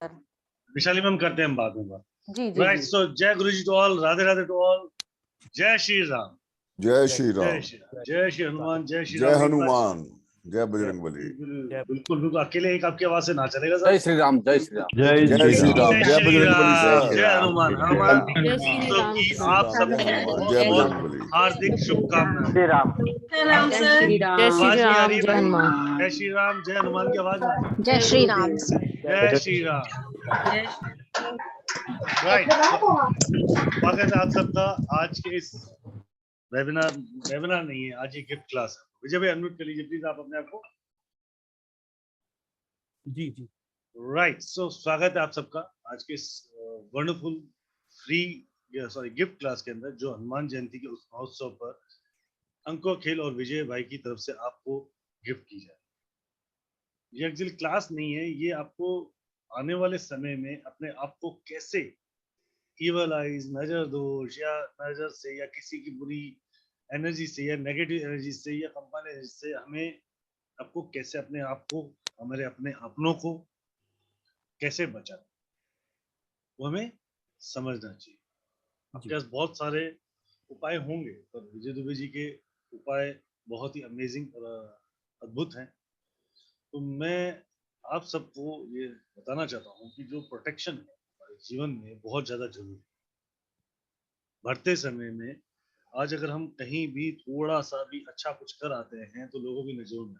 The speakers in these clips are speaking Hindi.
विशाली मैम करते हैं हम बाद में बात। जी जी राइट, सो जय गुरु जी to all, Radhe Radhe to all, जय श्री राम। जय श्री राम, जय श्री राम, जय श्री हनुमान, जय श्री जय राम। हनुमान, जय बजरंगबली। बिल्कुल बिल्कुल, अकेले एक आपकी आवाज से ना चलेगा सर। जय श्री राम, जय श्री राम, जय श्री राम, जय बजरंगबली सर, जय हनुमान, हनुमान जय श्री राम, की आप सबको जय बजरंगबली। हार्दिक शुभकामनाएं। श्री राम, जय श्री राम, आवाज नहीं आ राम, रही है जय भाई? हनुमान। जय श्री राम, जय हनुमान की आवाज ना। जय श्री राम। जय श्री राम। राइट, स्वागत है आप सबका आज के इस वेबिनार नहीं है, आज ये गिफ्ट क्लास है। विजय भाई अनम्यूट कर लीजिए प्लीज आप अपने आप को। जी जी राइट, सो स्वागत है आप सबका आज के इस वंडरफुल फ्री गिफ्ट क्लास के अंदर, जो हनुमान जयंती के उस महोत्सव पर अंको खेल और विजय भाई की तरफ से आपको गिफ्ट की जाए। ये एक्चुअली क्लास नहीं है, ये आपको आने वाले समय में अपने आप को कैसे इवल आइज, नजर दोष या नजर से या किसी की बुरी एनर्जी से या नेगेटिव एनर्जी से या कंपनी एनर्जी से हमें आपको कैसे अपने आप को, हमारे अपने अपनों को कैसे बचाना, वो हमें समझना चाहिए। आपके पास बहुत सारे उपाय होंगे, पर विजय दुबे जी के उपाय बहुत ही अमेजिंग और अद्भुत हैं। तो मैं आप सबको ये बताना चाहता हूँ कि जो प्रोटेक्शन है हमारे जीवन में बहुत ज्यादा जरूरी है। बढ़ते समय में आज अगर हम कहीं भी थोड़ा सा भी अच्छा कुछ कर आते हैं तो लोगों की नजरों में,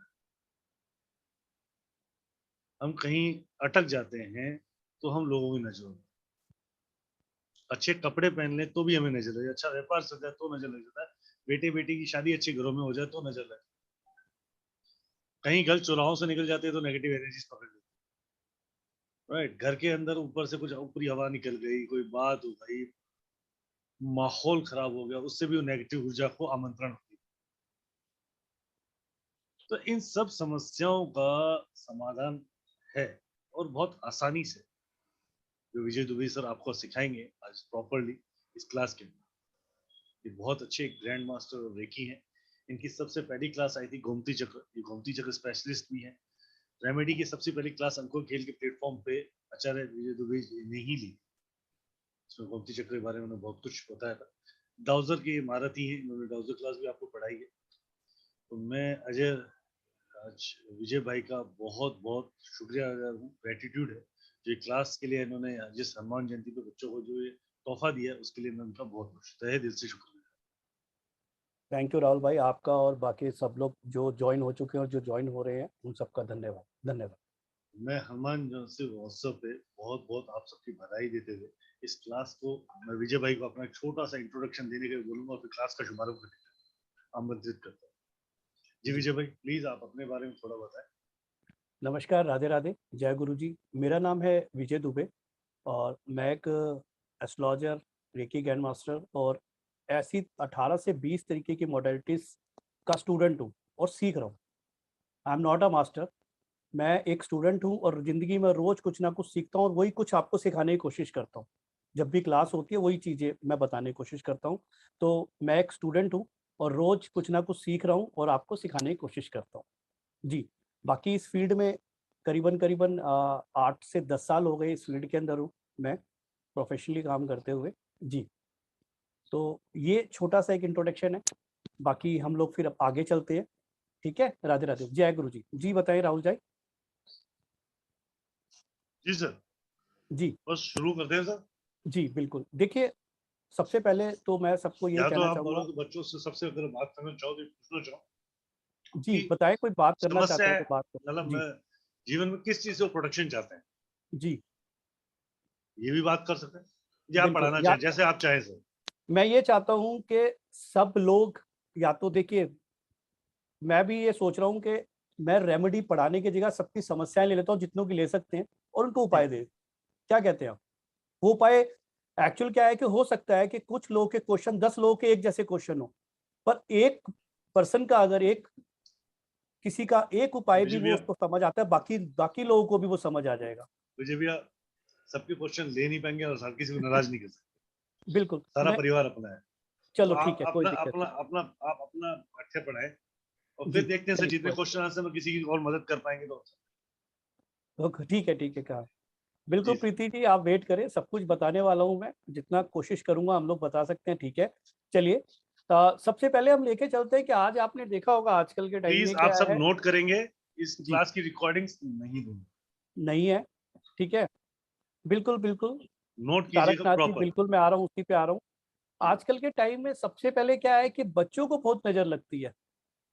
हम कहीं अटक जाते हैं तो हम लोगों की नजरों में, अच्छे कपड़े पहन ले तो भी हमें नजर लगे, अच्छा व्यापार चल जाए तो नजर लग जाता है, बेटे बेटी की शादी अच्छे घरों में हो जाए तो नजर लगे, कहीं गलत चौराहों से निकल जाते हैं तो नेगेटिव एनर्जीज पकड़ लेते हैं। राइट, घर के अंदर ऊपर से कुछ ऊपरी हवा निकल गई, कोई बात हो गई, माहौल खराब हो गया, उससे भी वो नेगेटिव ऊर्जा को आमंत्रण होती है। तो इन सब समस्याओं का समाधान है और बहुत आसानी से, जो विजय दुबे सर आपको सिखाएंगे आज प्रॉपरली इस क्लास के अंदर। ये बहुत अच्छे ग्रैंड मास्टर और रेकी हैं। इनकी सबसे पहली क्लास आई थी गोमती चक्र, ये गोमती चक्र स्पेशलिस्ट भी हैं। रेमेडी की सबसे पहली क्लास अंको खेल के प्लेटफॉर्म पे आचार्य विजय दुबे ने ही ली। इसमें गोमती चक्र के बारे में उन्होंने बहुत कुछ बताया था। डाउजर की महारथी हैं, इन्होंने डाउजर क्लास भी आपको पढ़ाई है। तो मैं अजय आज विजय भाई का बहुत बहुत शुक्रिया अदा हूँ, ग्रेटिट्यूड है जो क्लास के लिए इन्होंने जिस हनुमान जयंती पे बच्चों को जो ये तोहफा दिया है उसके लिए मैं उनका बहुत तहे दिल से शुक्रिया। थैंक यू राहुल भाई, आपका और बाकी सब लोग जो ज्वाइन हो चुके हैं और जो ज्वाइन हो रहे हैं उन सबका धन्यवाद। धन्यवाद। मैं हनुमान जयंती महोत्सव पे बहुत बहुत आप सबकी बधाई देते हुए इस क्लास को मैं विजय भाई को अपना एक छोटा सा इंट्रोडक्शन देने के लिए बोलूंगा और फिर क्लास का शुभारंभ करने के लिए आमंत्रित करता हूँ। जी विजय भाई प्लीज आप अपने बारे में थोड़ा बताएं। नमस्कार, राधे राधे, जय गुरु जी। मेरा नाम है विजय दुबे और मैं एक एस्ट्रोलॉजर, रेकी ग्रैंड मास्टर और ऐसी 18 से 20 तरीके की मॉडलिटीज का स्टूडेंट हूँ और सीख रहा हूँ। I am not a master, मैं एक स्टूडेंट हूँ और ज़िंदगी में रोज़ कुछ ना कुछ सीखता हूँ और वही कुछ आपको सिखाने की कोशिश करता हूँ। जब भी क्लास होती है वही चीज़ें मैं बताने की कोशिश करता हूँ। तो मैं एक स्टूडेंट हूँ और रोज़ कुछ ना कुछ सीख रहा हूँ और आपको सिखाने की कोशिश करता हूँ। जी, बाकी इस फील्ड में करीबन 8 से 10 साल हो गए इस फील्ड के अंदर हूँ मैं प्रोफेशनली काम करते हुए। जी, तो ये छोटा सा एक इंट्रोडक्शन है, बाकी हम लोग फिर अब आगे चलते हैं। ठीक है, राधे राधे, जय गुरु जी। जी बताइए राहुल जी। जी सर, जी बस शुरू करते हैं सर। जी बिल्कुल, देखिए सबसे पहले तो मैं सबको यही या तो कहना आप चाहूँगा। बोलो तो बच्चों से सबसे अगर बात करना चाहो तो पूछना चाहो जी कि बताइए, कोई बात करना समस्या चाहता है है, तो बात मतलब करो। जी मैं जीवन में किस चीज से प्रोटेक्शन चाहते हैं, जी ये भी बात कर सकते हैं, या आप बिल्कुल, पढ़ाना या चाहें जैसे आप चाहें सर। मैं ये चाहता हूँ कि सब लोग, या तो देखिए मैं भी ये सोच रहा हूँ कि मैं रेमेडी पढ़ाने की जगह सबकी समस्याएं ले लेता हूँ जितनों की ले सकते हैं और उनको उपाय दे। क्या कहते हैं आप? वो उपाय एक्चुअल क्या है कि हो सकता है कि कुछ लोगों के क्वेश्चन 10 लोगों के एक जैसे क्वेश्चन हो, पर एक पर्सन का अगर एक किसी का एक उपाय भी विजय वो भैया, उसको समझ आता है, बाकी बाकी लोगों को भी वो समझ आ जाएगा। विजय भैया सबके क्वेश्चन ले नहीं पाएंगे और हर किसी को नाराज नहीं कर सकते, बिल्कुल, सारा मैं परिवार अपना है। तो चलो ठीक आप है, कोई अपना दिक्कत अपना अपना आप अपना पाठ्य पढ़ाएं और नहीं। फिर जी देखते हैं सर, चलिए, जितने क्वेश्चन आंसर में किसी की और मदद कर पाएंगे तो। ठीक है, ठीक है, कहा बिल्कुल जी। प्रीति जी, आप वेट करें, सब कुछ बताने वाला हूँ मैं, जितना कोशिश करूंगा हम लोग बता सकते हैं, ठीक है। चलिए, सबसे पहले हम लेके चलते हैं कि आज आपने देखा होगा आजकल के टाइम प्लीज में आप क्या सब है। नोट करेंगे, इस जी, क्लास की रिकॉर्डिंग्स नहीं दूंगा, नहीं है, ठीक है, बिल्कुल बिल्कुल। नोट कीजिएगा तारकनाथ जी, प्रॉपर। बिल्कुल मैं आ रहा हूँ, उसी पे आ रहा हूँ। आजकल के टाइम में सबसे पहले क्या है कि बच्चों को बहुत नजर लगती है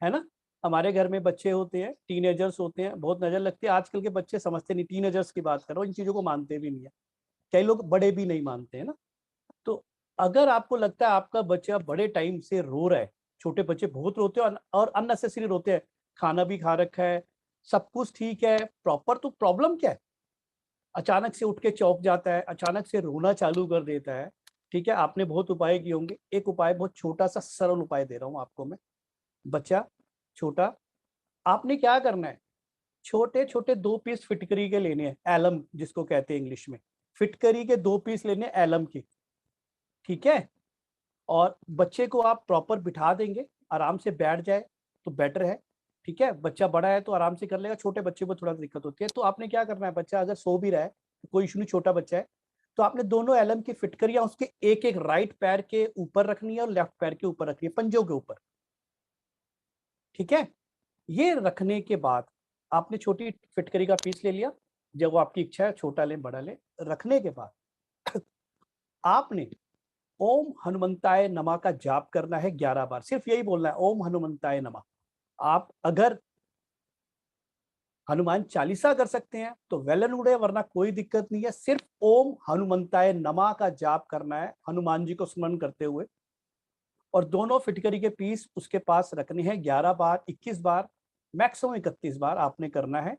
ना। हमारे घर में बच्चे होते हैं, टीनेजर्स होते हैं, बहुत नजर लगती है। आजकल के बच्चे समझते नहीं, टीनेजर्स की बात कर रहा हूँ, इन चीजों को मानते भी नहीं है। कई लोग बड़े भी नहीं मानते हैं ना। तो अगर आपको लगता है आपका बच्चा बड़े टाइम से रो रहा है, छोटे बच्चे बहुत रोते हैं और अननेसेसरी रोते हैं, खाना भी खा रखा है, सब कुछ ठीक है प्रॉपर, तो प्रॉब्लम क्या है? अचानक से उठ के चौंक जाता है, अचानक से रोना चालू कर देता है, ठीक है। आपने बहुत उपाय किए होंगे, एक उपाय बहुत छोटा सा सरल उपाय दे रहा हूँ आपको मैं। बच्चा छोटा, आपने क्या करना है, छोटे छोटे 2 पीस फिटकरी के लेने हैं, एलम जिसको कहते हैं इंग्लिश में। फिटकरी के 2 पीस लेने हैं एलम के, ठीक है। और बच्चे को आप प्रॉपर बिठा देंगे, आराम से बैठ जाए तो बेटर है, ठीक है। बच्चा बड़ा है तो आराम से कर लेगा, छोटे बच्चे को थोड़ा दिक्कत होती है। तो आपने क्या करना है, बच्चा अगर सो भी रहा है तो कोई इशू नहीं, छोटा बच्चा है, तो आपने दोनों एलम की फिटकरियां उसके एक एक राइट पैर के ऊपर रखनी है और लेफ्ट पैर के ऊपर रखनी है, पंजों के ऊपर, ठीक है। ये रखने के बाद आपने छोटी फिटकरी का पीस ले लिया, जब वो आपकी इच्छा है छोटा लें बड़ा लें। रखने के बाद आपने ओम हनुमंताय नमः का जाप करना है 11 बार, सिर्फ यही बोलना है, ओम हनुमंताय नमः। आप अगर हनुमान चालीसा कर सकते हैं तो वेल एंड गुड है, वरना कोई दिक्कत नहीं है। सिर्फ ओम हनुमंताय नमः का जाप करना है हनुमान जी को स्मरण करते हुए, और दोनों फिटकरी के पीस उसके पास रखने हैं 11 बार, 21 बार, मैक्सिमम 31 बार आपने करना है।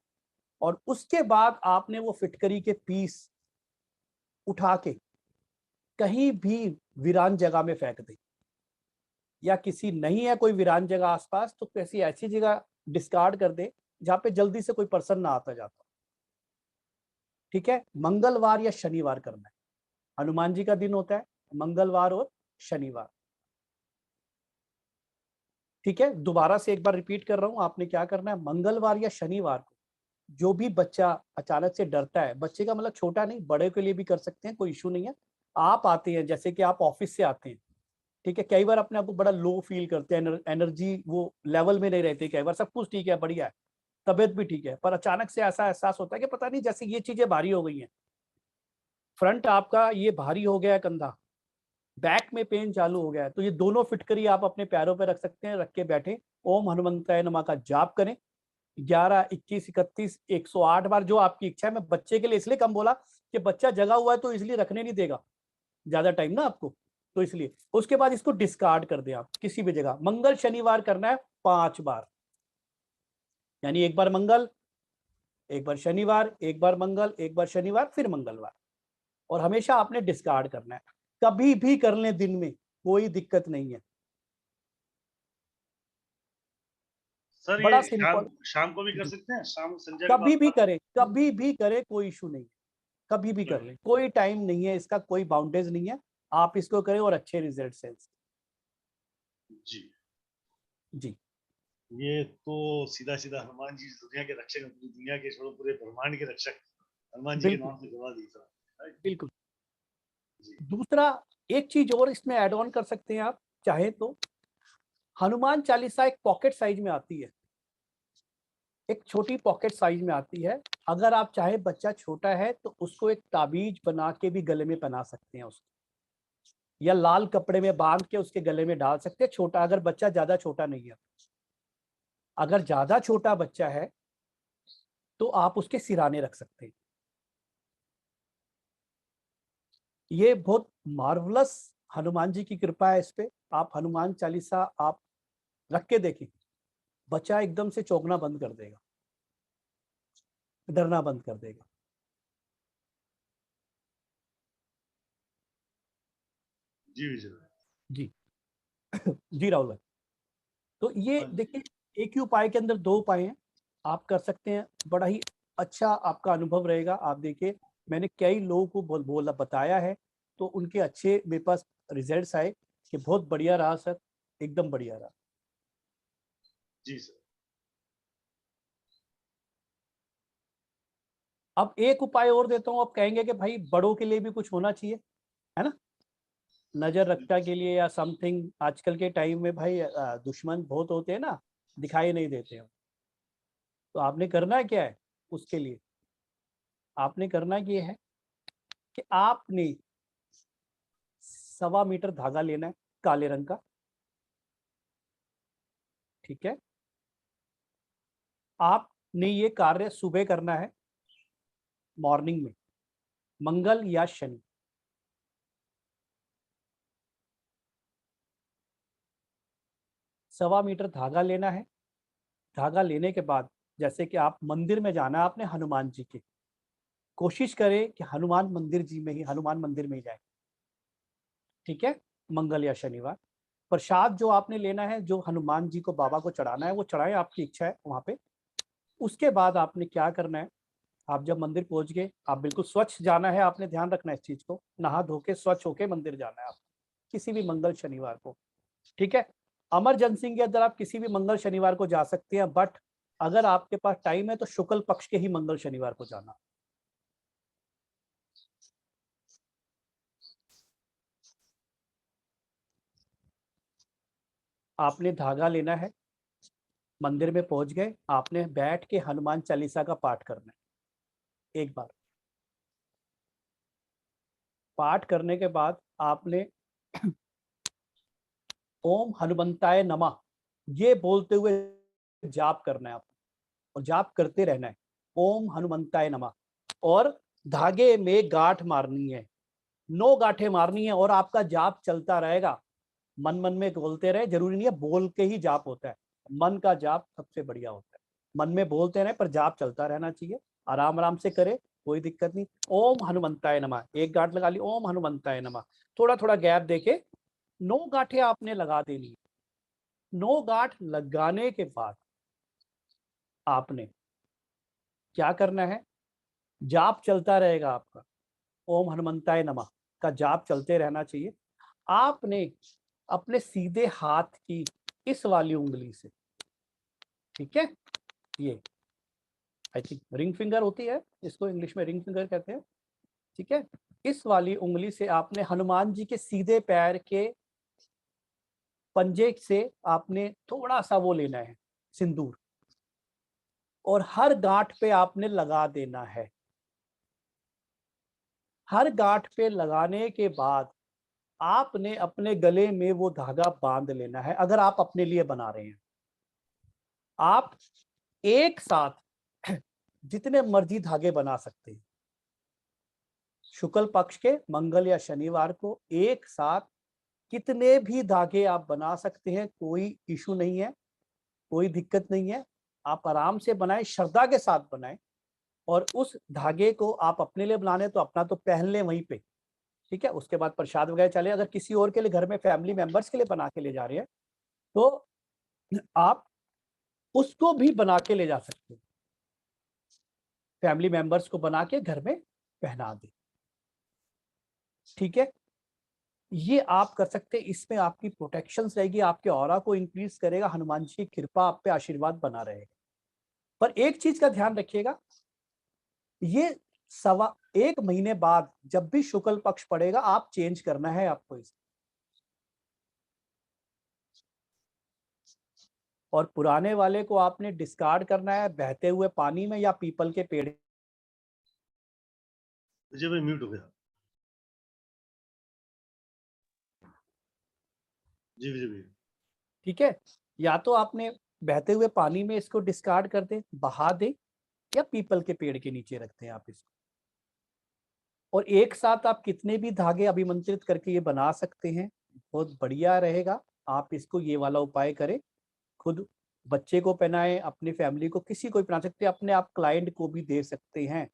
और उसके बाद आपने वो फिटकरी के पीस उठा के कहीं भी वीरान जगह में फेंक दें, या किसी नहीं है कोई वीरान जगह आसपास तो किसी ऐसी जगह डिस्कार्ड कर दे जहां पे जल्दी से कोई पर्सन ना आता जाता, ठीक है। मंगलवार या शनिवार करना है, हनुमान जी का दिन होता है मंगलवार और शनिवार, ठीक है। दोबारा से एक बार रिपीट कर रहा हूं, आपने क्या करना है, मंगलवार या शनिवार को जो भी बच्चा अचानक से डरता है, बच्चे का मतलब छोटा नहीं, बड़े के लिए भी कर सकते हैं, कोई इशू नहीं है। आप आते हैं, जैसे कि आप ऑफिस से आते हैं, ठीक है, कई बार अपने आप को बड़ा लो फील करते हैं, एनर्जी वो लेवल में नहीं रहती, कई बार सब कुछ ठीक है, बढ़िया है, तबीयत भी ठीक है, पर अचानक से ऐसा एहसास होता है कि पता नहीं जैसे ये चीजें भारी हो गई हैं, फ्रंट आपका ये भारी हो गया है, कंधा, बैक में पेन चालू हो गया है, तो ये दोनों फिटकरी आप अपने पैरों पे रख सकते हैं, रख के बैठे ओम हनुमंताय नमः का जाप करें 11, 21, 31, 108 बार, जो आपकी इच्छा है। मैं बच्चे के लिए इसलिए कम बोला कि बच्चा जगा हुआ है तो इसलिए रखने नहीं देगा ज्यादा टाइम ना आपको, तो इसलिए। उसके बाद इसको डिस्कार्ड कर दें आप किसी भी जगह। मंगल शनिवार करना है 5 बार, यानी एक बार मंगल, एक बार शनिवार, एक बार मंगल, एक बार शनिवार, फिर मंगलवार, और हमेशा आपने डिस्कार्ड करना है। कभी भी कर लें दिन में, कोई दिक्कत नहीं है, सर ये बड़ा शाम सिंपल। शाम को भी कर जी, सकते हैं, शाम संजय के कभी भी बाद। करें, कभी भी करें, कोई इशू नहीं है, कभी भी कर लें, कोई टाइम नहीं है इसका, कोई बाउंडेज नहीं है, आप इसको करें और अच्छे रिजल्ट है। जी, जी, ये तो सीधा सीधा हनुमान जी दुनिया के रक्षक हैं, पूरी दुनिया के, छोड़ो पूरे ब्रह्मांड के रक्षक, हनुमान जी के बिल्कुल नाम से गवा दी सर। राइट? बिल्कुल। जी। दूसरा, एक चीज और इसमें ऐड ऑन कर सकते हैं आप चाहे तो, हनुमान चालीसा एक पॉकेट साइज में आती है, एक छोटी पॉकेट साइज में आती है। अगर आप चाहे, बच्चा छोटा है तो उसको एक ताबीज बना के भी गले में पहना सकते हैं उसको, या लाल कपड़े में बांध के उसके गले में डाल सकते हैं, छोटा, अगर बच्चा ज्यादा छोटा नहीं है। अगर ज्यादा छोटा बच्चा है तो आप उसके सिराने रख सकते हैं। ये बहुत मार्वलस हनुमान जी की कृपा है इस पे। आप हनुमान चालीसा आप रख के देखिए, बच्चा एकदम से चौंकना बंद कर देगा, डरना बंद कर देगा। जी विजय भाई। जी जी राहुल भाई, तो ये हाँ जी। देखिए, एक ही उपाय के अंदर 2 उपाय हैं, आप कर सकते हैं, बड़ा ही अच्छा आपका अनुभव रहेगा। आप देखिए, मैंने कई लोगों को बोला बताया है, तो उनके अच्छे मेरे पास रिजल्ट्स आए कि बहुत बढ़िया रहा सर, एकदम बढ़िया रहा। जी सर। अब एक उपाय और देता हूँ, अब कहेंगे कि भाई बड़ों के लिए भी कुछ होना चाहिए, है ना, नजर रखता के लिए या समथिंग। आजकल के टाइम में भाई दुश्मन बहुत होते हैं ना, दिखाई नहीं देते हैं। तो आपने करना क्या है उसके लिए, आपने करना ये है कि आपने 1.25 मीटर धागा लेना है काले रंग का, ठीक है। आपने ये कार्य सुबह करना है, मॉर्निंग में, मंगल या शनि। सवा मीटर धागा लेना है। धागा लेने के बाद जैसे कि आप मंदिर में जाना है आपने हनुमान जी के, कोशिश करें कि हनुमान मंदिर में ही जाए, ठीक है, मंगल या शनिवार। प्रसाद जो आपने लेना है, जो हनुमान जी को बाबा को चढ़ाना है, वो चढ़ाएं, आपकी इच्छा है वहां पे। उसके बाद आपने क्या करना है, आप जब मंदिर पहुंच गए, आप बिल्कुल स्वच्छ जाना है, आपने ध्यान रखना है इस चीज को, नहा धो के स्वच्छ होके मंदिर जाना है आप, किसी भी मंगल शनिवार को, ठीक है। इमरजेंसी के अंदर आप किसी भी मंगल शनिवार को जा सकते हैं, बट अगर आपके पास टाइम है तो शुक्ल पक्ष के ही मंगल शनिवार को जाना। आपने धागा लेना है, मंदिर में पहुंच गए, आपने बैठ के हनुमान चालीसा का पाठ करना है एक बार। पाठ करने के बाद आपने ओम हनुमंताय नमः ये बोलते हुए जाप करना है आपको, और जाप करते रहना है, ओम हनुमंताय नमः। और धागे में गांठ मारनी है, 9 गांठें मारनी है, और आपका जाप चलता रहेगा। मन मन में बोलते रहे, जरूरी नहीं है बोल के ही जाप होता है, मन का जाप सबसे बढ़िया होता है। मन में बोलते रहे पर जाप चलता रहना चाहिए, आराम आराम से करे, कोई दिक्कत नहीं। ओम हनुमंताय नमः, एक गांठ लगा ली, ओम हनुमंताय नमः, थोड़ा थोड़ा गैप देके 9 गांठें आपने लगा देनी है। 9 गांठ लगाने के बाद आपने क्या करना है, जाप चलता रहेगा आपका, ओम हनुमंताय नमः का जाप चलते रहना चाहिए। आपने अपने सीधे हाथ की इस वाली उंगली से, ठीक है, ये आई थिंक रिंग फिंगर होती है, इसको इंग्लिश में रिंग फिंगर कहते हैं, ठीक है। इस वाली उंगली से आपने हनुमान जी के सीधे पैर के पंजे से आपने थोड़ा सा वो लेना है सिंदूर, और हर गांठ पे आपने लगा देना है। हर गांठ पे लगाने के बाद आपने अपने गले में वो धागा बांध लेना है, अगर आप अपने लिए बना रहे हैं। आप एक साथ जितने मर्जी धागे बना सकते हैं, शुक्ल पक्ष के मंगल या शनिवार को एक साथ कितने भी धागे आप बना सकते हैं, कोई इशू नहीं है, कोई दिक्कत नहीं है। आप आराम से बनाएं, श्रद्धा के साथ बनाएं, और उस धागे को आप अपने लिए बनाने तो अपना तो पहन लें वहीं पे, ठीक है। उसके बाद प्रसाद वगैरह चले, अगर किसी और के लिए घर में फैमिली मेंबर्स के लिए बना के ले जा रहे हैं तो आप उसको भी बना के ले जा सकते हैं, फैमिली मेंबर्स को बना के घर में पहना दें, ठीक है। ये आप कर सकते हैं, इसमें आपकी प्रोटेक्शन रहेगी, आपके ऑरा को इंक्रीज करेगा, हनुमान जी की कृपा आप पे आशीर्वाद बना रहेगा। पर एक चीज का ध्यान रखिएगा, ये 1.25 महीने बाद जब भी शुक्ल पक्ष पड़ेगा आप चेंज करना है आपको इसे। और पुराने वाले को आपने डिस्कार्ड करना है बहते हुए पानी में या पीपल के पेड़। विजय भाई म्यूट हो गया। जी विजय भाई। ठीक है, या तो आपने बहते हुए पानी में इसको डिस्कार्ड कर दे, बहा दे, या पीपल के पेड़ के नीचे रखते हैं आप इसको। और एक साथ आप कितने भी धागे अभिमंत्रित करके ये बना सकते हैं, बहुत बढ़िया रहेगा। आप इसको ये वाला उपाय करें, खुद बच्चे को पहनाएं, अपनी फैमिली को, किसी को भी पहना सकते हैं, अपने आप क्लाइंट को भी दे सकते हैं।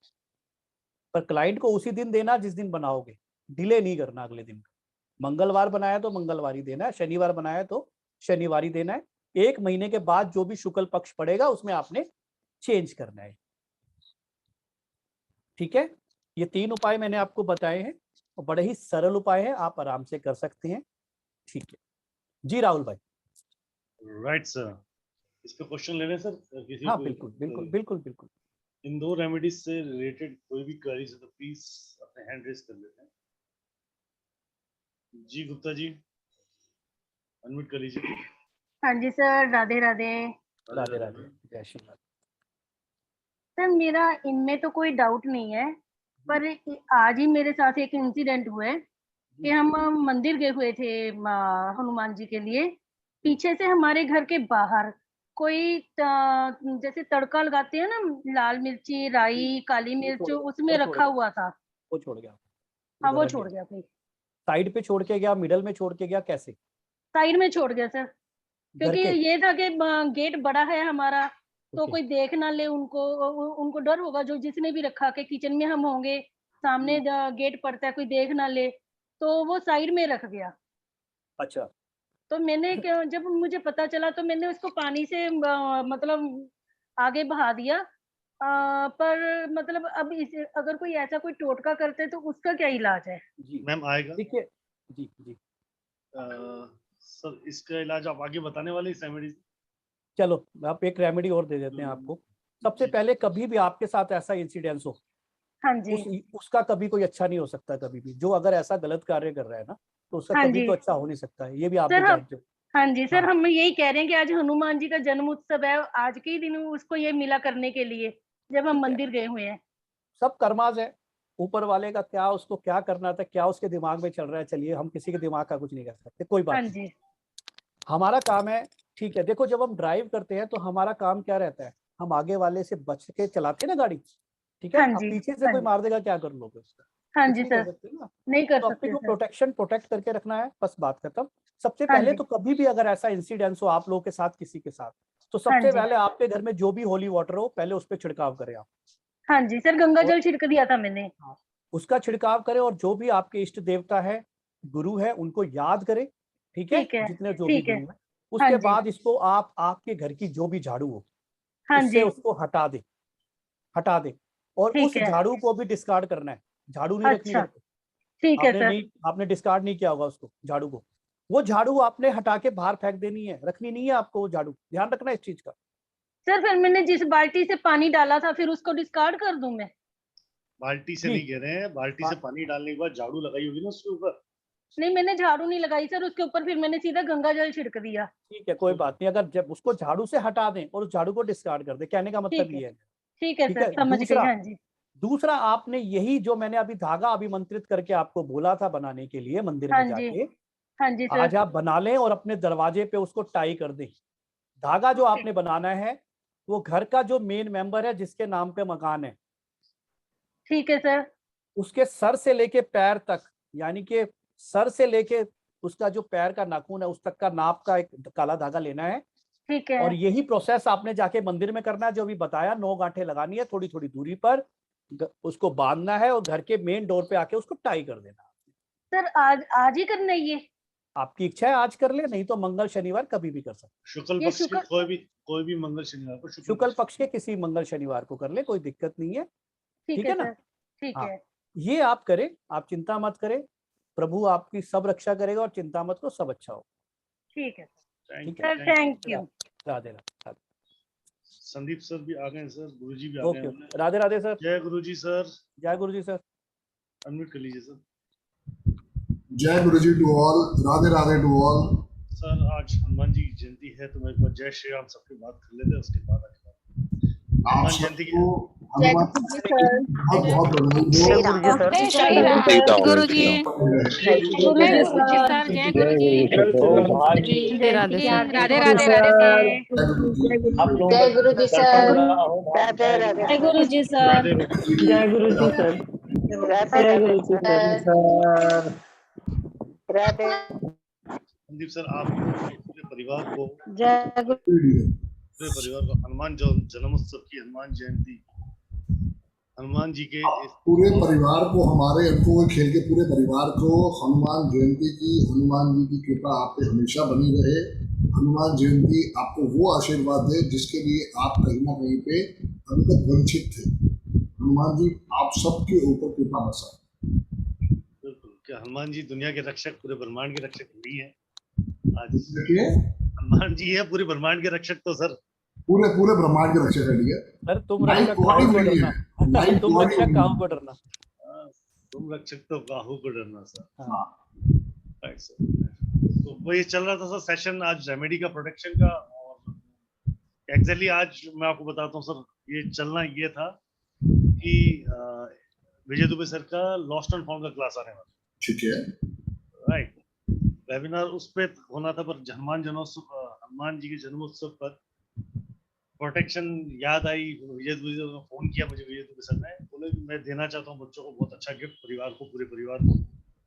पर क्लाइंट को उसी दिन देना जिस दिन बनाओगे, डिले नहीं करना अगले दिन। मंगलवार बनाया तो मंगलवार ही देना है, शनिवार बनाया तो शनिवार ही देना है। 1 महीने के बाद जो भी शुक्ल पक्ष पड़ेगा उसमें आपने चेंज करना है, ठीक है। ये 3 उपाय मैंने आपको बताए हैं, और बड़े ही सरल उपाय है, आप आराम से कर सकते हैं, ठीक है जी राहुल भाई। राइट सर, इस पे क्वेश्चन ले लें सर किसी हाँ को? बिल्कुल बिल्कुल बिल्कुल बिल्कुल। इन दो रेमेडीज से रिलेटेड कोई भी क्वेरीज है तो प्लीज अपने हैंड रेज कर लेते हैं। जी गुप्ता जी, अनम्यूट कर लीजिए। हाँ जी सर, राधे राधे। राधे राधे, जय श्री राम। सर मेरा इनमें तो कोई डाउट नहीं है, पर आज ही मेरे साथ एक इंसिडेंट हुआ है कि हम मंदिर गए हुए थे हनुमान जी के लिए। पीछे से हमारे घर के बाहर कोई जैसे तड़का लगाते हैं ना, लाल मिर्ची, राई, काली मिर्च, उसमें रखा हुआ था। वो छोड़ गया, हाँ वो उधर छोड़ गया। गया भाई, साइड पे छोड़ के गया, मिडल में छोड़ के गया, कैसे? साइड में छोड़ गया सर, घर क्योंकि के? ये था कि गेट बड़ा है हमारा, तो ओके। कोई देख ना ले, उनको डर होगा, जो जिसने भी रखा के किचन में हम होंगे, सामने गेट पड़ता है, कोई देख ना ले, तो वो साइड में रख गया। अच्छा, तो मैंने जब मुझे पता चला तो मैंने उसको पानी से मतलब आगे बहा दिया। पर मतलब अब इसे अगर कोई ऐसा कोई टोटका करते तो उसका क्या इलाज है? जी मैम आएगा। देखिए, जी जी, सर इसका इलाज आप आगे बताने वाले इस रेमेडी? चलो आप एक रेमेडी और दे देते हैं आपको। सबसे जी। पहले कभी भी आपके साथ ऐसा इंसिडेंस हो, हाँ जी, उसका कभी कोई अच्छा नहीं हो सकता। कभी भी जो अगर ऐसा गलत कार्य कर रहा है ना, तो उसका हाँ कभी जी तो अच्छा हो नहीं सकता है, ये भी आप भी सर। हम जानते हो। हाँ जी सर, हाँ, हम यही कह रहे हैं कि आज हनुमान जी का जन्म उत्सव है, आज के ही दिन उसको ये मिला करने के लिए जब हम ठीक है, मंदिर गए हुए हैं। सब कर्माज है, ऊपर वाले का क्या उसको क्या करना था, क्या उसके दिमाग में चल रहा है, चलिए हम किसी के दिमाग का कुछ नहीं कर सकते, कोई हाँ बात नहीं। जी, हमारा काम है, ठीक है, देखो जब हम ड्राइव करते हैं तो हमारा काम क्या रहता है, हम आगे वाले से बच के चलाते हैं ना गाड़ी, ठीक है। हाँ अब जी, पीछे से हाँ कोई जी, मार देगा, क्या कर लोगे उसका? हाँ कुछ जी नहीं कर सर, सकते ना। नहीं कर तो अपने सकते को सर। प्रोटेक्ट करके रखना है, बस बात खत्म। सबसे हाँ पहले जी, तो कभी भी अगर ऐसा इंसिडेंस हो आप लोगों के साथ, किसी के साथ, तो हाँ सबसे जी, पहले आपके घर में जो भी होली वाटर हो, पहले उस पर छिड़काव करें आप। हाँ जी सर, गंगा और जल छिड़क दिया था मैंने। हाँ, उसका छिड़काव करें, और जो भी आपके इष्ट देवता है, गुरु है, उनको याद करें, ठीक है, ठीक है, जितने जो भी ठीक है। गुरु है। हाँ उसके जी, बाद इसको आप आपके घर की जो भी झाड़ू हो, हाँ उससे जी, उसको हटा दे, और ठीक उस है। झाड़ू को भी डिस्कार्ड करना है। झाड़ू नहीं रखनी अच्छा, घर पे। ठीक है सर। आपने डिस्कार्ड नहीं किया होगा उसको, झाड़ू को। वो झाड़ू आपने हटा के बाहर फेंक देनी है, रखनी नहीं है आपको वो झाड़ू, ध्यान रखना इस चीज का। सर फिर मैंने जिस बाल्टी से पानी डाला था, फिर उसको डिस्कार्ड कर दूं मैं? बाल्टी से जी, नहीं कह रहे हैं, बाल्टी से पानी डालने के बाद झाड़ू लगाई होगी ना उसके ऊपर। नहीं, मैंने झाड़ू नहीं लगाई सर, उसके ऊपर फिर मैंने सीधा गंगा जल छिड़क दिया। ठीक है, कोई बात नहीं। अगर जब उसको झाड़ू से हटा दें और उस झाड़ू को डिस्कार्ड कर दें, कहने का मतलब ठीक है, ये है। ठीक है ठीक सर, है, समझ गई। दूसरा, हाँ जी, दूसरा आपने यही जो मैंने अभी धागा अभिमंत्रित करके आपको बोला था बनाने के लिए मंदिर हाँ में जी, जाके, हाँ जी आज सर। आप बना लें और अपने दरवाजे पे उसको टाई कर दें। धागा जो ओके, आपने बनाना है, वो घर का जो मेन मेंबर है, जिसके नाम पे मकान है, ठीक है सर। उसके सर से लेके पैर तक, यानी कि सर से लेके उसका जो पैर का नाखून है उस तक का नाप का एक काला धागा लेना है। ठीक है और यही प्रोसेस आपने जाके मंदिर में करना है, जो भी बताया। 9 गांठें लगानी है थोड़ी थोड़ी दूरी पर, उसको बांधना है और घर के मेन डोर पे आके उसको टाई कर देना। सर, आज आज ही करना है ये? आपकी इच्छा है आज कर ले, नहीं तो मंगल शनिवार कभी भी कर सकते। शुक्ल ये पक्ष के शुक्र, कोई भी मंगल शनिवार को शुक्ल पक्ष के किसी मंगल शनिवार को कर ले, कोई दिक्कत नहीं है। ठीक ठीक है है ना? सर, ठीक हाँ, है, ये आप करें, आप चिंता मत करें। प्रभु आपकी सब रक्षा करेगा, और चिंता मत करो, सब अच्छा हो। ठीक है थैंक ठीक है, sir, you. Thank you. Radhe Radhe. Sandeep sir भी आ गए हैं सर, गुरुजी भी आ गए ओके, हैं। राधे राधे सर। जय गुरुजी सर, जय गुरु जी सर। अनम्यूट कर लीजिए सर। जय गुरु जी to all, Radhe Radhe to all. Sir आज हनुमान जी की जयंती है, तो मैं एक बार जय श्री राम सबके बात कर लेते हैं, उसके बाद आगे बात। आप हनुमान जयंती की सबको हनुमान बहुत बहुत बधाई हो। जय श्री राम। गुरु जी। गुरु जी सर, सर जय गुरु जी। जय राधे सर। राधे राधे राधे सर। जय गुरु जी। जय गुरु जी सर, जय गुरु जी सर, राधे राधे। जय गुरु जी सर। जय गुरु जी सर। संदीप सर आप पूरे परिवार को जय गुरु। हनुमान जन्मोत्सव की, हनुमान जयंती, हनुमान जी के पूरे परिवार को, हमारे अंकों खेल के पूरे परिवार को हनुमान जयंती की, हनुमान जी की कृपा आप पे हमेशा बनी रहे। हनुमान जयंती आपको वो आशीर्वाद दे जिसके लिए आप कहीं ना कहीं पे अभी तक वंचित थे। हनुमान जी आप सबके ऊपर कृपा बरसाए। बिल्कुल, क्या हनुमान जी दुनिया के रक्षक, पूरे ब्रह्मांड के रक्षक नहीं है? आज देखिए हनुमान जी है पूरे ब्रह्मांड के रक्षक तो सर। पूरे पूरे ब्रह्मांड के रक्षक है। सर तुम लाइफ रक्षक बॉडी काहू को नहीं डरना है, लाइफ तुम बॉडी रक्षक नहीं काहू है। को डरना। हाँ, तुम रक्षक तो काहू को डरना सर। हाँ राइट सर। तो वो ये चल रहा था सर सेशन आज रेमेडी का प्रोटेक्शन का, और एग्जैक्टली आज मैं आपको बताता हूँ सर, ये चलना ये था कि विजय दुबे सर का लॉस्ट एंड फाउंड का क्लास आने वाला, ठीक है। राइट। वेबिनार उस पे होना था, पर हनुमान जी के जन्मोत्सव पर प्रोटेक्शन याद आई। विजय दुबे सर ने फोन किया मुझे, विजय दुबे सर ने बोले मैं देना चाहता हूँ बच्चों को बहुत अच्छा गिफ्ट, परिवार को, पूरे परिवार को।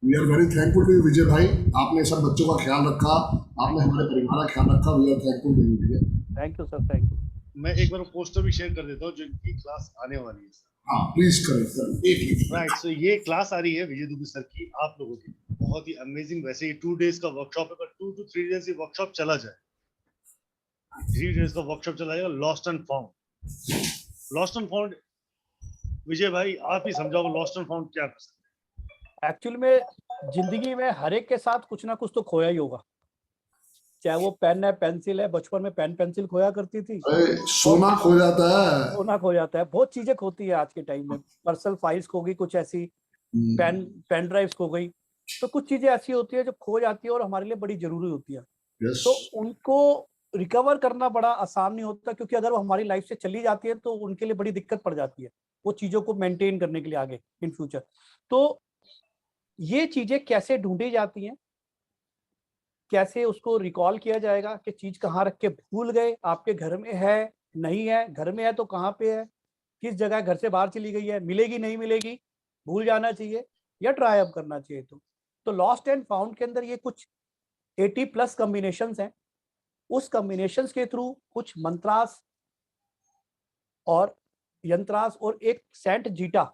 We are very thankful to you Vijay भाई, आपने सब बच्चों का ख्याल रखा, आपने हमारे परिवार का ख्याल रखा। We are thankful to you Vijay. Thank you sir, thank you. मैं एक बार पोस्टर भी शेयर कर देता हूँ जो इनकी क्लास आने वाली है सर। हाँ प्लीज करें सर, एक राइट। सो ये क्लास आ रही है विजय दुबे सर की आप लोगों की, बहुत ही अमेजिंग। वैसे ये 2 डेज का वर्कशॉप है, पर 2 to 3 डेज ये वर्कशॉप चला जाए, 3 डेज का वर्कशॉप चला जाएगा। Lost and found, lost and found, Vijay भाई आप ही समझाओ लॉस्ट एंड फाउंड क्या है। एक्चुअल में जिंदगी में हर एक के साथ कुछ ना कुछ तो खोया ही होगा, चाहे वो पेन है, पेंसिल है। बचपन में पेन पेंसिल खोया करती थी, सोना खो जाता है, सोना खो जाता है, बहुत चीजें खोती है आज के टाइम में। पर्सनल फाइल्स खो गई कुछ ऐसी, पेन ड्राइव्स खो गई, तो कुछ चीजें ऐसी होती है जो खो जाती है और हमारे लिए बड़ी जरूरी होती है। तो उनको रिकवर करना बड़ा आसान नहीं होता, क्योंकि अगर वो हमारी लाइफ से चली जाती है तो उनके लिए बड़ी दिक्कत पड़ जाती है वो चीजों को मेंटेन करने के लिए आगे इन फ्यूचर। तो ये चीजें कैसे ढूंढी जाती हैं, कैसे उसको रिकॉल किया जाएगा कि चीज कहाँ रख के भूल गए, आपके घर में है नहीं है, घर में है तो कहाँ पे है, किस जगह घर से बाहर चली गई है, मिलेगी नहीं मिलेगी, भूल जाना चाहिए या ट्राई अप करना चाहिए। तो लॉस्ट एंड फाउंड के अंदर ये कुछ 80+ कॉम्बिनेशंस हैं। उस कॉम्बिनेशंस के थ्रू कुछ मंत्रास और यंत्रास और एक सेंट जीटा,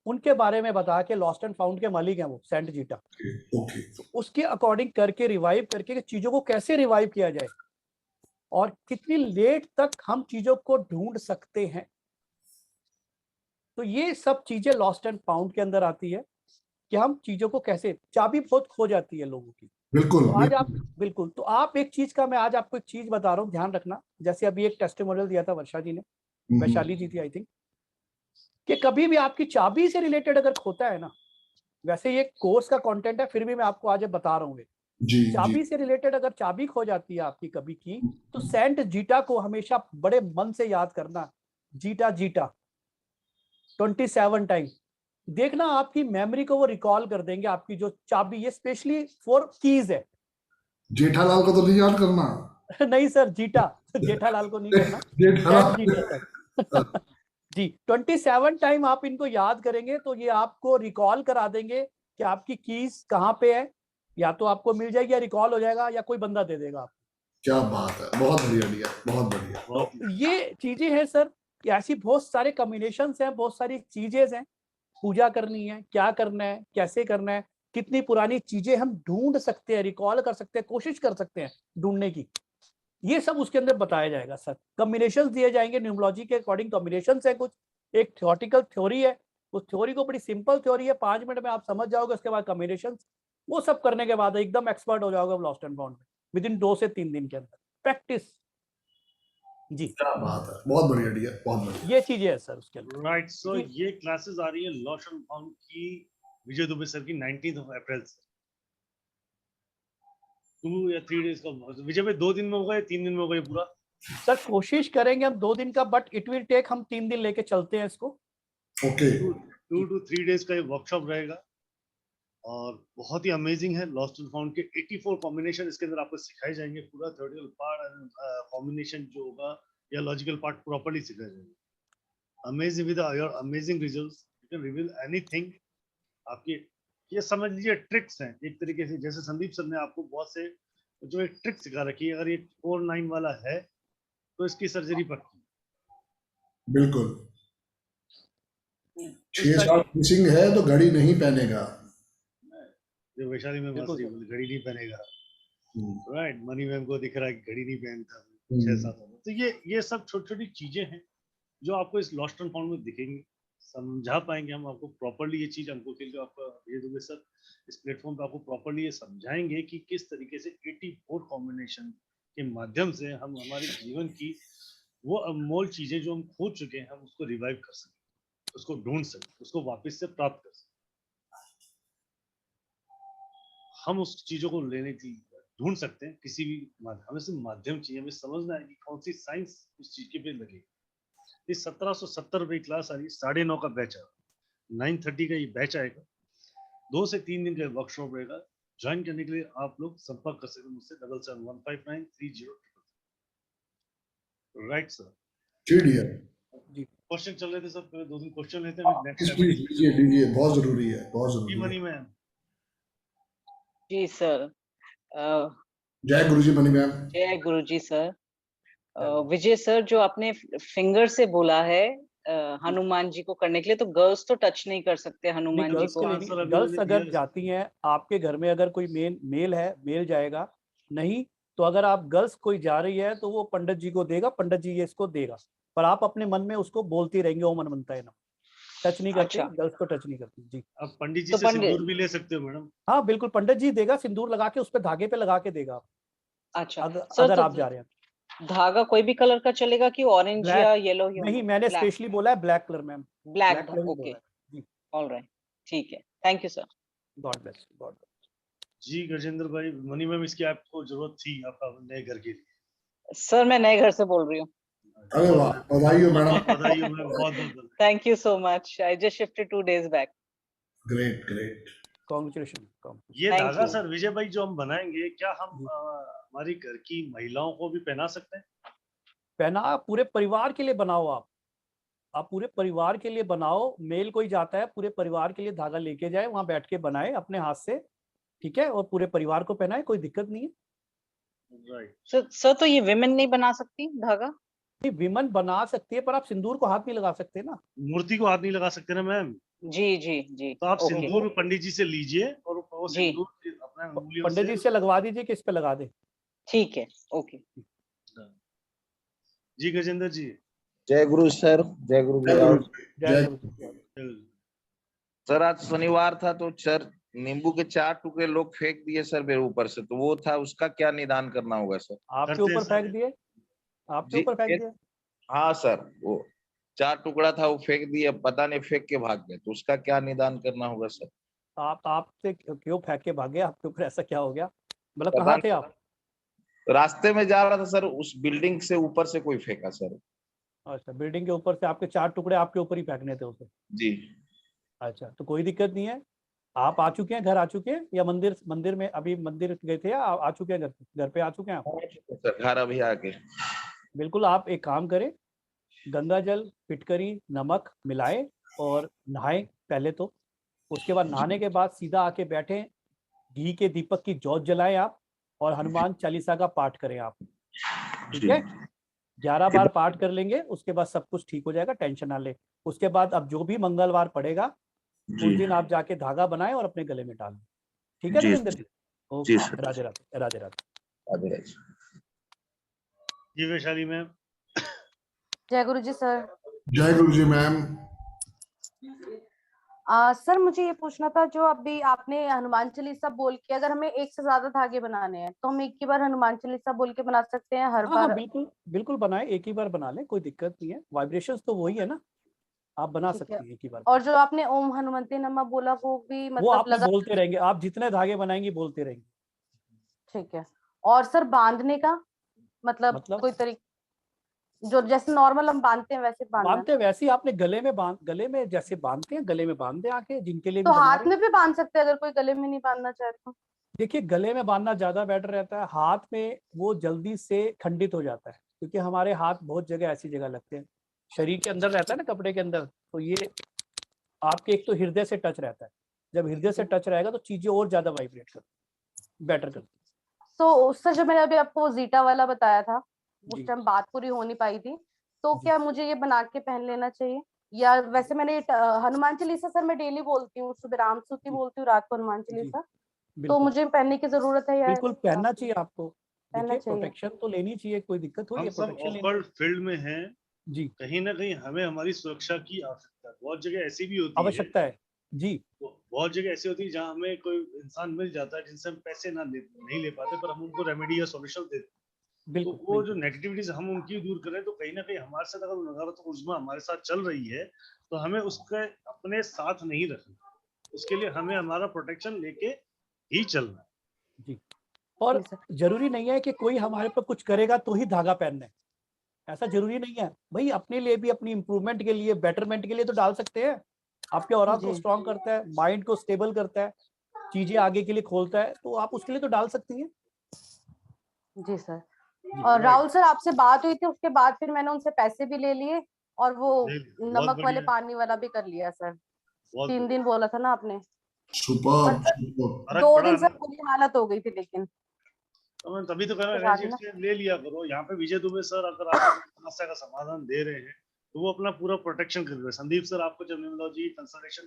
उनके बारे में बता के लॉस्ट एंड फाउंड के मालिक हैं वो सेंट जीटा। तो उसके अकॉर्डिंग करके रिवाइव करके चीजों को कैसे रिवाइव किया जाए और कितनी लेट तक हम चीजों को ढूंढ सकते हैं, तो ये सब चीजें लॉस्ट एंड फाउंड के अंदर आती है कि हम चीजों को कैसे, चाबी बहुत खो जाती है लोगों की। बिल्कुल तो आज आप बिल्कुल, तो आप एक चीज का, मैं आज आपको एक चीज बता रहा हूँ, ध्यान रखना। जैसे अभी एक टेस्टिमोनियल दिया था वर्षा जी ने, वैशाली जी थी आई थिंक, कि कभी भी आपकी चाबी से रिलेटेड अगर खोता है ना, वैसे ये कोर्स का कंटेंट है फिर भी मैं आपको आज बता रहा हूँ, चाबी से रिलेटेड अगर चाबी खो जाती है आपकी कभी की, तो सेंट जीटा को हमेशा बड़े मन से याद करना। जीटा जीटा 27 टाइम देखना, आपकी मेमोरी को वो रिकॉल कर देंगे। आपकी जो चाबी, ये स्पेशली फॉर कीज है। जेठालाल को तो नहीं याद करना नहीं सर, जीटा, जेठालाल को नहीं करना, जेठालाल जीटा सर। जी 27 टाइम आप इनको याद करेंगे तो ये आपको रिकॉल करा देंगे कि आपकी कीज कहाँ पे है, या तो आपको मिल जाएगी या रिकॉल हो जाएगा या कोई बंदा दे देगा आपको। क्या बात है, बहुत बढ़िया लिया, बहुत बढ़िया। तो ये चीजें हैं सर, ऐसी बहुत सारे कॉम्बिनेशंस हैं, बहुत सारी चीजें हैं। पूजा करनी है, क्या करना है, कैसे करना है, कितनी पुरानी चीजें हम ढूंढ सकते हैं, रिकॉल कर सकते हैं, कोशिश कर सकते हैं ढूंढने की, ये सब उसके अंदर बताया जाएगा सर। कॉम्बिनेशंस दिए जाएंगे न्यूमरोलॉजी के अकॉर्डिंग, कॉम्बिनेशंस है कुछ, एक थ्योरेटिकल थ्योरी है, उस थ्योरी को बड़ी सिंपल थ्योरी है, 5 मिनट में आप समझ जाओगे। उसके बाद कॉम्बिनेशंस, वो सब करने के बाद एकदम एक्सपर्ट हो जाओगे लॉस्ट एंड फाउंड में विद इन 2 से 3 दिन के अंदर प्रैक्टिस। जी क्या बात है, बहुत बढ़िया लिया, बहुत बढ़िया। ये चीजें है सर उसके अंदर। राइट। सो ये क्लासेस आ रही है लॉस्ट एंड फाउंड की विजय दुबे सर की 19 अप्रैल से 2 या 3 डेज का। विजय भाई 2 दिन में होगा या 3 दिन में होगा ये पूरा? सर कोशिश करेंगे हम 2 दिन का, बट इट विल टेक, हम 3 दिन लेके चलते हैं इसको। ओके 2 to 3 डेज का ये वर्कशॉप रहेगा और बहुत ही अमेजिंग है। लॉस्ट एंड फाउंड के 84 कॉम्बिनेशन इसके अंदर आपको सिखाए जाएंगे। पूरा थ्योरेटिकल पार्ट कॉम्बिनेशन जो होगा या लॉजिकल पार्ट प्रॉपर्ली सिखाया जाएगा। Amazing with your amazing results, you can reveal anything. आपकी ये समझ लीजिए ट्रिक्स हैं एक तरीके से, जैसे संदीप सर ने आपको बहुत से जो एक ट्रिक सिखा रखी है। अगर ये 4-9 वाला है तो इसकी सर्जरी पक्की। बिल्कुल 6-7 मिसिंग है तो घड़ी नहीं पहनेगा, जो वैशाली में घड़ी नहीं पहनेगा। राइट, मनी मैम को दिख रहा है कि घड़ी नहीं पहनता 6-7 वाला। तो ये सब छोटी छोटी चीजें हैं जो आपको इस लॉस्ट एंड फाउंड में दिखेंगी, समझा पाएंगे हम आपको प्रॉपर्ली। ये चीज हमको के लिए आपका ये दुबे सर इस प्लेटफॉर्म पे आपको प्रॉपर्ली ये समझाएंगे कि किस तरीके से 84 कॉम्बिनेशन के माध्यम से हम हमारे जीवन की वो अनमोल चीजें जो हम खो चुके हैं, हम उसको रिवाइव कर सकें, उसको ढूंढ सकें, उसको वापस से प्राप्त कर सकें। हम उस चीजों को लेने की ढूंढ सकते हैं किसी भी माध्यम, हमें सिर्फ माध्यम चाहिए, हमें समझना है कि कौन सी साइंस उस चीज के पे लगे। ये 1770 क्लास आ रही है, 9:30 का बैच है, 9:30 का ये बैच आएगा, 2 से 3 दिन का वर्कशॉप रहेगा। ज्वाइन करने के लिए आप लोग संपर्क कर सकते हैं मुझसे 77159303। राइट सर, जी डियर, क्वेश्चन चल रहे थे सर, पहले 2 दिन क्वेश्चन लेते हैं, नेक्स्ट प्लीज लीजिए लीजिए, बहुत जरूरी है, बहुत टाइम जरूरी है। मनी मैम। जी सर। जय गुरु जी मनी मैम। जय गुरु जी सर। विजय सर, जो आपने फिंगर से बोला है हनुमान जी को करने के लिए, तो गर्ल्स तो टच नहीं कर सकते नहीं, हनुमान जी गर्ल्स को। के लिए आंसर नहीं, अभी गर्ल्स मैंने अगर दिया। जाती हैं, आपके घर में अगर कोई मेल है, मेल जाएगा, नहीं तो अगर आप गर्ल्स कोई जा रही है तो वो पंडित जी को देगा, पंडित जी ये इसको देगा, पर आप अपने मन में उसको बोलती रहेंगे, ओम मनमनता है ना, टच नहीं करते, अच्छा, गर्ल्स को टच नहीं करती जी। अब पंडित जी तो से पंडित, सिंदूर भी ले सकते हो मैडम। हाँ बिल्कुल, पंडित जी देगा, सिंदूर लगा के उस पर धागे पे लगा के देगा, अच्छा सर, अगर तो आप जा रहे हैं। धागा कोई भी कलर का चलेगा कि ऑरेंज ब्लैक या येलो ही नहीं, होना? मैंने ब्लैक, स्पेशली बोला है black colour ma'am, black, black colour ही ओके, बोला है जी। ऑलराइट, ठीक है, thank you sir. God bless, God bless. जी गजेंद्र भाई, मनी मैम, इसकी आपको जरूरत थी आपका नए घर के लिए। सर मैं नए घर से बोल रही हूँ। अरे वाह, बधाई हो मैडम। बहुत बधाई हो मैम, बहुत बहुत बधाई। Thank you so much, I just shifted 2 days back. Great great. Congratulation. ये Thank धागा you. सर विजय भाई जो हम बनाएंगे, क्या हम हमारी घर की महिलाओं को भी पहना सकते हैं? पहना, पूरे परिवार के लिए बनाओ आप पूरे परिवार के लिए बनाओ, मेल कोई जाता है पूरे परिवार के लिए धागा लेके जाए, वहां बैठ के बनाए अपने हाथ से, ठीक है, और पूरे परिवार को पहनाए, कोई दिक्कत नहीं है। राइट। सर तो ये विमेन नहीं बना सकती धागा? नहीं, विमन बना सकती है, पर आप सिंदूर को हाथ नहीं लगा सकते ना। मूर्ति को हाथ नहीं लगा सकते ना मैम, जी जी जी, तो आप ओके सिंदूर पंडित जी से लीजिए और वो जी, सिंदूर अपने उंगलियों पंडित जी से लगवा दीजिए कि इस पे लगा दे। ठीक है, ओके। जी गजेंद्र जी। जय गुरु सर, जय गुरु जी। और जय गुरु। सर आज शनिवार था तो सर नींबू के 4 टुकड़े लोग फेंक दिए सर मेरे ऊपर से, तो वो था, उसका क्या निदान करना होगा सर? आपके करते हैं ऊपर सर। फेंक दिए, आपके जी, ऊपर फेंक दिए। हाँ सर, वो 4 टुकड़ा था वो फेंक दिए, पता नहीं फेंक के भाग गए, तो उसका क्या निदान करना होगा सर? आपसे क्यों फेंक के भागे, आपके ऊपर ऐसा क्या हो गया, मतलब पता कहाँ थे नहीं, आप? रास्ते में जा रहा था सर, उस बिल्डिंग से ऊपर से कोई फेंका सर। अच्छा, बिल्डिंग के ऊपर से आपके 4 टुकड़े आपके ऊपर ही फेंकने थे उसे? जी। अच्छा, तो कोई दिक्कत नहीं है, आप आ चुके हैं, घर आ चुके हैं, या मंदिर में अभी मंदिर गए थे, या आ चुके हैं, घर पे आ चुके हैं आप? सर घर अभी आके। बिल्कुल, आप एक काम करें, गंगा जल, फिटकरी, नमक मिलाएं और नहाएं पहले तो, उसके बाद नहाने के बाद सीधा आके बैठें, घी के दीपक की ज्योत जलाएं आप, और हनुमान चालीसा का पाठ करें आप, ठीक है? 11 बार पाठ कर लेंगे, उसके बाद सब कुछ ठीक हो जाएगा, टेंशन ना ले। उसके बाद अब जो भी मंगलवार पड़ेगा उस दिन आप जाके धागा बनाएं और अपने गले में डालें, ठीक है जी नरेंद्र जी? Okay, sir. राधे राधे, राधे राधे। जी वैशाली मैम। जय गुरु जी सर। जय गुरु जी मैम। सर मुझे ये पूछना था, जो अभी आपने हनुमान चालीसा बोल के, अगर हमें एक से ज्यादा धागे बनाने हैं तो हम एक ही बार हनुमान चालीसा बोल के बना सकते हैं हर हाँ बार? हाँ बिल्कुल बिल्कुल, बनाए, एक ही बार बना लें, कोई दिक्कत नहीं है, वाइब्रेशंस तो वही है ना, आप बना ठीक सकते है। हैं एक ही बार। और जो आपने ओम हनुमते नमः बोला, वो भी वो मतलब आपने लगा? बोलते रहेंगे, आप जितने धागे बनाएंगे बोलते रहेंगे। ठीक है। और सर बांधने का मतलब कोई तरीका, जो जैसे नॉर्मल हम बांधते हैं वैसे बांधना? बांधते वैसे ही आपने गले में जैसे बांधते हैं, गले में बांध दे आके, जिनके लिए भी तो बना हाथ रहे में भी बांध सकते हैं अगर कोई गले में नहीं बांधना चाहे तो? देखिए, गले में बांधना ज्यादा बेटर रहता है, हाथ में वो जल्दी से खंडित हो जाता है, क्योंकि हमारे हाथ बहुत जगह ऐसी जगह लगते हैं, शरीर के अंदर रहता है ना, कपड़े के अंदर, तो ये आपके एक तो हृदय से टच रहता है, जब हृदय से टच रहेगा तो चीजें और ज्यादा वाइब्रेट करती, बेटर करती। तो उससे जो मैंने अभी आपको जीटा वाला बताया था, उस जी। टाइम बात पूरी हो नहीं पाई थी, तो जी। क्या मुझे ये बना के पहन लेना चाहिए? या वैसे मैंने हनुमान चालीसा सर मैं डेली बोलती हूँ, सुबह राम स्तुति बोलती हूँ, रात को हनुमान जी चालीसा, तो बिल्कुल मुझे पहनने की जरूरत है या बिल्कुल पहनना चाहिए आपको। पहनना देखिए, चाहिए? प्रोटेक्शन तो लेनी चाहिए, कोई दिक्कत थोड़ी हम है, सब प्रोटेक्शन लेनी ऑकवर्ड फील्ड में हैं, जी, कहीं ना कहीं हमें हमारी सुरक्षा की आवश्यकता है। बहुत जगह ऐसी भी होती है, आवश्यकता है जी। बहुत जगह ऐसी होती है जहां हमें कोई इंसान मिल जाता है जिनसे हम पैसे नहीं ले पाते, पर हम उनको रेमेडी या सॉल्यूशन देते हैं। बिल्कुल तो वो जो बिल्कुल नेगेटिविटीज हम उनकी दूर करें, तो कहीं ना कहीं हमारे साथ अगर नकारात्मक ऊर्जा हमारे साथ चल रही है तो हमें उसके अपने साथ नहीं रखना, उसके लिए हमें हमारा प्रोटेक्शन लेके ही चलना है। जी। और जी सर। जरूरी नहीं है कि कोई हमारे पर कुछ करेगा तो ही धागा पहनना है, ऐसा जरूरी नहीं है भाई। अपने लिए भी, अपनी इंप्रूवमेंट के लिए, बेटरमेंट के लिए तो डाल सकते हैं। आपके ऑरा को जी स्ट्रॉन्ग करता है, माइंड को स्टेबल करता है, चीजें आगे के लिए खोलता है, तो आप उसके लिए तो डाल सकती हैं। जी सर। जी। और राइट, राहुल सर आपसे बात हुई थी, उसके बाद फिर मैंने उनसे पैसे भी ले लिए और वो बहुत नमक वाले बढ़िया, पानी वाला भी कर लिया सर। बहुत 3 बढ़िया। दिन बोला था ना आपने, सुपर पर सर सुपर। फर्क 2 पड़ा दिन है ना, सर बुरी हालत हो गई थी, लेकिन तो मैं तभी तो कह रहा उसके हूँ बाद एनर्जी ना। एक्सचेंज ले लिया करो। यहाँ पे विजय दुबे सर अगर आपको समस्या का समाधान दे रहे हैं तो वो अपना पूरा प्रोटेक्शन कर रहे हैं। संदीप सर आपको जब न्यूमरोलॉजी कंसल्टेशन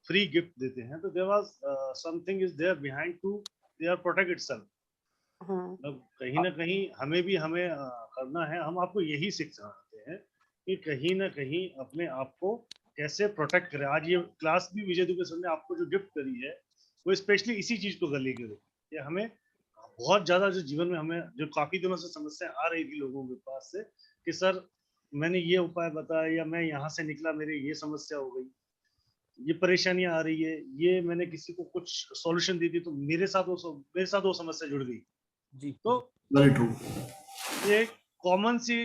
फ्री गिफ्ट देते हैं तो there was something is there behind to they are protect itself. मतलब कहीं ना कहीं हमें भी हमें करना है। हम आपको यही सिखाते हैं कि कहीं ना कहीं अपने आप को कैसे प्रोटेक्ट करें। आज ये क्लास भी विजय दुबे सर ने आपको जो गिफ्ट करी है वो स्पेशली इसी चीज को कर लेके कि हमें बहुत ज्यादा जो जीवन में हमें जो काफी दिनों से समस्या आ रही थी लोगों के पास से कि सर मैंने ये उपाय बताया या मैं यहाँ से निकला, मेरे ये समस्या हो गई, ये परेशानियां आ रही है, ये मैंने किसी को कुछ सॉल्यूशन दी थी तो मेरे साथ वो समस्या जुड़ गई। जी तो वेरी ट्रू। ये कॉमन सी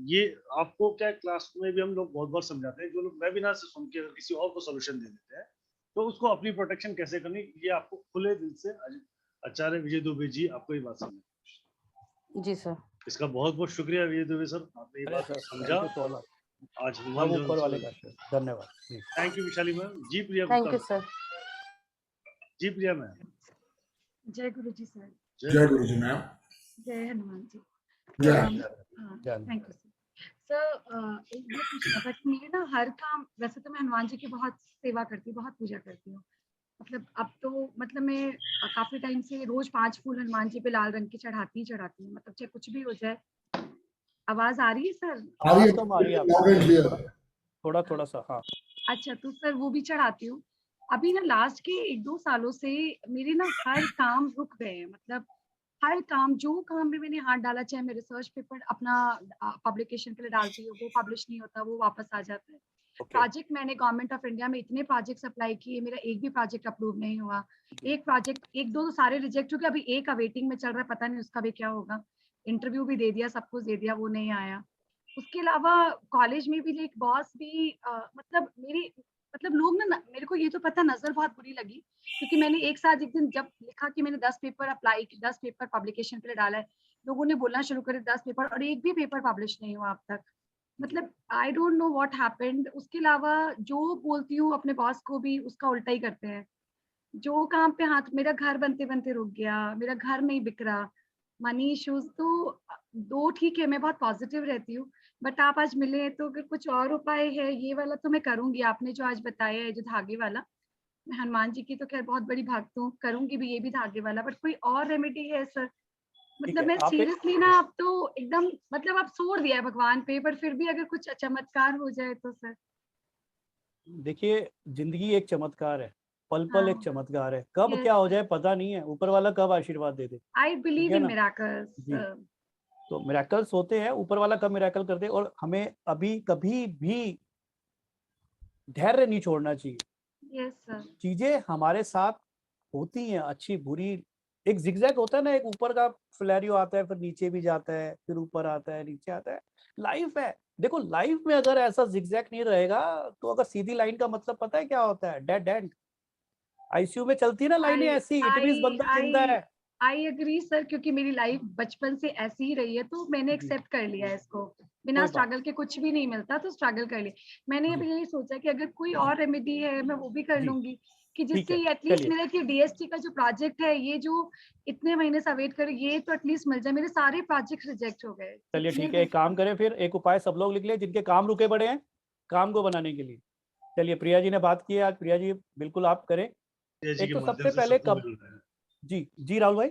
ये आपको क्या क्लास में भी हम लोग बहुत बार समझाते हैं। जो लोग वेबिनार से सुन के अगर किसी और को सॉल्यूशन दे देते हैं तो उसको अपनी प्रोटेक्शन कैसे करनी, ये आपको खुले दिल से आचार्य विजय दुबे जी आपको ये बात समझाएंगे। जी सर। इसका बहुत बहुत शुक्रिया विजय दुबे सर, आपने ये अरे बात सर, समझा। Thank you so much. आज हनुमान सब ऊपर वाले जयंती, का आशीर्वाद, धन्यवाद जी। Thank you Vishali ma'am. जी Priya thank Gupta, you sir. जी प्रिया मैम। जय गुरु जी सर। जय गुरु जी मैम। जय हनुमान जी। जय। हाँ, थैंक यू सर। एक ये पूछना था कि मेरे ना हर काम, वैसे तो मैं हनुमान जी की बहुत सेवा करती हूँ, बहुत पूजा करती हूँ। मतलब अब तो मतलब मैं काफी टाइम से रोज 5 फूल हनुमान जी पे लाल रंग के चढ़ाती हूँ। मतलब चाहे कुछ भी हो जाए। आवाज आ रही है सर? आवाज कम आ रही है लाउड एंड आपकी, क्लियर। थोड़ा थोड़ा सा। हाँ अच्छा, तो सर वो भी चढ़ाती हूँ। अभी ना लास्ट के 1-2 सालों से मेरे ना हर काम रुक गए हैं। मतलब हर काम, जो काम में मैंने हाथ डाला, चाहे मैं रिसर्च पेपर अपना पब्लिकेशन के लिए डालती हूँ, वो पब्लिश नहीं होता, वो वापस आ जाता है। ओके प्रोजेक्ट मैंने गवर्नमेंट ऑफ इंडिया में इतने प्रोजेक्ट्स अप्लाई किए, मेरा एक भी प्रोजेक्ट अप्रूव नहीं हुआ। एक प्रोजेक्ट, 1-2 तो सारे रिजेक्ट हो गए, अभी एक अवेटिंग में चल रहा है, पता नहीं उसका भी क्या होगा। इंटरव्यू भी दे दिया, सब कुछ दे दिया, वो नहीं आया। उसके अलावा कॉलेज में भी एक बॉस भी मतलब मेरी, मतलब लोग ना मेरे को ये तो पता नजर बहुत बुरी लगी, क्योंकि मैंने एक साथ एक दिन जब लिखा कि मैंने 10 पेपर अप्लाई, 10 पेपर पब्लिकेशन के लिए डाला है, लोगों ने बोलना शुरू करे 10 पेपर, और एक भी पेपर पब्लिश नहीं हुआ अब तक। मतलब I don't know what happened. उसके अलावा जो बोलती हूँ अपने बॉस को भी उसका उल्टा ही करते हैं। जो काम पे हाथ, मेरा घर बनते बनते रुक गया, मेरा घर नहीं बिक रहा, मनी इश्यूज। तो दो ठीक है, मैं बहुत पॉजिटिव रहती हूँ, बट आप आज मिले तो अगर कुछ और उपाय है, ये वाला तो मैं करूंगी, आपने जो आज बताया है जो धागे वाला, मैं हनुमान जी की तो खैर बहुत बड़ी भक्त हूँ, करूंगी भी ये भी धागे वाला, बट कोई और रेमेडी है सर? ठीक मतलब है। मैं आप सीरियसली ना अब तो एकदम, मतलब अब छोड़ दिया है भगवान पे, पर फिर भी अगर कुछ चमत्कार हो जाए तो सर। देखिए, जिंदगी एक चमत्कार है, पल पल एक हाँ, चमत्कार है, कब यस क्या हो सर, जाए पता नहीं है, ऊपर वाला कब आशीर्वाद दे दे। आई ठीक बिलीव है इन ना मिराकल्स। जी। तो मिराकल्स होते हैं, ऊपर वाला कब मिराकल कर दे। और हमें अभी कभी भी धैर्य नहीं छोड़ना चाहिए। Yes sir. चीजें हमारे साथ होती हैं, अच्छी बुरी। एक जिगजैग होता है ना, एक ऊपर का फ्लैरियो आता है, फिर नीचे भी जाता है, फिर ऊपर आता है, नीचे आता है। लाइफ है। देखो, लाइफ में अगर ऐसा जिगजैग नहीं रहेगा, तो अगर सीधी लाइन का मतलब पता है क्या होता है? Dead and. आईसीयू में चलती है ना लाइनें आई ऐसी, इट मींस आई बंदा जिंदा आई है। आई एग्री सर, क्योंकि मेरी लाइफ बचपन से ऐसी ही रही है, तो मैंने जी, एक्सेप्ट कर लिया है इसको। बिना कोई बात स्ट्रगल के कुछ भी नहीं मिलता, तो स्ट्रगल कर लिया मैंने। जी अभी यही सोचा कि अगर कोई और रेमेडी है मैं वो भी कर जी। लूंगी, कि ठीक जिससे है, एटलीस्ट चलिए मेरा कि डीएसटी का जो प्रोजेक्ट है, ये जो इतने महीने से वेट करे, ये तो एटलीस्ट मिल जाए। मेरे सारे प्रोजेक्ट रिजेक्ट हो गए चलिए जितने ठीक है, भी। एक काम करें फिर, एक उपाय सब लोग लिख ले जिनके काम रुके पड़े हैं, काम को बनाने के लिए। चलिए, प्रिया जी ने बात की है आज, प्रिया जी बिल्कुल आप करें। प्रिया जी एक के तो माध्यम सबसे से पहले सबको कब, मिल रहा है। जी जी राहुल भाई।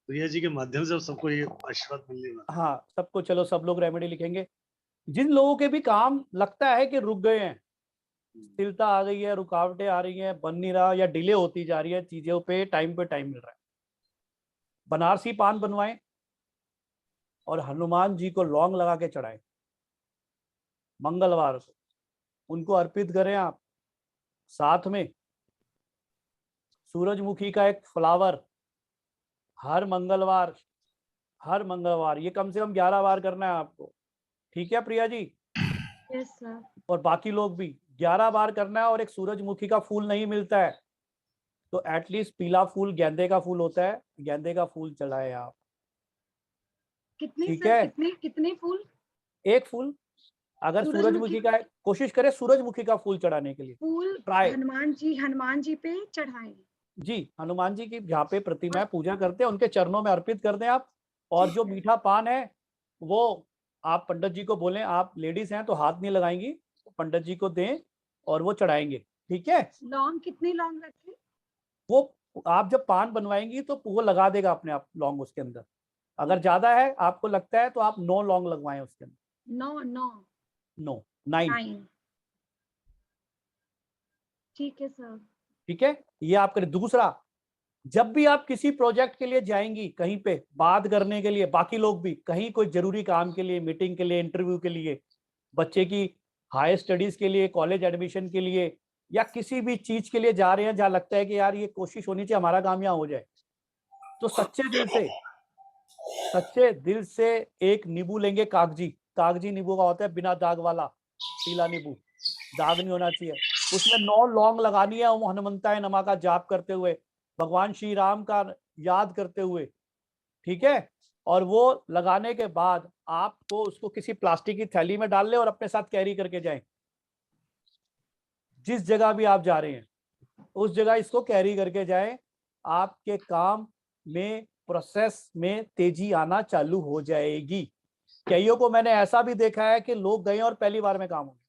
प्रिया जी के माध्यम से सबको ये आशीर्वाद मिलने वाला है। हाँ, सबको, चलो सब लोग रेमेडी लिखेंगे। जिन लोगों के भी काम लगता है कि रुक गए हैं, स्थिरता आ गई है, रुकावटें आ रही हैं, बन नहीं रहा या डिले होती जा रही है, चीजों पे टाइम मिल रहा है, बनारसी पान बनवाएं, और हनुमान जी को लौंग लगा के चढ़ाएं मंगलवार को, उनको अर्पित करें आप। साथ में सूरजमुखी का एक फ्लावर हर मंगलवार ये कम से कम 11 बार करना है आपको, ठीक है प्रिया जी? Yes sir. और बाकी लोग भी 11 बार करना है। और एक सूरजमुखी का फूल नहीं मिलता है तो एटलीस्ट पीला फूल गेंदे का फूल होता है, गेंदे का फूल चढ़ाए आप। कितने ठीक सर, है, कितने फूल? एक फूल। अगर सूरजमुखी का है, कोशिश करें सूरजमुखी का फूल चढ़ाने के लिए। फूल ट्राई हनुमान जी पे चढ़ाएं। जी, हनुमान जी की जहाँ पे प्रतिमा है, पूजा करते हैं, उनके चरणों में अर्पित कर दें आप। और जो मीठा पान है वो आप पंडित जी को बोलें, आप लेडीज हैं तो हाथ नहीं लगाएंगी, पंडित जी को दें और वो चढ़ाएंगे, ठीक है? लौंग कितनी लौंग रखें? वो आप जब पान बनवाएंगी तो वो लगा देगा अपने आप लौंग उसके अंदर। अगर ज्यादा है आपको लगता है तो आप 9 लौंग लगवाएं उसके अंदर। 9 ठीक है सर। ठीक है, ये आप करें। दूसरा, जब भी आप किसी प्रोजेक्ट के लिए जाएंगी कहीं पे बात करने के लिए, बाकी लोग भी कहीं कोई जरूरी काम के लिए, मीटिंग के लिए, इंटरव्यू के लिए, बच्चे की हायर स्टडीज के लिए, कॉलेज एडमिशन के लिए, या किसी भी चीज के लिए जा रहे हैं जहां लगता है कि यार ये कोशिश होनी चाहिए हमारा काम यहाँ हो जाए, तो सच्चे दिल से एक नींबू लेंगे, कागजी नींबू का होता है, बिना दाग वाला पीला नींबू, दाग नहीं होना चाहिए। उसमें 9 लौंग लगानी है, वो हनुमंताय नमः का जाप करते हुए, भगवान श्री राम का याद करते हुए, ठीक है? और वो लगाने के बाद आपको उसको किसी प्लास्टिक की थैली में डाल ले और अपने साथ कैरी करके जाएं। जिस जगह भी आप जा रहे हैं उस जगह इसको कैरी करके जाएं, आपके काम में, प्रोसेस में तेजी आना चालू हो जाएगी। कईयों को मैंने ऐसा भी देखा है कि लोग गए और पहली बार में काम हो गया,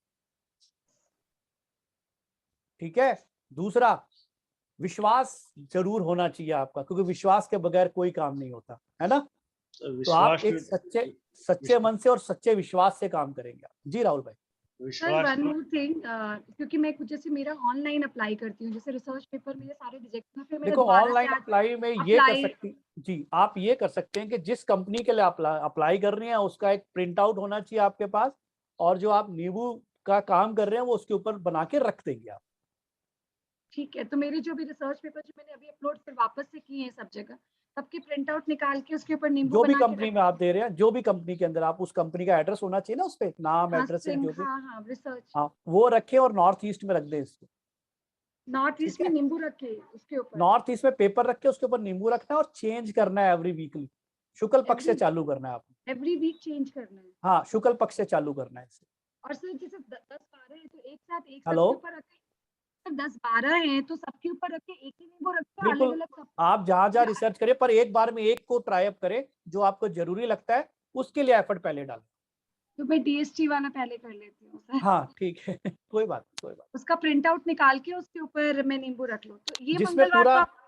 ठीक है? दूसरा, विश्वास जरूर होना चाहिए आपका, क्योंकि विश्वास के बगैर कोई काम नहीं होता है ना। तो आप एक सच्चे मन से और सच्चे विश्वास से काम करेंगे। जी राहुल भाई। सर वन मोर थिंग, क्योंकि मैं कुछ जैसे मेरा ऑनलाइन अप्लाई करती हूँ, जैसे रिसर्च पेपर मेरे सारे रिजेक्ट हुए, फिर मेरा देखो दोबारा ऑनलाइन से अप्लाई में ये कर सकती जी, आप ये कर सकते हैं कि जिस कंपनी के लिए अप्लाई कर रही हैं उसका एक प्रिंट आउट होना चाहिए आपके पास, और जो आप नींबू का काम कर रहे हैं वो उसके ऊपर बना के रख देंगे आप। ठीक है, तो मेरे जो भी रिसर्च पेपर जो मैंने अभी अपलोड फिर वापस से किए हैं सब जगह, सबके प्रिंट आउट निकाल के उसके ऊपर नींबू जो भी बना के कंपनी में आप दे रहे हैं, जो भी कंपनी के अंदर, आप उस कंपनी का एड्रेस होना चाहिए ना उस पे, नाम, एड्रेस, जो भी, रिसर्च, हाँ वो रखें और नॉर्थ ईस्ट में रख दें इसको। नॉर्थ ईस्ट में नींबू रखे उसके ऊपर, नॉर्थ ईस्ट में पेपर रख के उसके ऊपर नींबू रखना है और चेंज करना है एवरी वीकली। शुक्ल पक्ष से चालू करना है आपको, एवरी वीक चेंज करना है। हाँ शुक्ल पक्ष से चालू करना है इसे। और सर जैसे 10-12 है तो एक साथ हेलो, सबके ऊपर रखे, 10-12 हैं तो सबके ऊपर रखे, एक ही नींबू रखे, अलग बिल्कुल अलग सब। आप जहां रिसर्च करें, पर एक बार में एक को ट्राई अप करें, जो आपको जरूरी लगता है उसके लिए एफर्ट पहले डालें। तो मैं डीएसटी वाला पहले कर लेती हूँ सर। हाँ ठीक है, कोई बात। उसका प्रिंट आउट निकाल के उसके ऊपर मैं नींबू रख लूँ, तो ये जिसमें मंगलवार को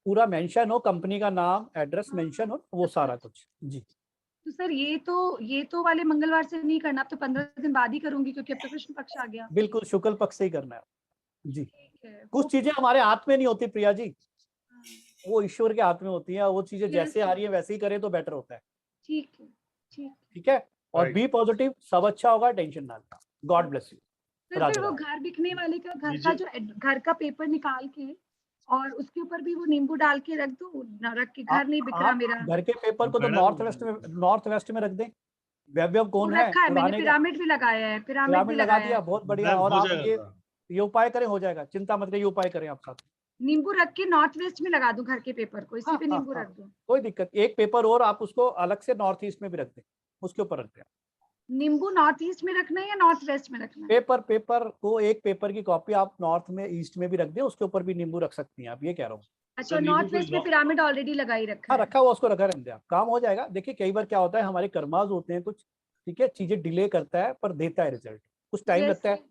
पूरा मेंशन हो, कंपनी का नाम, एड्रेस मेंशन हो, वो सारा कुछ। जी तो सर ये तो वाले मंगलवार से नहीं करना, अब तो 15 दिन बाद ही करूंगी, क्योंकि अब तो कृष्ण पक्ष आ गया। बिल्कुल शुक्ल पक्ष से ही करना है जी। कुछ चीजें हमारे हाथ में नहीं होती प्रिया जी, वो ईश्वर के हाथ में होती है, वो चीजें जैसे आ रही है वैसे ही करें तो बेटर होता है। ठीक है, और बी पॉजिटिव, सब अच्छा होगा, टेंशन ना लेना। God bless you. फिर वो घर बिकने वाले का घर का पेपर निकाल के और उसके ऊपर भी वो नींबू डाल के रख दो, रख के घर नहीं बिक रहा मेरा। घर के पेपर को तो नॉर्थ वेस्ट में रख दें। वैभव कौन है? रखा है मैंने, पिरामिड भी लगाया है, पिरामिड भी लगा दिया, बहुत बढ़िया। और आप ये उपाय करें, हो जाएगा, चिंता मत करिए, उपाय करें आप साथ। नींबू रख के नॉर्थ वेस्ट में लगा दूं घर के पेपर को, इसी पे नींबू रख दूं, कोई दिक्कत। एक पेपर और आप उसको अलग से नॉर्थ ईस्ट में भी रख दें, उसके ऊपर रख दें। नींबू नॉर्थ ईस्ट में रखना है या नॉर्थ वेस्ट में रखना है? पेपर को, एक पेपर की कॉपी आप नॉर्थ में, ईस्ट में भी रख दें, उसके ऊपर भी नींबू रख सकती हैं आप, ये कह रहा हूँ। अच्छा, नॉर्थ वेस्ट में पिरामिड ऑलरेडी लगा ही रखा है? रखा हुआ, उसको रखा रहने दें आप, काम हो जाएगा। देखिए कई बार क्या होता है, हमारे कर्माज होते हैं कुछ, ठीक है, चीजें डिले करता है पर देता है रिजल्ट, कुछ टाइम लगता है।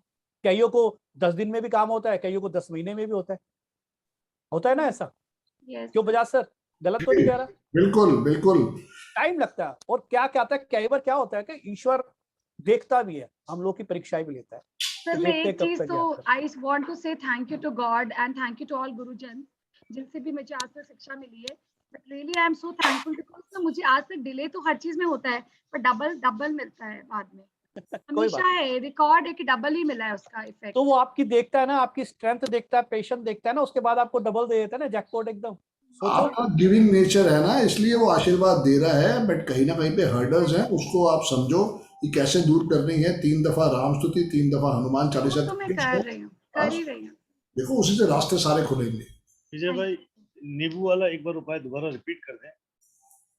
कईयों को 10 दिन में भी काम होता है, कईयों को 10 महीने में भी होता है ना ऐसा? क्यों बजाज सर, गलत तो नहीं कह रहा? बिल्कुल टाइम लगता है। और क्या आता है, कई बार क्या होता है कि ईश्वर देखता भी है, हम लोग की परीक्षाएं भी लेता है। सर मैं एक चीज तो I want to say thank you to God and thank you to all गुरुजन, जिनसे भी मुझे आज तक शिक्षा मिली है। But really I am so thankful because मुझे आज तक डिले तो हर चीज में होता है, पर डबल मिलता है बाद में। कोई बात हमेशा है रिकॉर्ड है कि डबल ही मिला है उसका इफेक्ट। तो वो आपकी देखता है ना, आपकी स्ट्रेंथ देखता है, पेशेंस देखता है ना, उसके बाद आपको डबल दे देता है ना जैकपॉट एकदम। सोचो आपका गिविंग नेचर है ना, इसलिए वो आशीर्वाद दे रहा है, बट कहीं ना कहीं पे हर्डल्स हैं, उसको आप समझो कि कैसे दूर करनी है। 3 दफा राम स्तुति, 3 दफा हनुमान चालीसा तो मैं कर रही हूँ, कर ही रही हूँ। देखो उसी से रास्ते सारे खुलेंगे। विजय भाई नींबू वाला एक बार उपाय दोबारा रिपीट कर दें,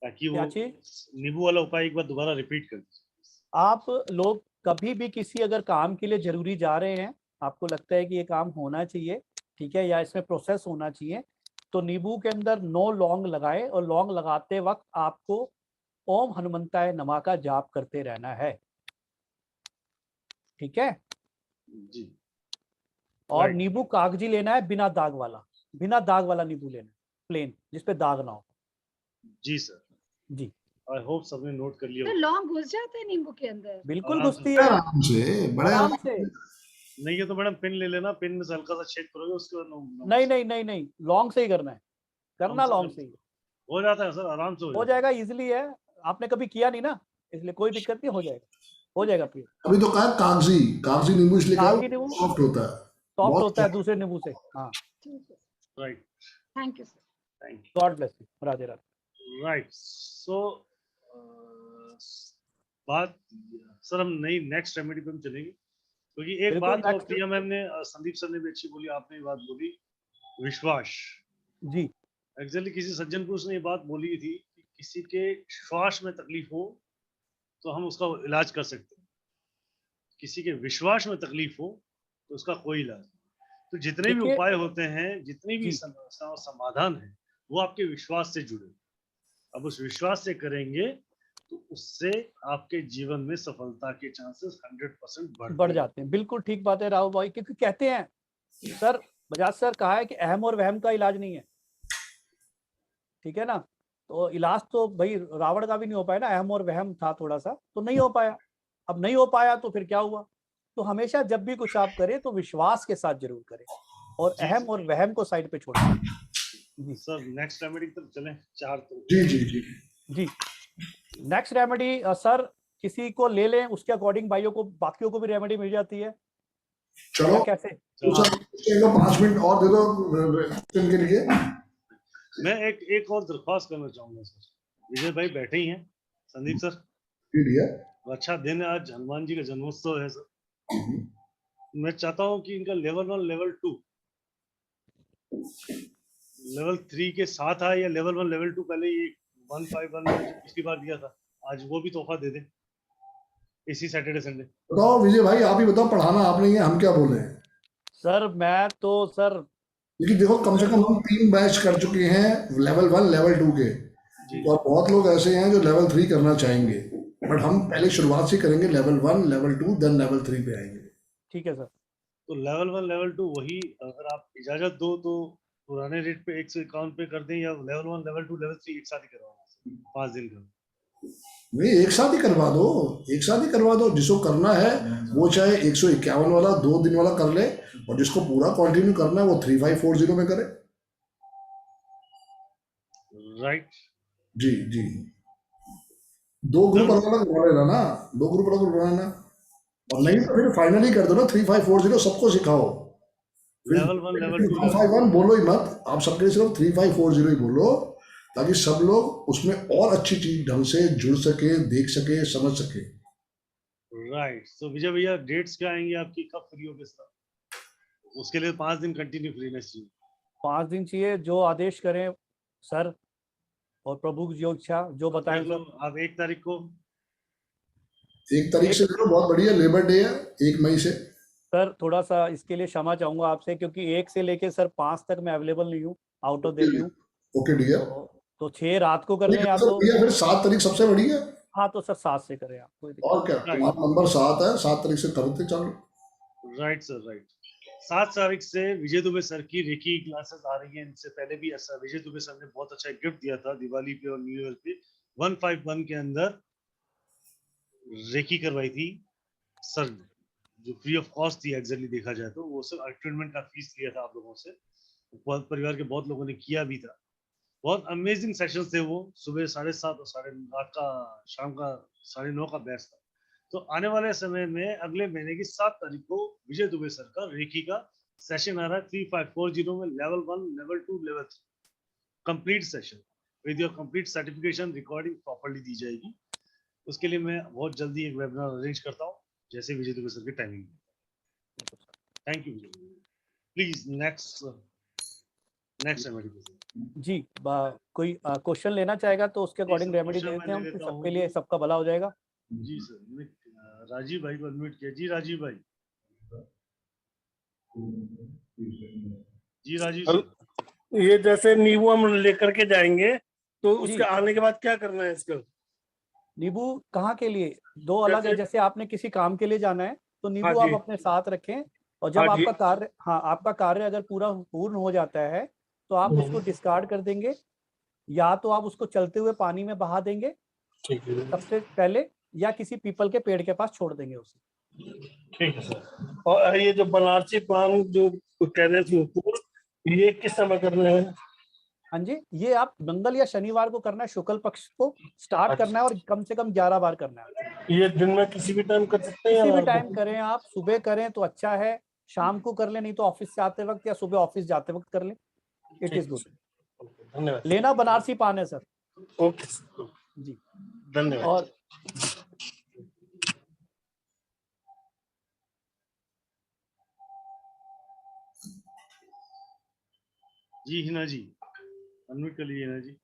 ताकि क्या वो चीज? नींबू वाला उपाय एक बार दोबारा रिपीट कर दें। आप लोग कभी भी किसी अगर काम के लिए जरूरी जा रहे हैं, आपको लगता है कि ये काम होना चाहिए, ठीक है, या इसमें प्रोसेस होना चाहिए, तो नींबू के अंदर 9 लौंग लगाए और लौंग लगाते वक्त आपको ओम हनुमंताय नमः का जाप करते रहना है, ठीक है। जी। और Right. नींबू कागजी लेना है, बिना दाग वाला नींबू लेना है, प्लेन, जिसपे दाग ना हो। जी सर, जी आई होप सबने नोट कर लिया तो होगा। लौंग घुस जाते हैं नींबू के अंदर? बिल्कुल आराम से घुसती है, आराम से, बड़े आराम आराम से। नहीं है तो मैडम पिन ले लेना, पिन में से हल्का सा छेद करोगे उसके बाद नहीं नहीं नहीं नहीं, लॉन्ग से ही करना है, करना लॉन्ग से ही हो जाता है सर, आराम से हो जाएगा, इजीली है। आपने कभी किया नहीं ना, इसलिए कोई दिक्कत नहीं, हो जाएगा प्रिय। अभी तो कहा कागजी कागजी नींबू इसलिए कहा कागजी नींबू सॉफ्ट होता है, सॉफ्ट बहुत होता है दूसरे नींबू से। हाँ, ठीक है, right, thank you sir. Thank you. God bless you, Radhe Radhe. Right, so बात सर हम नई नेक्स्ट रेमेडी पे हम चलेंगे, क्योंकि एक बिल्कुल, बात तो next- प्रिया मैम ने, संदीप सर ने भी अच्छी बोली, आपने भी बात बोली, विश्वास। जी, एक्चुअली किसी सज्जन को उसने ये बात बोली थी कि किसी के श्वास में तकलीफ हो तो हम उसका इलाज कर सकते हैं, किसी के विश्वास में तकलीफ हो तो उसका कोई इलाज नहीं। तो जितने भी देखिए- उपाय होते हैं, जितने भी जी। समस्या और समाधान है, वो आपके विश्वास से जुड़े। अब उस विश्वास से करेंगे तो उससे आपके जीवन में सफलता के चांसेस 100% बढ़ जाते हैं। बिल्कुल ठीक बात है राहुल भाई, क्योंकि कहते हैं सर, बजाज सर कहा है कि अहम और वहम का इलाज नहीं है, ठीक है ना। तो इलाज तो भाई रावण का भी नहीं हो पाया ना, अहम और वहम था थोड़ा सा, तो नहीं हो पाया। अब नहीं हो पाया तो फिर क्या हुआ। तो हमेशा जब भी कुछ आप करें तो विश्वास के साथ जरूर करें, और जी, अहम और वहम को साइड पे छोड़ें। जी सर नेक्स्ट रेमेडी की तरफ चलें, 4 तो जी जी जी जी। नेक्स्ट रेमेडी सर, किसी को ले लें उसके अकॉर्डिंग भाइयों को, बाकियों को भी रेमेडी मिल जाती है, चलो या कैसे? तो सर इसको 5 मिनट और दे दो क्वेश्चन के लिए। मैं एक और दरख्वास्त करना चाहूंगा सर। विजय भाई बैठे ही हैं, संदीप सर, ठीक है, तो अच्छा दिन है, आज हनुमान जी का जन्मोत्सव है सर। मैं चाहता हूं कि इनका लेवल 1 लेवल 2 लेवल 3 के साथ आए, या लेवल 1 लेवल 2 पहले ये 151 में जो पिछली बार दिया था, आज वो भी तोहफा दे दें इसी सैटरडे संडे। बताओ विजय भाई, आप ही बताओ, पढ़ाना आपने है, हम क्या बोले हैं। सर मैं तो सर, लेकिन देखो कम से कम हम 3 बैच कर चुके हैं लेवल 1 लेवल 2 के, और बहुत लोग ऐसे हैं जो लेवल 3 करना चाहेंगे, बट हम पहले शुरुआत से करेंगे लेवल 1 लेवल 2 देन लेवल 3 पे आएंगे। ठीक है सर। तो लेवल 1 लेवल 2 वही, अगर आप इजाजत दो तो पुराने रेट पे 151 पे कर दें, या लेवल 1 लेवल 2 लेवल 3 एक साथ ही करवाना 5 दिन का। नहीं, एक साथ ही करवा दो, एक साथ ही करवा दो। जिसको करना है वो चाहे 151 वाला 2 दिन वाला कर ले, और जिसको पूरा कंटिन्यू करना है वो 3540 में करे। राइट, जी जी, 2 ग्रुप अलग अलग बना लेना ना, 2 ग्रुप अलग बना लेना, और नहीं तो फिर फाइनली कर दो ना 3540, सबको सिखाओ। लेवल 1 लेवल 2 151 बोलो ही मत, आप सबके सिर्फ 3540 ही बोलो, ताकि सब लोग उसमें और अच्छी चीज ढंग से जुड़ सके, देख सके, समझ सके। राइट। तो विजय भैया डेट्स क्या आएंगी आपकी, कब फ्री होगे सर? उसके लिए 5 दिन कंटिन्यू फ्रीनेस चाहिए। 5 दिन चाहिए, जो आदेश करें सर, और प्रभु की जो इच्छा जो बताएं देख लो, सर। आप 1 तारीख को, 1 तारीख से देखो, बहुत बढ़िया, लेबर डे है 1 मई से। सर थोड़ा सा इसके लिए क्षमा चाहूंगा आपसे, क्योंकि 1 से लेके सर 5 तक मैं अवेलेबल नहीं हूँ, आउट ऑफ दिल्ली हूँ। ओके डियर, तो 6 रात को कर लें या तो, फिर 7 तारीख सबसे बढ़िया। हाँ तो सर 7 से करें आप, कोई दिक्कत और क्या, तुम्हारा नंबर 7 है, 7 तारीख से करते चलो। Right sir, right. 7 तारीख से विजय दुबे सर की रेकी क्लासेस आ रही हैं। इनसे पहले भी ऐसा विजय दुबे सर ने बहुत अच्छा गिफ्ट दिया था दिवाली पे और न्यू ईयर पे, 151 के अंदर रेकी करवाई थी सर ने, जो फ्री ऑफ कॉस्ट थी। एग्जैक्टली देखा जाए तो वो सर ट्रीटमेंट का फीस लिया था आप लोगों से, परिवार के बहुत लोगों ने किया भी था, बहुत अमेजिंग सेशन थे वो। सुबह 7:30 और रात का शाम का 9:30 का बैच था। तो आने वाले समय में अगले महीने की 7 तारीख को विजय दुबे सर का रेकी का सेशन आ रहा है 3540 में, level 1, level 2, level 3 complete session with your complete certification, recording properly दी जाएगी। उसके लिए मैं बहुत जल्दी एक वेबिनार अरेंज करता हूँ जैसे विजय दुबे सर की timing. Thank you Vijay, please next जी। कोई क्वेश्चन लेना चाहेगा तो उसके अकॉर्डिंग रेमेडी दे देते हैं हम, फिर सबके लिए सबका भला हो जाएगा। जी सर, राजीव भाई को अनम्यूट किया। जी राजीव भाई। जी राजीव सर। ये जैसे नींबू हम लेकर के जाएंगे तो उसके आने के बाद क्या करना है इसका? नींबू कहाँ के लिए? दो अलग है। जैसे आपने किसी काम के लिए जाना है तो नींबू आप अपने साथ रखें, और जब आपका कार्य आपका कार्य अगर पूर्ण हो जाता है तो आप उसको डिस्कार्ड कर देंगे, या तो आप उसको चलते हुए पानी में बहा देंगे सबसे पहले, या किसी पीपल के पेड़ के पास छोड़ देंगे उसे। ठीक है सर। और ये जो बनारसी पान जो कह रहे थे ये किस समय करना है? हाँ जी, ये आप मंगल या शनिवार को करना है, शुक्ल पक्ष को स्टार्ट करना है और कम से कम 11 बार करना है। ये दिन में किसी भी टाइम कर सकते हैं? किसी भी टाइम करें आप, सुबह करें तो अच्छा है, शाम को कर ले, नहीं तो ऑफिस से आते वक्त या सुबह ऑफिस जाते वक्त कर ले। It is good. धन्यवाद। लेना बनारसी पान है सर। ओके जी धन्यवाद। और जी हिना जी अनम्यूट कर लीजिए। हिना जी।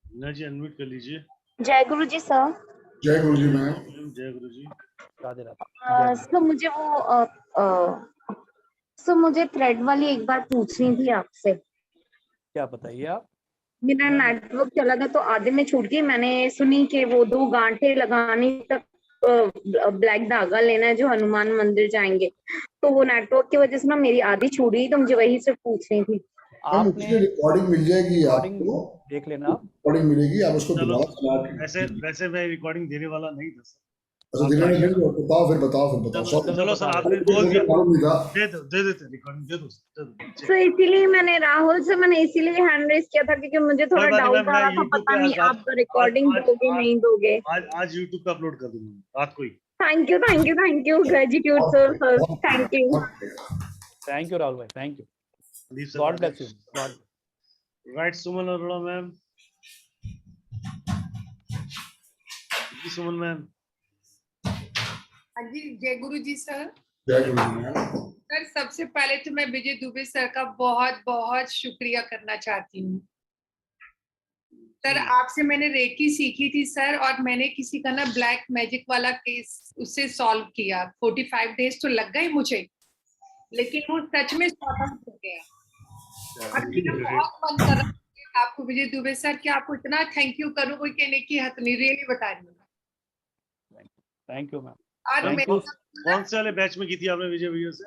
हिना जी अनम्यूट कर लीजिए। जय गुरु जी सर। जय गुरु जी मैम। जय गुरु जी। राधे राधे। सर मुझे सर मुझे थ्रेड वाली एक बार पूछनी थी आपसे। क्या बताइए आप? मेरा नेटवर्क चला था तो आधे में छूट गई। मैंने सुनी कि वो 2 गांठे लगाने तक ब्लैक धागा लेना है जो हनुमान मंदिर जाएंगे, तो वो नेटवर्क की वजह से ना मेरी आधी छूट गई, तो मुझे वही से पूछनी थी। आपने रिकॉर्डिंग मिल जाएगी आपको, देख लेना आप, रिकॉर्डिंग मिलेगी, आप उसको दोबारा चला के। वैसे मैं रिकॉर्डिंग देने वाला नहीं था सर। अच्छा देने वाले नहीं हो? बताओ। चलो सर आपने बोल दिया, दे देते रिकॉर्डिंग दे दो। तो इसीलिए मैंने राहुल से इसीलिए हैंड रेज किया था क्योंकि मुझे थोड़ा डाउट आ रहा था, पता नहीं आप रिकॉर्डिंग दोगे नहीं दोगे। आज यूट्यूब पे अपलोड कर दूंगा रात को ही। Thank you gratitude sir, thank you. Thank you Rahul भाई, thank you. God bless you. God right Suman Arora ma'am. जी सुमन मैम। हाँ जी जय गुरु जी सर। जय गुरु जी मैम। सर सबसे पहले तो मैं विजय दुबे सर का बहुत बहुत शुक्रिया करना चाहती हूँ सर। आपसे मैंने रेकी सीखी थी सर, और मैंने किसी का ना ब्लैक मैजिक वाला केस उससे सॉल्व किया। 45 डेज तो लग गए मुझे, लेकिन वो सच में सॉर्ट आउट हो गया। और मेरा बहुत मन कर रहा है आपको विजय दुबे सर कि आपको इतना थैंक यू करूँ, कोई कहने की हद नहीं, रियली बता रही हूँ। Thank you ma'am. कौन से वाले बैच में की थी आपने विजय भैया से?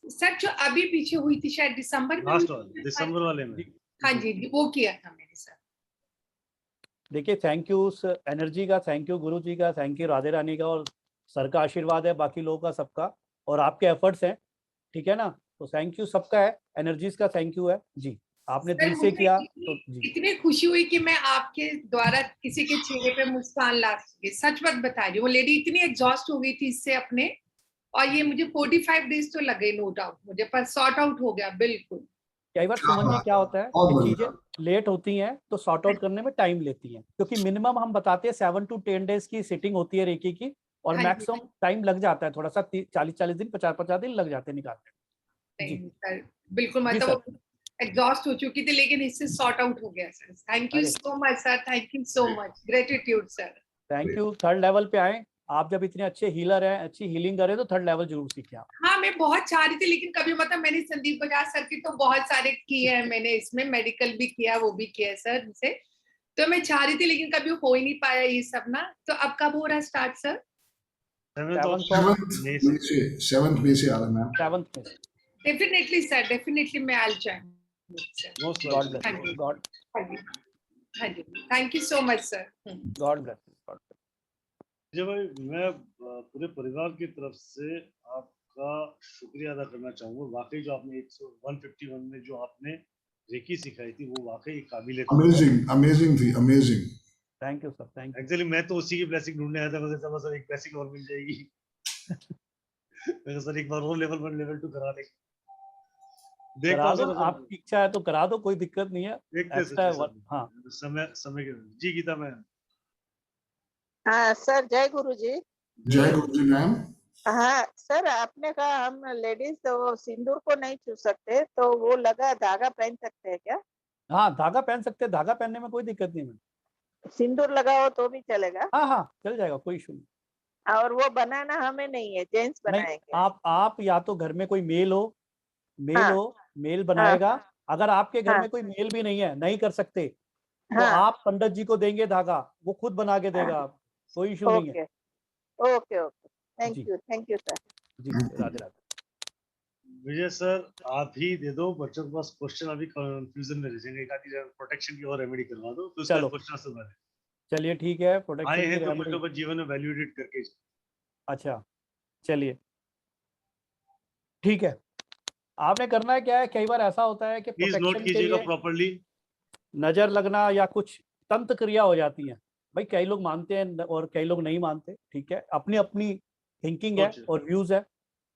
सर जो अभी पीछे हुई थी शायद दिसंबर में। लास्ट वाले दिसंबर वाले में। हाँ जी वो किया था मैंने सर। देखिए थैंक यू उस एनर्जी का, थैंक यू गुरु जी का, थैंक यू राधे रानी का, और सर का आशीर्वाद है, बाकी लोगों का सबका, और आपके एफर्ट्स हैं, ठीक है ना। तो थैंक यू सबका है, एनर्जीज का थैंक यू है जी। आपने दिल से किया तो जी। इतनी खुशी हुई कि मैं आपके द्वारा किसी के चेहरे पे मुस्कान ला सके। सच बात बता रही हूँ, वो लेडी इतनी एग्जॉस्ट हो गई थी इससे अपने, और ये मुझे 45 डेज तो लगे नो डाउट मुझे, पर सॉर्ट आउट हो गया बिल्कुल। कई बार सुमन जी क्या होता है कि चीजें लेट होती हैं तो सॉर्ट आउट करने में टाइम लेती हैं, क्योंकि मिनिमम हम बताते हैं 7 to 10 डेज की सिटिंग होती है रेकी की, और मैक्सिमम टाइम लग जाता है थोड़ा सा 40-40 दिन 50-50 दिन लग जाते हैं निकालने। नहीं सर बिल्कुल, मतलब एग्जॉस्ट हो चुकी थी, लेकिन इससे सॉर्ट आउट हो गया sir. Thank you so much sir, thank you so much, gratitude sir. Thank you. 3rd level पे आए आप, जब इतने अच्छे हीलर हैं, अच्छी हीलिंग कर रहे हैं, तो 3rd लेवल जरूर सीखें आप। हाँ मैं बहुत चाह रही थी, लेकिन कभी मतलब मैंने संदीप बजाज सर के तो बहुत सारे किए हैं मैंने, इसमें मेडिकल भी किया, वो भी किया है सर इनसे, तो मैं चाह रही थी लेकिन कभी हो ही नहीं पाया ये सब ना। तो अब कब हो रहा है स्टार्ट सर? 7th में से आ रहा है मैम। 7th में। डेफिनेटली सर, डेफिनेटली मैं आज जाऊँ। God bless. गॉड। हाँ जी thank you so much sir. God bless. Vijay भाई मैं पूरे परिवार की तरफ से आपका आपका शुक्रिया अदा करना चाहूंगा। वाकई जो आपने 151 में जो आपने रेकी सिखाई थी वो वाकई काबिल अमेजिंग थी, amazing. Thank you sir, thank you. Actually मैं तो उसी की ब्लेसिंग ढूंढने आया था, बस ऐसा सर एक ब्लेसिंग और मिल जाएगी। मैं सर एक बार और लेवल 1 लेवल 2 करा ले, देखता करा हूं दो, सर। आपकी इच्छा है तो करा दो, कोई दिक्कत नहीं है। देखते एक्स्ट्रा है सर, हाँ समय के जी गीता मैम। हाँ सर, जय गुरु जी। जय गुरु जी मैम। हाँ सर, आपने कहा हम लेडीज तो सिंदूर को नहीं छू सकते, तो वो लगा धागा पहन सकते हैं क्या? हाँ धागा पहन सकते हैं, धागा पहनने में कोई दिक्कत नहीं है। सिंदूर लगाओ तो भी चलेगा? हाँ हाँ चल जाएगा, कोई इशू नहीं। और वो बनाना हमें नहीं है, जेंट्स नहीं, बनाएंगे? आप या तो घर में कोई मेल हाँ मेल बनाएगा। अगर आपके घर हाँ में कोई मेल भी नहीं है, नहीं कर सकते, तो हाँ आप पंडित जी को देंगे धागा, वो खुद बना के देगा, आप कोई इशू नहीं है। Okay okay okay, thank ji you sir. जी राधे राधे। विजय सर आप ही दे दो, बच्चों के पास क्वेश्चन अभी कंफ्यूजन में रह जाएंगे। एक आधी प्रोटेक्शन की और रेमेडी करवा दो, तो उसका चलो क्वेश्चन से बने चलिए ठीक है, आए प्रोटेक्शन की हैं तो कुछ रेमेडी। लोग जीवन में वैल्यू एडिट करके अच्छा चलिए ठीक है। आपने करना है क्या है, कई बार ऐसा होता है कि प्लीज नोट प्रोटेक्शन के कीजिएगा लिए प्रॉपर्ली। नजर लगना या कुछ तंत्र क्रिया हो जाती है। भाई कई लोग मानते हैं और कई लोग नहीं मानते, ठीक है, अपनी अपनी थिंकिंग है सोच। और व्यूज है,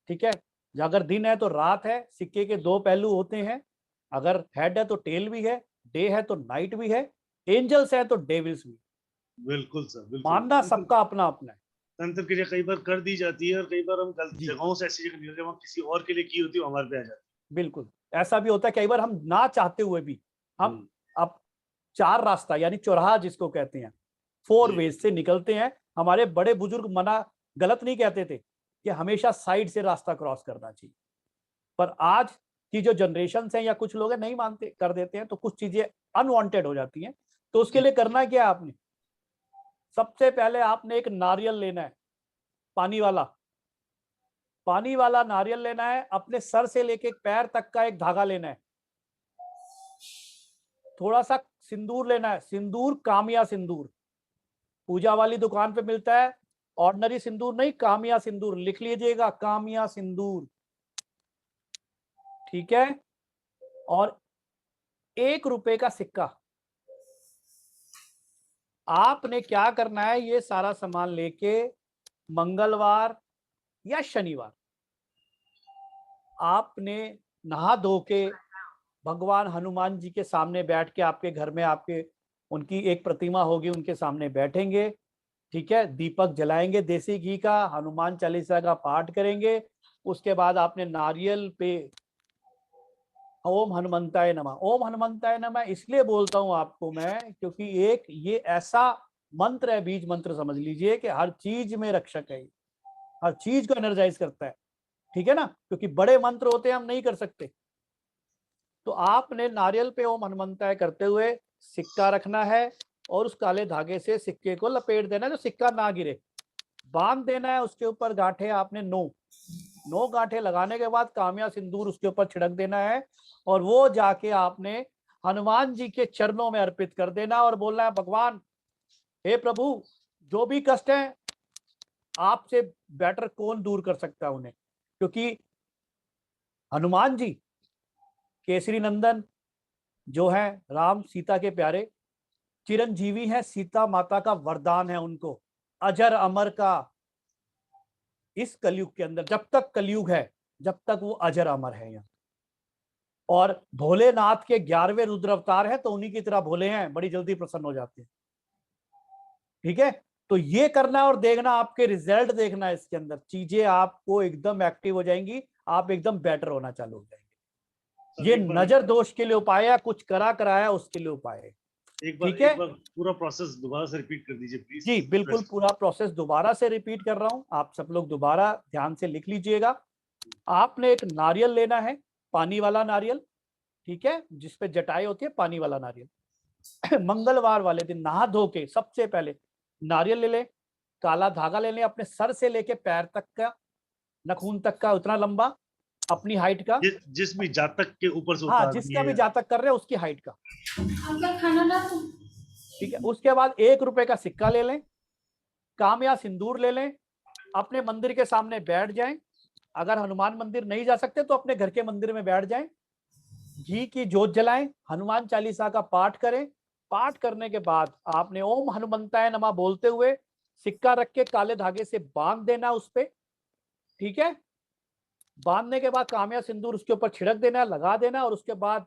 ठीक है। अगर दिन है तो रात है, सिक्के के दो पहलू होते हैं। अगर हेड है तो टेल भी है, डे है तो नाइट भी है, एंजल्स है तो डेविल्स भी। बिल्कुल सर, बिल्कुल। मानना सबका अपना अपना है। तंत्र क्रिया कई बार कर दी जाती है और कई बार हम गलत जगहों से ऐसी जगह निकलते हैं, वहाँ किसी और के लिए की होती है, हमारे पे आ जाती है। बिल्कुल ऐसा भी होता है, कई बार हम ना चाहते हुए भी हम अब 4 रास्ता यानी चौराहा जिसको कहते हैं 4 वेज से निकलते हैं। हमारे बड़े बुजुर्ग मना गलत नहीं कहते थे कि हमेशा साइड से रास्ता क्रॉस करना चाहिए, पर आज की जो जनरेशन है या कुछ लोग नहीं मानते, कर देते हैं, तो कुछ चीजें अनवांटेड हो जाती हैं। तो उसके लिए करना क्या है, आपने सबसे पहले आपने एक नारियल लेना है, पानी वाला नारियल लेना है। अपने सर से लेके पैर तक का एक धागा लेना है। थोड़ा सा सिंदूर लेना है, सिंदूर कामिया सिंदूर पूजा वाली दुकान पे मिलता है, ऑर्डिनरी सिंदूर नहीं, कामिया सिंदूर लिख लीजिएगा, कामिया सिंदूर, ठीक है। और 1 रुपए का सिक्का। आपने क्या करना है, ये सारा सामान लेके मंगलवार या शनिवार आपने नहा धो के भगवान हनुमान जी के सामने बैठ के, आपके घर में आपके उनकी एक प्रतिमा होगी, उनके सामने बैठेंगे, ठीक है। दीपक जलाएंगे देसी घी का, हनुमान चालीसा का पाठ करेंगे। उसके बाद आपने नारियल पे ओम हनुमंताय नमः, ओम हनुमंताय नमः इसलिए बोलता हूं आपको मैं, क्योंकि एक ये ऐसा मंत्र है, बीज मंत्र समझ लीजिए, कि हर चीज में रक्षक है, हर चीज को एनर्जाइज करता है, ठीक है ना। क्योंकि बड़े मंत्र होते हैं, हम नहीं कर सकते। तो आपने नारियल पे ओम हनुमंताय करते हुए सिक्का रखना है और उस काले धागे से सिक्के को लपेट देना है, जो सिक्का ना गिरे, बांध देना है। उसके ऊपर गांठे आपने 9 गांठे लगाने के बाद कामिया सिंदूर उसके ऊपर छिड़क देना है, और वो जाके आपने हनुमान जी के चरणों में अर्पित कर देना और बोलना है, भगवान हे प्रभु, जो भी कष्ट है आपसे बेटर कौन दूर कर सकता है उन्हें, क्योंकि हनुमान जी केसरी नंदन जो है, राम सीता के प्यारे, चिरंजीवी है, सीता माता का वरदान है उनको, अजर अमर का इस कलयुग के अंदर, जब तक कलयुग है जब तक वो अजर अमर है यहाँ। और भोलेनाथ के 11वें रुद्र अवतार है, तो उन्हीं की तरह भोले हैं, बड़ी जल्दी प्रसन्न हो जाते हैं, ठीक है। तो ये करना है और देखना, आपके रिजल्ट देखना है, इसके अंदर चीजें आपको एकदम एक्टिव हो जाएंगी, आप एकदम बेटर होना चालू हो जाएंगे। ये नजर दोष के लिए उपाय है, कुछ कराया उसके लिए उपाय है, ठीक है। पूरा प्रोसेस दोबारा से रिपीट कर दीजिए प्लीज। जी बिल्कुल, पूरा प्रोसेस दोबारा से रिपीट कर रहा हूं, आप सब लोग दोबारा ध्यान से लिख लीजिएगा। आपने एक नारियल लेना है, पानी वाला नारियल, ठीक है, जिसपे जटाई होती है, पानी वाला नारियल। मंगलवार वाले दिन नहा धो के सबसे पहले नारियल ले लें, काला धागा ले लें, अपने सर से लेके पैर तक का, नखून तक का, उतना लंबा अपनी हाइट का, जिस भी जातक के ऊपर से हाँ, जिसका भी जातक कर रहे हैं उसकी हाइट का, ठीक है। उसके बाद 1 रुपए का सिक्का ले लें, कामिया सिंदूर ले लें, अपने मंदिर के सामने बैठ जाएं, अगर हनुमान मंदिर नहीं जा सकते तो अपने घर के मंदिर में बैठ जाएं, घी की जोत जलाएं, हनुमान चालीसा का पाठ करें। पाठ करने के बाद आपने ओम हनुमंताय नमः बोलते हुए सिक्का रख के काले धागे से बांध देना उस पे, ठीक है। बांधने के बाद कामया सिंदूर उसके ऊपर छिड़क देना, लगा देना, और उसके बाद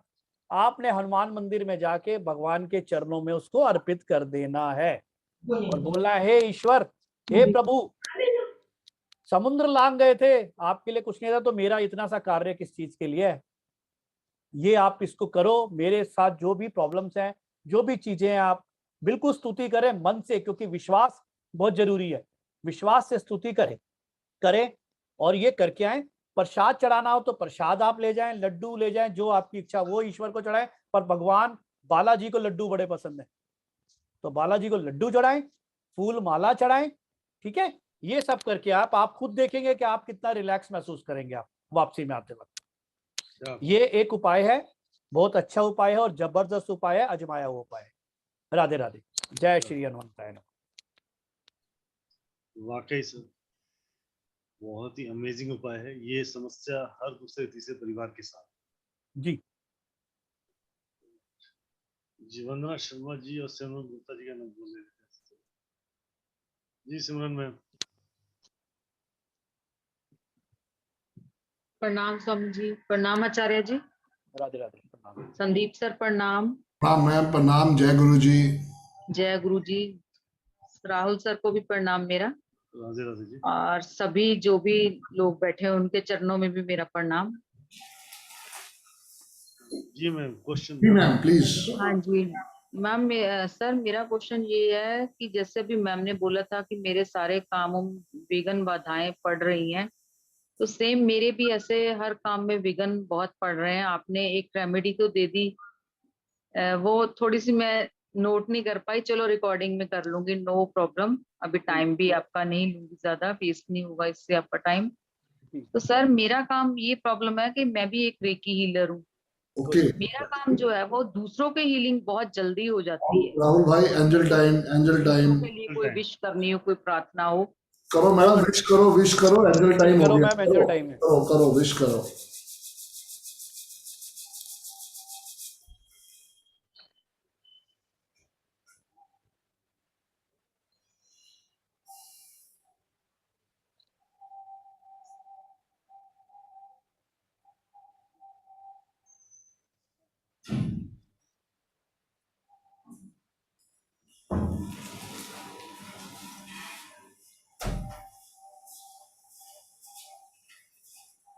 आपने हनुमान मंदिर में जाके भगवान के चरणों में उसको अर्पित कर देना है और बोलना है, हे ईश्वर, हे प्रभु, समुद्र लांग गए थे, आपके लिए कुछ नहीं था, तो मेरा इतना सा कार्य किस चीज के लिए है। ये आप इसको करो। मेरे साथ जो भी प्रॉब्लम्स हैं, जो भी चीजें हैं, आप बिल्कुल स्तुति करें मन से, क्योंकि विश्वास बहुत जरूरी है। विश्वास से स्तुति करें और ये करके आए। प्रसाद चढ़ाना हो तो प्रसाद आप ले जाएं, लड्डू ले जाएं, जो आपकी इच्छा वो ईश्वर को चढ़ाएं। पर भगवान बालाजी को लड्डू बड़े पसंद है, तो बालाजी को लड्डू चढ़ाएं, फूल माला चढ़ाएं, ठीक है। ये सब करके आप खुद देखेंगे कि आप कितना रिलैक्स महसूस करेंगे आप वापसी में आते वक्त। ये एक उपाय है, बहुत अच्छा उपाय है और जबरदस्त उपाय है, आजमाया हुआ उपाय है। राधे राधे, जय श्री हनुमंताय नमः। वाकई सर बहुत ही अमेजिंग उपाय है। ये समस्या हर दूसरे तीसरे परिवार के साथ जी। वंदना शर्मा जी और सिमरन गुप्ता जी का नाम बोल रहे थे। जी सिमरन मैम। प्रणाम स्वामी जी, प्रणाम आचार्य जी। राधे राधे, प्रणाम। संदीप सर प्रणाम। प्रणाम मैम, प्रणाम। जय गुरु जी। जय गुरु जी। राहुल सर को भी प्रणाम मेरा। राधे राधे जी। और सभी जो भी लोग बैठे हैं उनके चरणों में भी मेरा प्रणाम। जी मैम, क्वेश्चन। जी मैम, प्लीज। हाँ जी मैम, सर मेरा क्वेश्चन ये है कि जैसे अभी मैम ने बोला था कि मेरे सारे कामों में विघ्न बाधाएं पड़ रही हैं, तो सेम मेरे भी ऐसे हर काम में विघ्न बहुत पड़ रहे हैं। आपने एक रेमेडी तो दे दी, वो थोड़ी सी मैं नोट नहीं कर पाई, चलो रिकॉर्डिंग में कर लूंगी, नो प्रॉब्लम। अभी टाइम भी आपका नहीं लूंगी, ज्यादा वेस्ट नहीं होगा इससे आपका टाइम। तो सर मेरा काम ये प्रॉब्लम है कि मैं भी एक रेकी हीलर हूँ। मेरा काम जो है वो दूसरों के हीलिंग बहुत जल्दी हो जाती है। राहुल भाई, एंजल टाइम, एंजल टाइम। के लिए कोई विश करनी हो, कोई प्रार्थना हो, करो मैडम, विश करो, एंजल टाइम हो गया। मैम, एंजल टाइम है। करो, विश करो।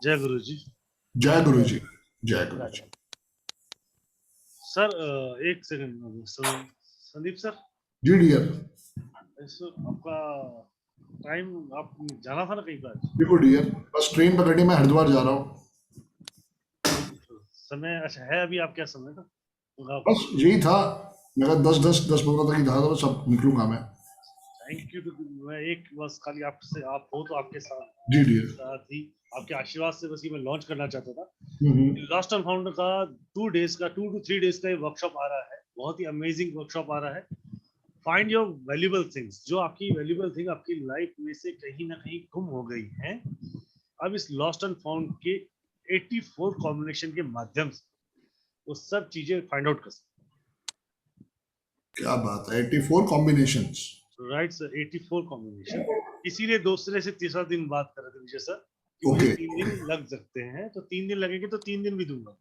जय गुरु जी। जय गुरु जी। जय गुरु जी। सर एक सेकंड, संदीप सर। जी डियर। सर आपका टाइम, आप जाना था ना कहीं पर? बिल्कुल डियर, बस ट्रेन पकड़नी, मैं हरिद्वार जा रहा हूँ। समय अच्छा है अभी? आप क्या समय था? बस यही था, मेरा 10-15 तक ही था, तो सब निकलूंगा मैं। Thank you. मैं एक बस खाली आपसे, आप हो तो आपके साथ जी डियर, साथ ही आपके आशीर्वाद से बस ये मैं लॉन्च करना चाहता था। लॉस्ट एंड फाउंड का 2 to 3 डेज का ये वर्कशॉप आ रहा है। बहुत ही अमेजिंग वर्कशॉप आ रहा है। Find your valuable things. जो आपकी वैल्यूएबल थिंग आपकी लाइफ में से कहीं ना कहीं गुम हो गई है, अब इस लॉस्ट एंड फाउंड के 84 कॉम्बिनेशन के माध्यम से वो सब चीजें फाइंड आउट कर सकते। क्या बात है, 84 कॉम्बिनेशंस। Right sir, 84 combination. इसीलिए दूसरे से तीसरा दिन बात कर रहे थे विजय सर, ओके। 3 दिन लग सकते हैं, तो 3 दिन लगेंगे तो 3 दिन भी दूंगा।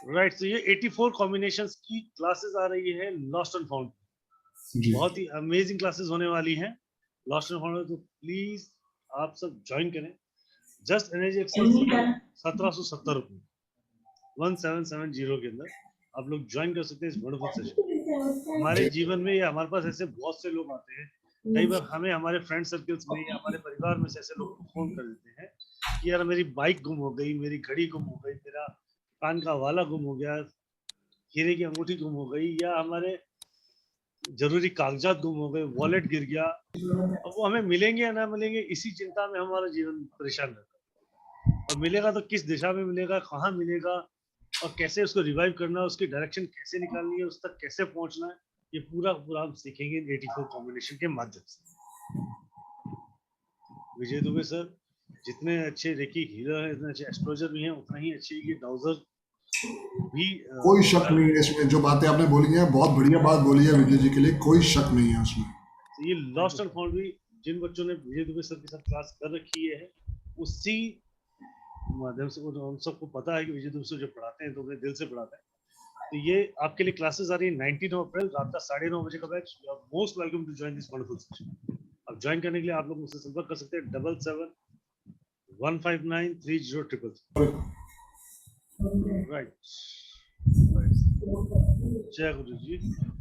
राइट, तो ये 84 कॉम्बिनेशंस की क्लासेस आ रही है लॉस्ट एंड फाउंड। बहुत ही अमेजिंग क्लासेस होने वाली हैं लॉस्ट एंड फाउंड। तो प्लीज आप सब ज्वाइन करें। जस्ट एनर्जी एक्सेस 1770 रुपये 1770 के अंदर आप लोग ज्वाइन कर सकते हैं इस वंडरफुल सेशन। हमारे जीवन में या हमारे पास ऐसे बहुत से लोग आते हैं, कई बार हमें हमारे फ्रेंड सर्कल्स में या हमारे परिवार में से ऐसे लोग फोन कर देते हैं कि यार मेरी बाइक गुम हो गई, मेरी घड़ी गुम हो गई, मेरा कान का वाला गुम हो गया, हीरे की अंगूठी गुम हो गई, या हमारे जरूरी कागजात गुम हो गए, वॉलेट गिर गया। अब वो हमें मिलेंगे या ना मिलेंगे, इसी चिंता में हमारा जीवन परेशान रहता है। और मिलेगा तो किस दिशा में मिलेगा, कहाँ मिलेगा, और कैसे उसको रिवाइव करना है, उसकी डायरेक्शन कैसे निकालनी है, उस तक कैसे पहुंचना है, ये पूरा हम सीखेंगे 84 कॉम्बिनेशन के माध्यम से। विजय दुबे सर, जितने अच्छे रेकी हीलर हैं, इतने अच्छे एस्ट्रोलजर भी हैं, उतना ही अच्छी ये डाउजर भी कोई शक नहीं है इसमें, जो बातें आपने बोली हैं बहुत बढ़िया बात बोली है विजय जी के लिए, कोई शक नहीं है उसमें। ये लॉस्ट एंड फाउंड भी जिन बच्चों ने विजय दुबे सर के साथ क्लास कर रखी है, उसी माध्यम से उन सबको पता है कि विजय दुबे सर जो पढ़ाते हैं तो अपने दिल से पढ़ाते हैं। तो ये आपके लिए क्लासेस आ रही है 19 अप्रैल रात का 9:30 बजे का बैच। You are most welcome to join this wonderful session. अब ज्वाइन करने के लिए आप लोग मुझसे संपर्क कर सकते हैं 7715930333। राइट, जय गुरु जी।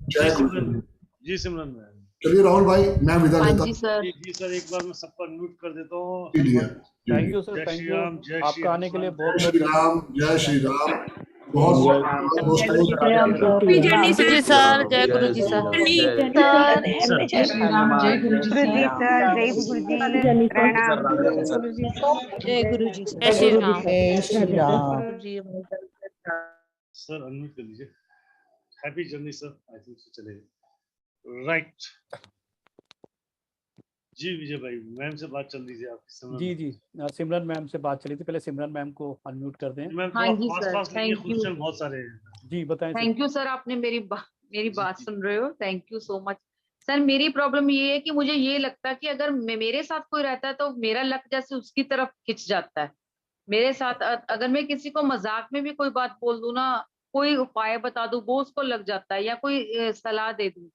जय गुरु जी सिमरन मैम। चलिए राहुल भाई मैं विदा लेता हूँ। जी सर, एक बार मैं सबको अनम्यूट कर देता हूँ। Thank you sir, thank you आपका आने के लिए बहुत जय श्री राम, जय श्री राम। बहुत जी सर, जय गुरु जी सर। जय श्री राम, जय गुरु जी सर। जय गुरु जी, जय श्री राम। सर अनम्यूट कर लीजिए। Happy journey sir, I think so चलेगा। राइट जी विजय भाई, मैम से बात चल रही थी आपकी। जी सिमरन मैम से बात चली थी, पहले सिमरन मैम को अनम्यूट कर दें। मैम हाँ जी सर, थैंक यू। क्वेश्चन बहुत सारे हैं जी बताएं। थैंक यू सर, आपने मेरी बात सुन रहे हो, thank you so much sir. मेरी प्रॉब्लम ये है कि मुझे ये लगता है कि अगर मेरे साथ कोई रहता है तो मेरा लक जैसे उसकी तरफ खिंच जाता है। मेरे साथ अगर मैं किसी को मजाक में भी कोई बात बोल दूं ना, कोई उपाय बता दूं, वो उसको लग जाता है, या कोई सलाह दे दूं,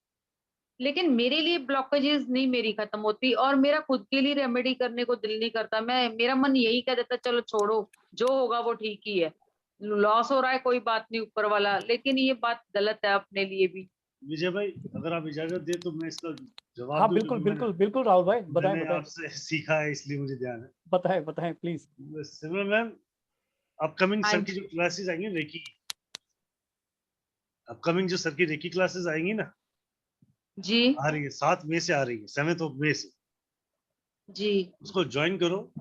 लेकिन मेरे लिए ब्लॉकेजेस नहीं मेरी खत्म होती, और मेरा खुद के लिए रेमेडी करने को दिल नहीं करता। मेरा मन यही कह देता चलो छोड़ो, जो होगा वो ठीक ही है, लॉस हो रहा है कोई बात नहीं ऊपर वाला, लेकिन ये बात गलत है अपने लिए भी। विजय भाई अगर आप इजाजत दे तो मैं इसका जवाब हाँ दूं। बिल्कुल राहुल भाई बताएं। मैंने आपसे सीखा है इसलिए मुझे ध्यान है। बताएं please. Simran ma'am, upcoming sir की जो क्लासेस आएंगी रेकी, अपकमिंग जो सर की रेकी क्लासेस आएंगी ना जी, आ रही है 7 मई से, आ रही है 7 मई से जी, उसको ज्वाइन करो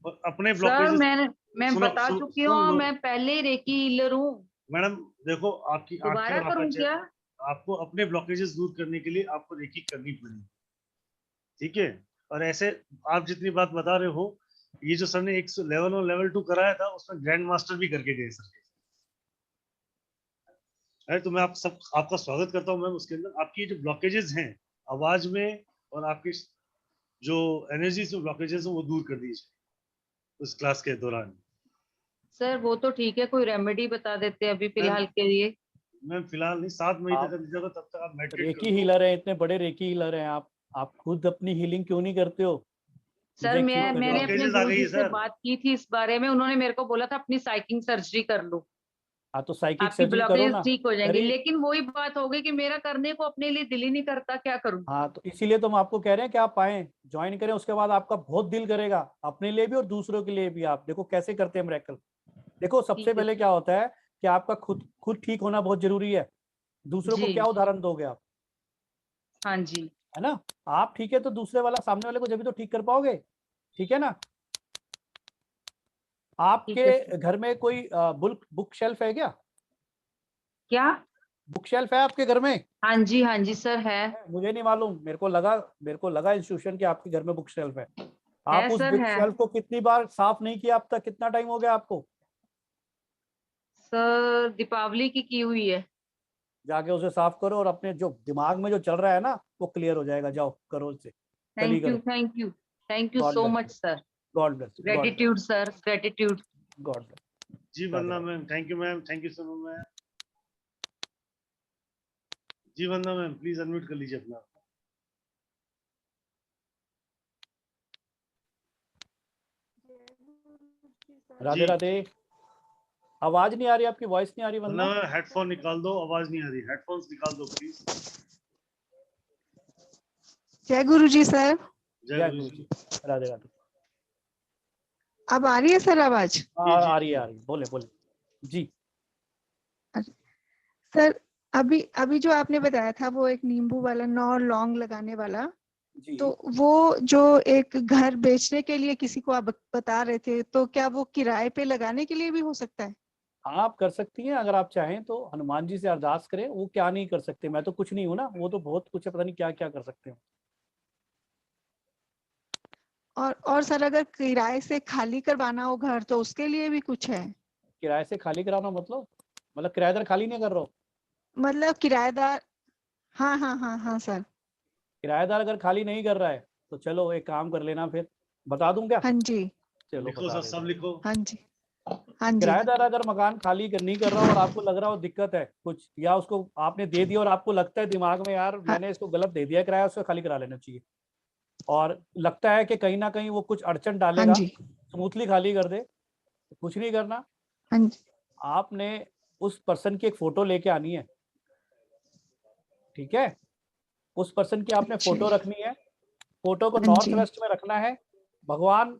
और अपने सर ब्लॉकेजेस। मैं बता चुकी हूँ, मैं पहले रेकी हीलर हूँ। मैडम देखो, आपकी दोबारा करूँ क्या? आपको अपने ब्लॉकेजेस दूर करने के लिए आपको रेकी करनी पड़ेगी, ठीक है। और ऐसे आप जितनी बात बता रहे हो, ये जो सर ने एक लेवल 1 और लेवल 2 कराया था उसमें ग्रैंड मास्टर भी करके गए सर के। अरे तो मैं आपका स्वागत करता हूँ मैम। उसके अंदर आपकी जो ब्लॉकेजेस हैं आवाज में और आपकी जो एनर्जी से ब्लॉकेजेस हैं वो दूर कर दीजिए उस क्लास के दौरान। सर वो तो ठीक है, कोई रेमेडी बता देते हैं अभी फिलहाल के लिए। मैम फिलहाल नहीं, 7 मई तक दीजिएगा, तब तक आप मेडिटेट रेकी हीलर है, इतने बड़े रेकी हीलर हैं आप खुद अपनी हीलिंग क्यों नहीं करते हो? सर मैंने अपने गुरुजी से बात की थी इस बारे में, उन्होंने मेरे को बोला था अपनी साइकिंग सर्जरी कर लो। हाँ तो साइकिक आपकी सर्जरी करो ब्लॉकेज ना। ठीक हो जाएंगे, लेकिन वही बात हो गई कि मेरा करने को अपने लिए दिल ही नहीं करता, क्या करूं? हाँ तो इसीलिए तो हम आपको कह रहे हैं कि आप आए, ज्वाइन करें, उसके बाद आपका बहुत दिल करेगा अपने लिए भी और दूसरों के लिए भी। आप देखो कैसे करते हैं मिरेकल। देखो सबसे पहले क्या होता है कि आपका खुद ठीक होना बहुत जरूरी है। दूसरों को क्या उदाहरण दोगे आप? हाँ जी, है ना। आप ठीक है तो दूसरे वाला, सामने वाले को जब भी तो ठीक कर पाओगे, ठीक है ना। आपके घर में कोई बुक शेल्फ है क्या? बुक शेल्फ है आपके घर में? हाँ जी सर है। मुझे नहीं मालूम, मेरे को लगा इंस्टीट्यूशन के आपके घर में बुक शेल्फ है। आप उस बुक शेल्फ को कितनी बार साफ नहीं किया अब तक? कितना टाइम हो गया आपको? सर दीपावली की हुई है। जाके उसे साफ करो और अपने जो दिमाग में जो चल रहा है ना वो क्लियर हो जाएगा। जाओ करो उसे। Thank you so much sir. God bless. Gratitude sir, gratitude. God bless. जी Vandana ma'am, thank you ma'am, thank you so much ma'am. जी वंदना मैम, प्लीज अनम्यूट कर लीजिए अपना। राधे राधे। आवाज नहीं आ रही, आपकी वॉइस नहीं आ रही वंदना। हेडफोन निकाल दो, आवाज नहीं आ रही, हेडफोन्स निकाल दो प्लीज। जय गुरु जी सर। जय गुरु जी। राधे राधे। अब आ रही है सर आवाज? आ रही है। बोले जी। सर अभी जो आपने बताया था वो एक नींबू वाला 9 लौंग लगाने वाला, तो वो जो एक घर बेचने के लिए किसी को आप बता रहे थे, तो क्या वो किराए पे लगाने के लिए भी हो सकता है? आप कर सकती हैं अगर आप चाहें तो। हनुमान जी से अरदास करें, वो क्या नहीं कर सकते। मैं तो कुछ नहीं हूं ना, वो तो बहुत कुछ है, पता नहीं क्या क्या कर सकते हैं। और सर अगर किराए से खाली करवाना हो घर तो उसके लिए भी कुछ है? किराए से खाली कराना मतलब किराएदार खाली नहीं कर रहा हो? मतलब किराएदार, हाँ सर। किराएदार अगर खाली नहीं कर रहा है तो चलो एक काम कर लेना, फिर बता दूं क्या? हाँ जी। चलो लिखो बता सर, देता सब हूं। लिखो। हाँ जी। हाँ जी। किराएदार अगर मकान खाली नहीं कर रहा और आपको लग रहा हो दिक्कत है कुछ, या उसको आपने दे दिया और आपको लगता है दिमाग में यार मैंने इसको गलत दे दिया किराया, उसको खाली करा लेना चाहिए, और लगता है कि कहीं ना कहीं वो कुछ अड़चन हाँ डालेगा, जी। स्मूथली खाली कर दे, कुछ नहीं करना। हाँ जी। आपने उस पर्सन की एक फोटो लेके आनी है, ठीक है? उस पर्सन की आपने अच्छा। फोटो रखनी है, फोटो को हाँ नॉर्थ जी। वेस्ट में रखना है, भगवान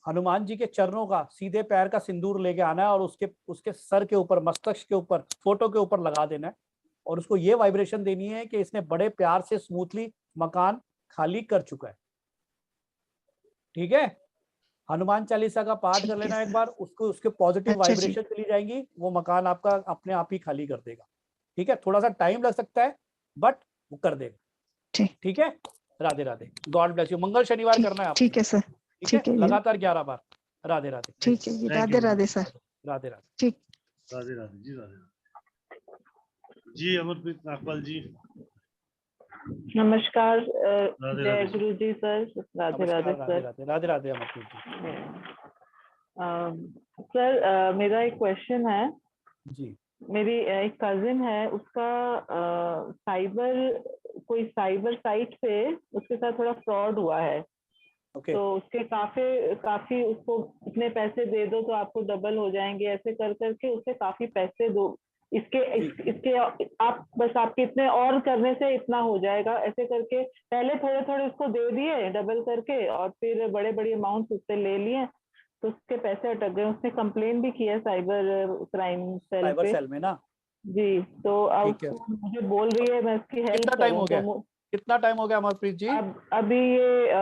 हनुमान जी के चरणों का सीधे पैर का सिंदूर लेके आना है और उसके उसके सर के ऊपर, मस्तक के ऊपर, फोटो के ऊपर लगा देना है, और उसको ये वाइब्रेशन देनी है कि इसने बड़े प्यार से स्मूथली मकान खाली कर चुका है, ठीक है? हनुमान चालीसा का पाठ कर ठीक है लेना एक सर। बार, उसको उसके पॉजिटिव अच्छा जी। वाइब्रेशन चली जाएंगी, वो मकान आपका अपने आप ही खाली कर देगा, ठीक है? थोड़ा सा टाइम लग सकता है बट वो कर देगा, ठीक। ठीक है? Radhe Radhe, God bless you. मंगल शनिवार करना है आपको, ठीक है सर। ठीक है? ठीक है जी। लगातार 11 बार। राधे राधे। ठीक है जी। Thank Radhe you. Radhe sir. Radhe Radhe. ठीक। राधे राधे जी, राधे राधे जी। अमरप्रीत नागपाल जी, नमस्कार राधे जय राधे जी। गुरु जी सर। राधे राधे नमस्कार, राधे सर। राधे, राधे राधे अमरप्रीत जी। सर मेरा एक क्वेश्चन है। जी। मेरी एक कजिन है, उसका कोई साइबर साइट पे उसके साथ थोड़ा फ्रॉड हुआ है। ओके। तो उसके काफी उसको इतने पैसे दे दो तो आपको डबल हो जाएंगे, ऐसे कर करके उससे काफी पैसे दो, इसके आप बस आपके इतने और करने से इतना हो जाएगा, ऐसे करके पहले थोड़े थोड़े उसको दे दिए डबल करके, और फिर बड़े बड़े अमाउंट उससे ले लिए, तो उसके पैसे अटक गए। उसने कंप्लेन भी किया साइबर क्राइम सेल साइबर पे। सेल में ना? जी, तो अब ठीक है। मुझे बोल रही है मैं उसकी हेल्प कितना टाइम करूं, हो तो गया? कितना टाइम हो गया अमरप्रीत जी? अभी ये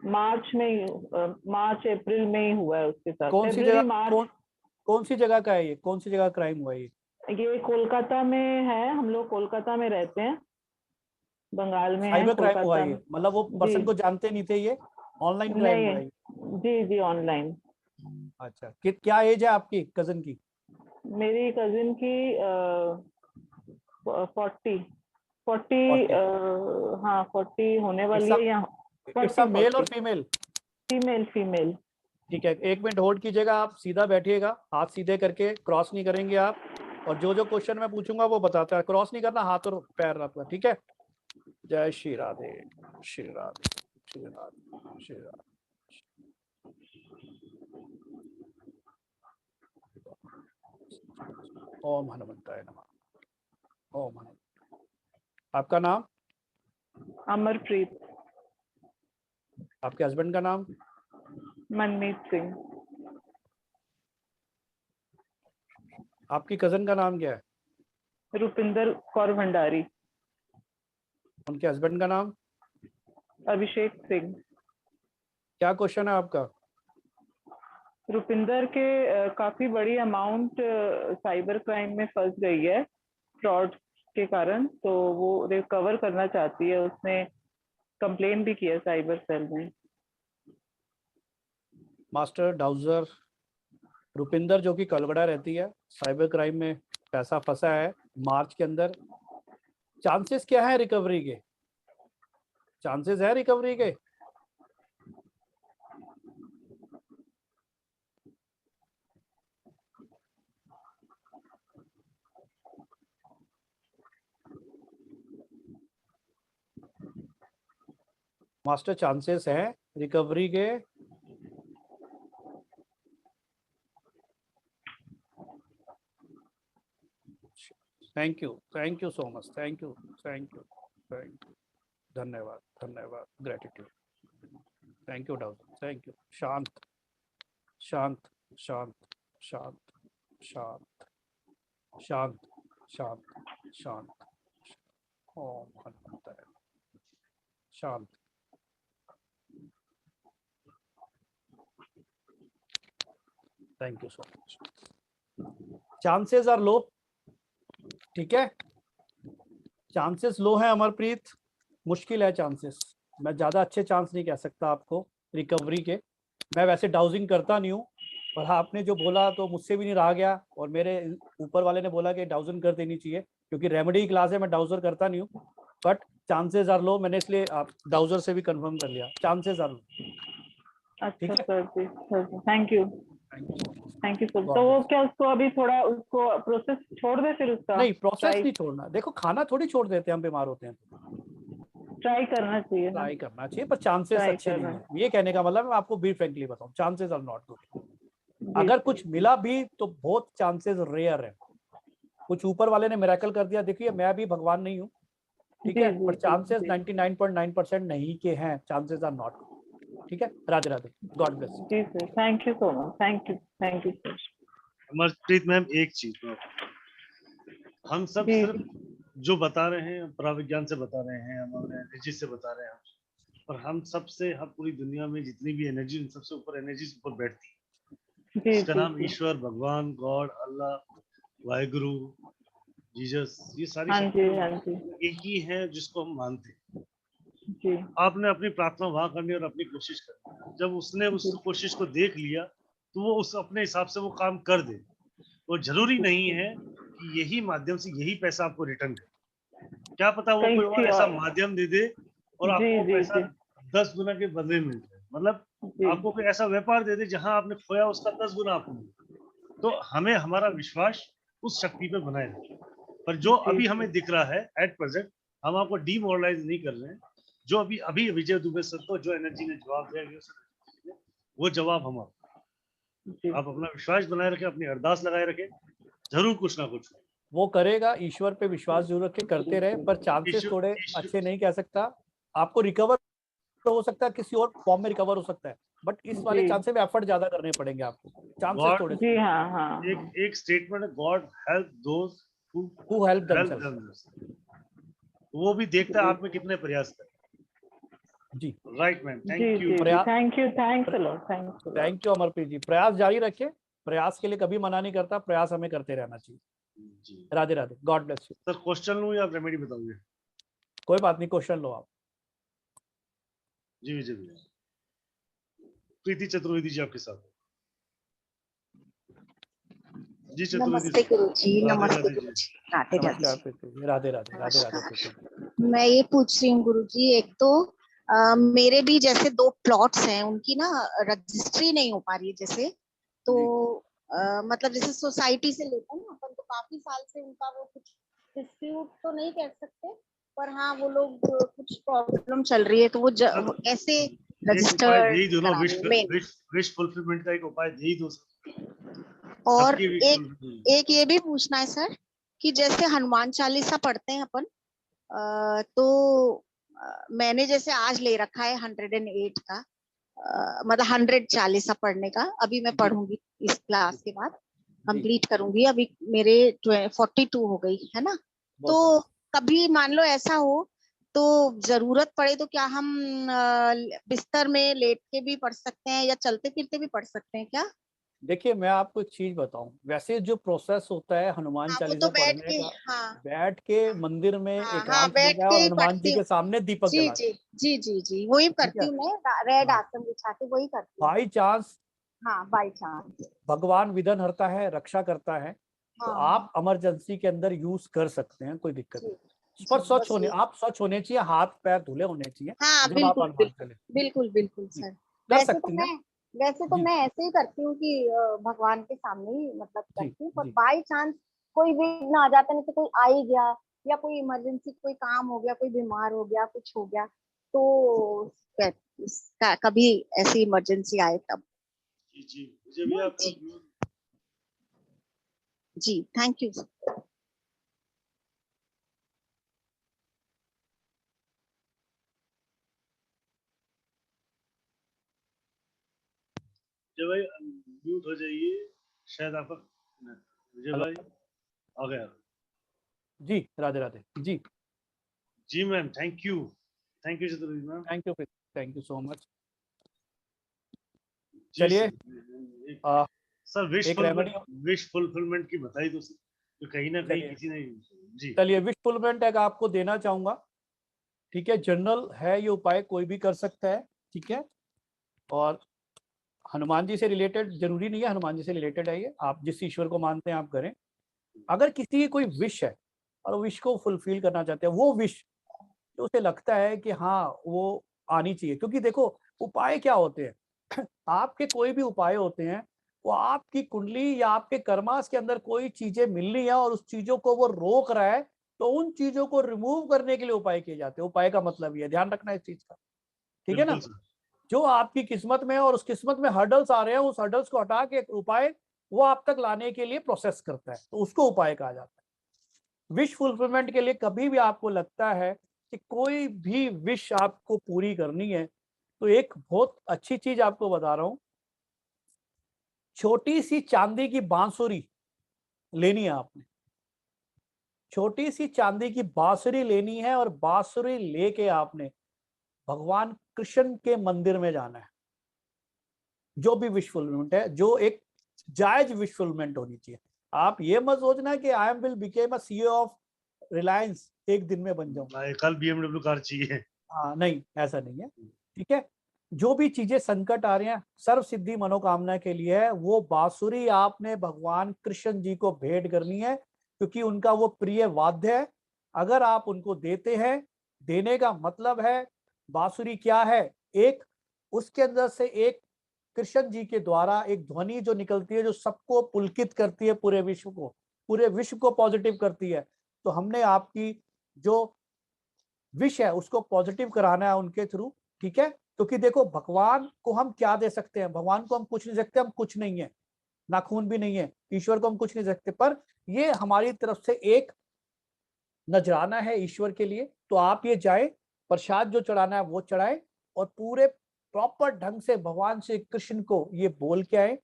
मार्च अप्रैल में ही हुआ है उसके साथ, कौन सी फरवरी जगह, मार्च। कौन सी जगह का है ये? कौन सी जगह क्राइम हुआ है ये? ये कोलकाता में है, हम लोग कोलकाता में रहते हैं, बंगाल में है, साइबर क्राइम हुआ कोलकाता है में। ये, मतलब वो जी पर्सन को जानते नहीं थे, ये ऑनलाइन क्राइम हुआ नहीं, है ये? जी जी ऑनलाइन। अच्छा, क्या एज है आपकी कजन की? मेरी कजिन की 40 हाँ 40 होने वाली है, या इट्स अ 40 मेल और फीमेल? फीमेल। ठीक है, 1 मिनट होल्ड कीजिएगा, आप सीधा बैठिएगा, हाथ सीधे करके, क्रॉस नहीं करेंगे आप, और जो जो क्वेश्चन मैं पूछूंगा वो बताता है, क्रॉस नहीं करना, हाथ और पैर रखना, ठीक है? जय श्री राधे, श्री राधे, श्री राधे, श्री राधे। ओम हनुमंताय नमः। ओम हनुमंताय। आपका नाम? अमरप्रीत। आपके हस्बैंड का नाम? मनमीत सिंह। आपकी कजन का नाम क्या है? रुपिंदर कौर भंडारी। उनके हस्बैंड का नाम? अभिषेक सिंह। क्या क्वेश्चन है आपका? रुपिंदर के काफी बड़ी अमाउंट साइबर क्राइम में फंस गई है फ्रॉड के कारण, तो वो रिकवर करना चाहती है। उसने कंप्लेन भी किया साइबर सेल में। मास्टर डाउजर रुपिंदर जो कि कलगड़ा रहती है, साइबर क्राइम में पैसा फंसा है मार्च के अंदर। चांसेस क्या है रिकवरी के? चांसेस है रिकवरी के? मास्टर चांसेस है रिकवरी के? Thank you so much, thank you, धन्यवाद, ग्रेटिट्यूड, थैंक यू डाउजर, थैंक यू। शांत शांत शांत शांत शांत शांत शांत शांत। ओम हनुमंताय। शांत। Thank you so much. Chances are low, ठीक है? चांसेस लो है अमरप्रीत, मुश्किल है चांसेस, मैं ज़्यादा अच्छे चांस नहीं कह सकता आपको रिकवरी के। मैं वैसे डाउजिंग करता नहीं हूँ, और आपने जो बोला तो मुझसे भी नहीं रहा गया, और मेरे ऊपर वाले ने बोला कि डाउजन कर देनी चाहिए, क्योंकि रेमेडी क्लास है, मैं डाउजर करता नहीं हूँ, बट चांसेस आर लो। मैंने इसलिए आप डाउजर से भी कंफर्म कर लिया, चांसेस आर लो। अच्छा sir ji, thank you sir. God तो वो bless. क्या उसको अभी थोड़ा उसको प्रोसेस छोड़ दे फिर उसका? नहीं, प्रोसेस ट्राई नहीं छोड़ना। देखो खाना थोड़ी छोड़ देते हैं हम बीमार होते हैं तो, ट्राई करना चाहिए ना? ट्राई करना चाहिए, पर चांसेस ट्राई अच्छे नहीं करना है। ये कहने का मतलब मैं आपको बी फ्रेंकली बताऊं, चांसेस आर नॉट गुड। जी अगर सर, कुछ मिला भी तो बहुत चांसेस रेयर है। कुछ ऊपर वाले ने मिरेकल कर दिया। देखिए मैं भी भगवान नहीं हूँ, ठीक जी है, जी पर जी चांसेस जी 99.9% नहीं के हैं। Chances are not good. ठीक है, राधे राधे, गॉड ब्लेस। जी sir, thank you so much, thank you sir. Amarpreet ma'am, एक चीज हम सब जी सिर्फ जो बता रहे हैं पराविज्ञान से बता रहे हैं, हमारे एनर्जी से बता रहे हैं, और हम सबसे, हम पूरी दुनिया में जितनी भी एनर्जी, उन सबसे ऊपर एनर्जी ऊपर बैठती है, जी जिसका जी नाम जी ईश्वर, भगवान, गॉड, अल्लाह, वाहेगुरु, जीसस, ये सारी हाँ जी शक्तियां हाँ जी एक ही है जिसको हम मानते हैं। जी आपने अपनी प्रार्थना वहां करनी और अपनी कोशिश करनी। जब उसने उस जी कोशिश को देख लिया तो वो उस अपने हिसाब से वो काम कर दे। वो जरूरी नहीं है कि यही माध्यम से यही पैसा आपको रिटर्न करे। क्या पता वो कहीं कोई और सी ऐसा और माध्यम दे दे और जी आपको जी पैसा जी 10 गुना के बदले में मिल जाए। मतलब जी आपको कोई ऐसा व्यापार दे दे जहां आपने खोया उसका 10 गुना आपको मिले। तो हमें हमारा विश्वास उस शक्ति पे बनाए रखें। पर जो जी अभी जी हमें दिख रहा है एट प्रेजेंट, हम आपको डीमोरलाइज नहीं कर रहे हैं। जो अभी अभी विजय दुबे सर को जो एनर्जी ने जवाब दिया, वो जवाब हम जी आप अपना विश्वास बनाए रखें, अपनी अरदास लगाए रखें, जरूर कुछ ना कुछ वो करेगा। ईश्वर पे विश्वास जरूर रख के करते रहे, पर चांसेस ईश्वर थोड़े ईश्वर अच्छे नहीं कह सकता। आपको रिकवर हो सकता है, किसी और फॉर्म में रिकवर हो सकता है, बट इस वाले जी चांसेस में एफर्ट ज्यादा करने पड़ेंगे आपको। चांसेस गॉड, थोड़े जी हाँ हाँ हाँ एक स्टेटमेंट है, God help those who who help help themself. Themselves. वो भी देखता है जी आप में कितने प्रयास कर। जी राइट मैम, जी थैंक यू। जी जी प्रयास, thanks a lot, thanks a lot. Thank you Amarpreet ji. प्रयास जारी रखें, प्रयास के लिए कभी मना नहीं करता, प्रयास हमें करते रहना चाहिए। जी Radhe Radhe, God bless you. Sir, question लूं या आप रेमेडी बताओगे? कोई बात नहीं, क्वेश्चन लो आप। जी विजय भैया, प्रीति चतुर्वेदी जी आपके साथ। जी चतुर्वेदी नमस्ते सर, गुरुजी, राधे नमस्ते राधे जी। गुरुजी, राधे राधे। नमस्कार प्रीति जी, राधे राधे, राधे राधे नमस्कार। प्रीति जी। मैं ये पूछ रही हूँ गुरुजी, एक तो मेरे भी जैसे 2 प्लॉट्स हैं, उनकी ना रजिस्ट्री नहीं हो पा रही है जैसे, तो मतलब जैसे सोसाइटी से लेते हैं ना अपन, तो काफी साल से उनका वो कुछ डिस्प्यूट तो नहीं कह सकते, पर हाँ वो लोग कुछ प्रॉब्लम चल रही है, तो वो सर, कैसे एक उपाय दे ही रजिस्टर्ड दो ना, कराने मेन। विश फुलफिलमेंट का एक उपाय दे ही दो सर। और सबकी विश एक ये भी पूछना है सर कि जैसे हनुमान चालीसा पढ़ते हैं अपन, तो मैंने जैसे आज ले रखा है 108 का, मतलब 100 चालीसा पढ़ने का। अभी मैं पढ़ूंगी इस क्लास के बाद, कंप्लीट करूंगी। अभी मेरे 42 हो गई है ना। तो कभी मान लो ऐसा हो तो जरूरत पड़े तो क्या हम बिस्तर में लेट के भी पढ़ सकते हैं या चलते फिरते भी पढ़ सकते हैं क्या? देखिए मैं आपको एक चीज बताऊं, वैसे जो प्रोसेस होता है हनुमान हाँ वो चालीसा तो बैठ पढ़ने के, का, हाँ बैठ के मंदिर में हाँ हाँ एकांत में बैठ जाए के और ही हनुमान जी पढ़ती के हूँ। सामने दीपक जी जला जी जी जी जी वही ठीक करती है। हूँ मैं, रेड हाँ, आसन बिछा के वही करती हूँ। बाई चांस हाँ बाई चांस। भगवान विघ्न हरता है, रक्षा करता है, तो हाँ आप इमरजेंसी के अंदर यूज कर सकते हैं, कोई दिक्कत जी नहीं। पर जी स्वच्छ बस होने, ये। आप स्वच्छ होने चाहिए, हाथ पैर धुले होने चाहिए हाँ जब आप बिल्कुल हनुमान बिल्कुल चले। बिल्कुल बिल्कुल जी, सर। कर वैसे तो सकती मैं हैं। वैसे तो जी मैं ऐसे ही करती हूँ कि भगवान के सामने ही मतलब जी करती हूँ, पर जी बाई चांस कोई विघ्न आ जाता, नहीं तो कोई आ ही गया या कोई इमरजेंसी कोई काम हो गया, कोई बीमार हो गया, कुछ हो गया, तो कभी ऐसी इमरजेंसी आए तब। जी जी विजय भैया आपका जी थैंक यू। विजय भाई म्यूट हो जाइए, शायद आपका विजय हेलो भाई आ गया। जी, राधे राधे जी। जी ma'am, thank you Chaturvedi ma'am. Thank you so much. जी चलिए सर, एक विश फुलफिलमेंट की बताई दो सर, तो कहीं ना कहीं चलिए किसी ने। जी चलिए विश फुलफिलमेंट एक आपको देना चाहूंगा, ठीक है, जनरल है ये उपाय, कोई भी कर सकता है, ठीक है। और हनुमान जी से रिलेटेड जरूरी नहीं है, हनुमान जी से रिलेटेड है ये, आप जिस ईश्वर को मानते हैं आप करें। अगर किसी की कोई विश है और विश को फुलफिल करना चाहते हैं, वो विश तो उसे लगता है कि हाँ वो आनी चाहिए, क्योंकि देखो उपाय क्या होते हैं आपके कोई भी उपाय होते हैं वो आपकी कुंडली या आपके कर्मास के अंदर कोई चीजें मिल रही है और उस चीजों को वो रोक रहा है, तो उन चीजों को रिमूव करने के लिए उपाय किए जाते हैं। उपाय का मतलब ये ध्यान रखना इस चीज का, ठीक है ना। जो आपकी किस्मत में और उस किस्मत में हर्डल्स आ रहे हैं, उस हर्डल्स को हटा के एक उपाय वो आप तक लाने के लिए प्रोसेस करता है, तो उसको उपाय कहा जाता है। विश फुलफिलमेंट के लिए कभी भी आपको लगता है कि कोई भी विश आपको पूरी करनी है, तो एक बहुत अच्छी चीज आपको बता रहा हूं, छोटी सी चांदी की बांसुरी लेनी है आपने, छोटी सी चांदी की बांसुरी लेनी है और बांसुरी लेके आपने भगवान कृष्ण के मंदिर में जाना है। जो भी विश फुलफिलमेंट है, जो एक जायज विश फुलफिलमेंट होनी चाहिए। आप ये मत सोचना कि I am will became a CEO of Reliance, एक दिन में बन जाऊं, कल BMW कार चाहिए। हाँ नहीं, ऐसा नहीं है, ठीक है। जो भी चीजें संकट आ रही हैं सर्व सिद्धि मनोकामना के लिए है, वो बांसुरी आपने भगवान कृष्ण जी को भेंट करनी है, क्योंकि उनका वो प्रिय वाद्य है। अगर आप उनको देते हैं, देने का मतलब है बांसुरी क्या है, एक उसके अंदर से एक कृष्ण जी के द्वारा एक ध्वनि जो निकलती है, जो सबको पुलकित करती है, पूरे विश्व को पॉजिटिव करती है। तो हमने आपकी जो विश है उसको पॉजिटिव कराना है उनके थ्रू, ठीक है। क्योंकि देखो भगवान को हम क्या दे सकते हैं, भगवान को हम कुछ नहीं सकते, हम कुछ नहीं है, नाखून भी नहीं है, ईश्वर को हम कुछ नहीं सकते, पर ये हमारी तरफ से एक नजराना है ईश्वर के लिए। तो आप ये जाए, प्रसाद जो चढ़ाना है वो चढ़ाए और पूरे प्रॉपर ढंग से भगवान श्री कृष्ण को ये बोल के आए।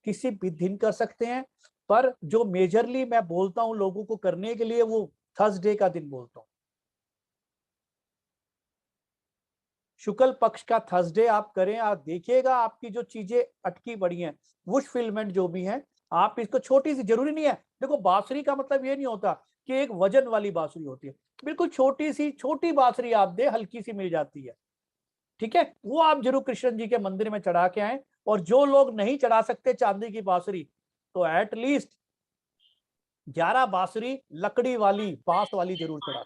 किसी भी दिन कर सकते हैं, पर जो मेजरली मैं बोलता हूं लोगों को करने के लिए, वो थर्सडे का दिन बोलता हूं, शुक्ल पक्ष का थर्सडे आप करें। आप देखिएगा आपकी जो चीजें अटकी पड़ी हैं, विश फुलफिलमेंट जो भी है, आप इसको छोटी सी, जरूरी नहीं है, देखो बांसुरी का मतलब ये नहीं होता कि एक वजन वाली बांसुरी होती है, बिल्कुल छोटी बांसुरी आप दे, हल्की सी मिल जाती है, ठीक है। वो आप जरूर कृष्ण जी के मंदिर में चढ़ा के आए। और जो लोग नहीं चढ़ा सकते चांदी की बांसुरी, तो एटलीस्ट 11 बांसुरी लकड़ी वाली, बांस वाली जरूर चढ़ा,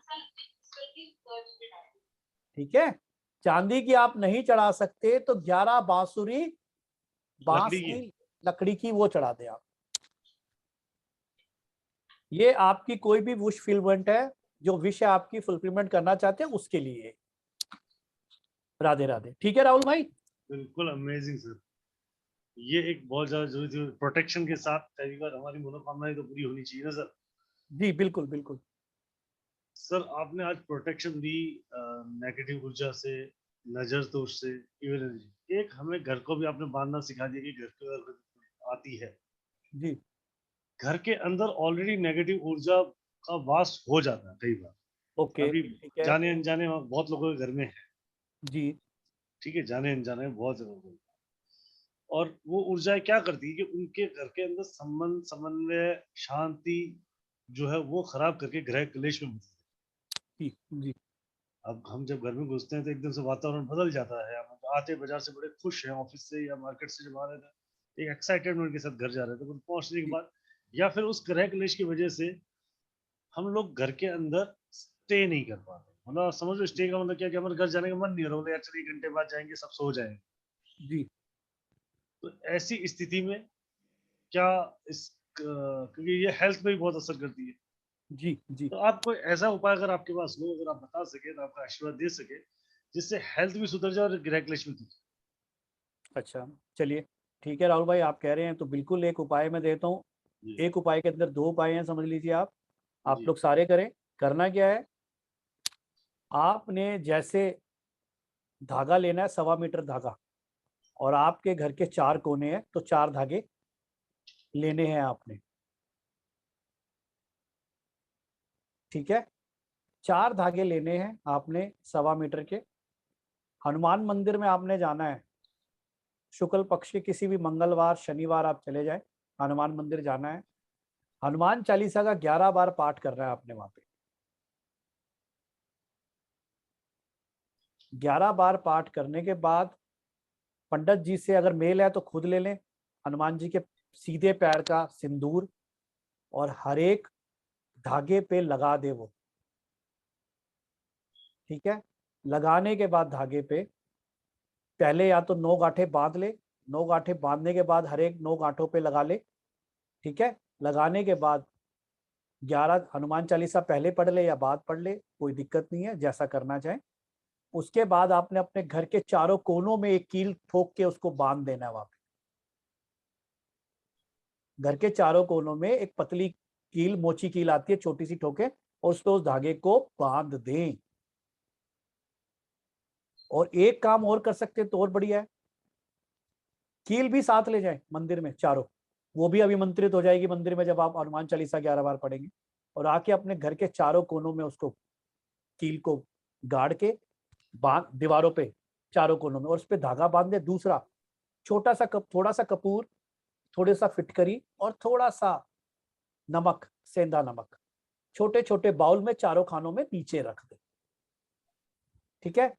ठीक है। चांदी की आप नहीं चढ़ा सकते तो 11 बांसुरी बांस की, लकड़ी की, वो चढ़ा दे आप। ये आपकी कोई भी विश फुलफिलमेंट है, जो विश है आपकी फुलफिलमेंट करना चाहते हैं उसके लिए। राधे राधे, ठीक है राहुल भाई। बिल्कुल अमेजिंग सर, ये एक बहुत ज्यादा जरूरी थी। प्रोटेक्शन के साथ कई बार हमारी मनोकामनाएं तो पूरी होनी चाहिए ना सर। जी बिल्कुल बिल्कुल सर, आपने आज प्रोटेक्शन दी नेगेटिव ऊर्जा से, नजर दोष से, इविल एनर्जी। एक हमें घर को भी आपने बांधना सिखा दिया कि घर के अंदर आती है जी, घर के अंदर ऑलरेडी नेगेटिव ऊर्जा का वास हो जाता है कई बार। ओके, अभी ठीक है जाने अनजाने बहुत लोगों के घर में है जी, ठीक है, जाने अनजाने बहुत जगह पे। और वो ऊर्जाएं क्या करती है कि उनके घर के अंदर संबंध, समन्वय, शांति जो है वो खराब करके ग्रह क्लेश में बदल देती है। जी जी, अब हम जब घर में घुसते हैं तो एकदम से वातावरण बदल जाता है। हम आते बाजार से बड़े खुश हैं, ऑफिस से या मार्केट से जब आ रहे थे एक एक्साइटेडमेंट के साथ घर जा रहे थे, पर पहुंचने के बाद या फिर उस ग्रह क्लेश की वजह से हम लोग घर के अंदर स्टे नहीं कर पाते। मतलब समझ लो स्टे का मतलब क्या, कि हमारे घर जाने का मन नहीं हो रहा, यार चलिए 1 घंटे बाद जाएंगे, सब सो जाएंगे। जी, तो ऐसी स्थिति में क्या इस क्योंकि ये हेल्थ पे भी बहुत असर करती है, जी जी, तो आप कोई ऐसा उपाय अगर आपके पास हो, अगर आप बता सके तो आपका आशीर्वाद दे सके, जिससे हेल्थ भी सुधर जाए और ग्रह क्लेश भी सुधर जाए। अच्छा चलिए, ठीक है राहुल भाई, आप कह रहे हैं तो बिल्कुल एक उपाय मैं देता हूँ। एक उपाय के अंदर 2 उपाय हैं, समझ लीजिए आप लोग सारे करें। करना क्या है, आपने जैसे धागा लेना है 1.25 मीटर धागा, और आपके घर के 4 कोने हैं, तो 4 धागे लेने हैं आपने, ठीक है। 4 धागे लेने हैं आपने 1.25 मीटर के। हनुमान मंदिर में आपने जाना है, शुक्ल पक्ष के किसी भी मंगलवार शनिवार आप चले जाएं, हनुमान मंदिर जाना है। हनुमान चालीसा का 11 बार पाठ करना है आपने वहां पे, 11 बार पाठ करने के बाद पंडित जी से अगर मेल है तो खुद ले लें हनुमान जी के सीधे पैर का सिंदूर और हर एक धागे पे लगा दे वो, ठीक है। लगाने के बाद धागे पे पहले या तो 9 गांठें बांध ले, 9 गांठें बांधने के बाद हर एक 9 गांठों पे लगा ले, ठीक है। लगाने के बाद 11 हनुमान चालीसा पहले पढ़ ले या बाद पढ़ ले, कोई दिक्कत नहीं है, जैसा करना चाहे। उसके बाद आपने अपने घर के चारों कोनों में एक कील ठोक के उसको बांध देना है। वहां पे घर के चारों कोनों में एक पतली कील, मोची कील आती है, छोटी सी ठोके, और उस पे उस धागे को बांध दें। और एक काम और कर सकते हैं तो और बढ़िया है, कील भी साथ ले जाएं मंदिर में चारों, वो भी अभिमंत्रित हो जाएगी मंदिर में जब आप हनुमान चालीसा 11 बार पढ़ेंगे। और आके अपने घर के चारों कोनों में उसको कील को गाड़ के बांध दीवारों पे चारों कोनों में, और उस पे धागा बांध दे। दूसरा, छोटा सा थोड़ा सा कपूर, थोड़ा सा फिटकरी और थोड़ा सा नमक, सेंधा नमक, छोटे छोटे बाउल में चारों खानों में नीचे रख दे, ठीक है।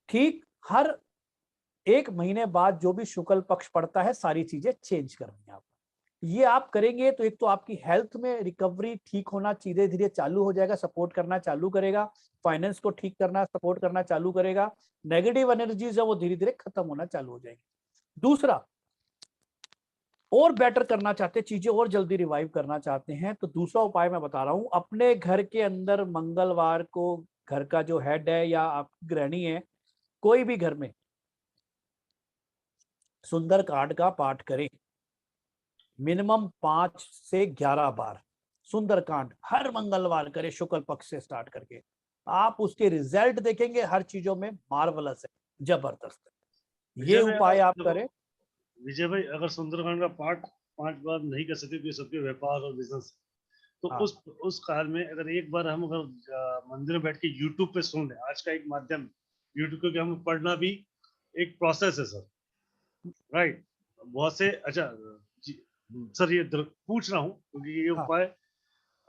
ठीक हर 1 महीने बाद जो भी शुक्ल पक्ष पड़ता है सारी चीजें चेंज करनी है आप। ये आप करेंगे तो एक तो आपकी हेल्थ में रिकवरी, ठीक होना धीरे धीरे चालू हो जाएगा, सपोर्ट करना चालू करेगा, फाइनेंस को ठीक करना, सपोर्ट करना चालू करेगा, नेगेटिव एनर्जीज है वो धीरे धीरे खत्म होना चालू हो जाएगी। दूसरा, और बेटर करना चाहते हैं, चीजें और जल्दी रिवाइव करना चाहते हैं, तो दूसरा उपाय मैं बता रहा हूं। अपने घर के अंदर मंगलवार को घर का जो हेड है या आपकी गृहिणी है, कोई भी घर में सुंदरकांड का पाठ करें, मिनिमम 5 से 11 बार सुंदरकांड हर मंगलवार करें, शुक्ल पक्ष से स्टार्ट करके। आप उसके रिजल्ट देखेंगे, हर चीजों में मार्वलस है, जबरदस्त है। ये उपाय आप करें। विजय भाई, अगर सुंदरकांड का पाठ 5 बार नहीं कर सकते क्योंकि सबके व्यापार और बिजनेस, तो हाँ। उस काल में अगर एक बार हम अगर मंदिर में बैठ के यूट्यूब पे सुन लें, आज का एक माध्यम यूट्यूब पे हम पढ़ना भी एक प्रोसेस है सर, राइट। बहुत से, अच्छा जी सर, ये पूछ रहा हूँ क्योंकि ये उपाय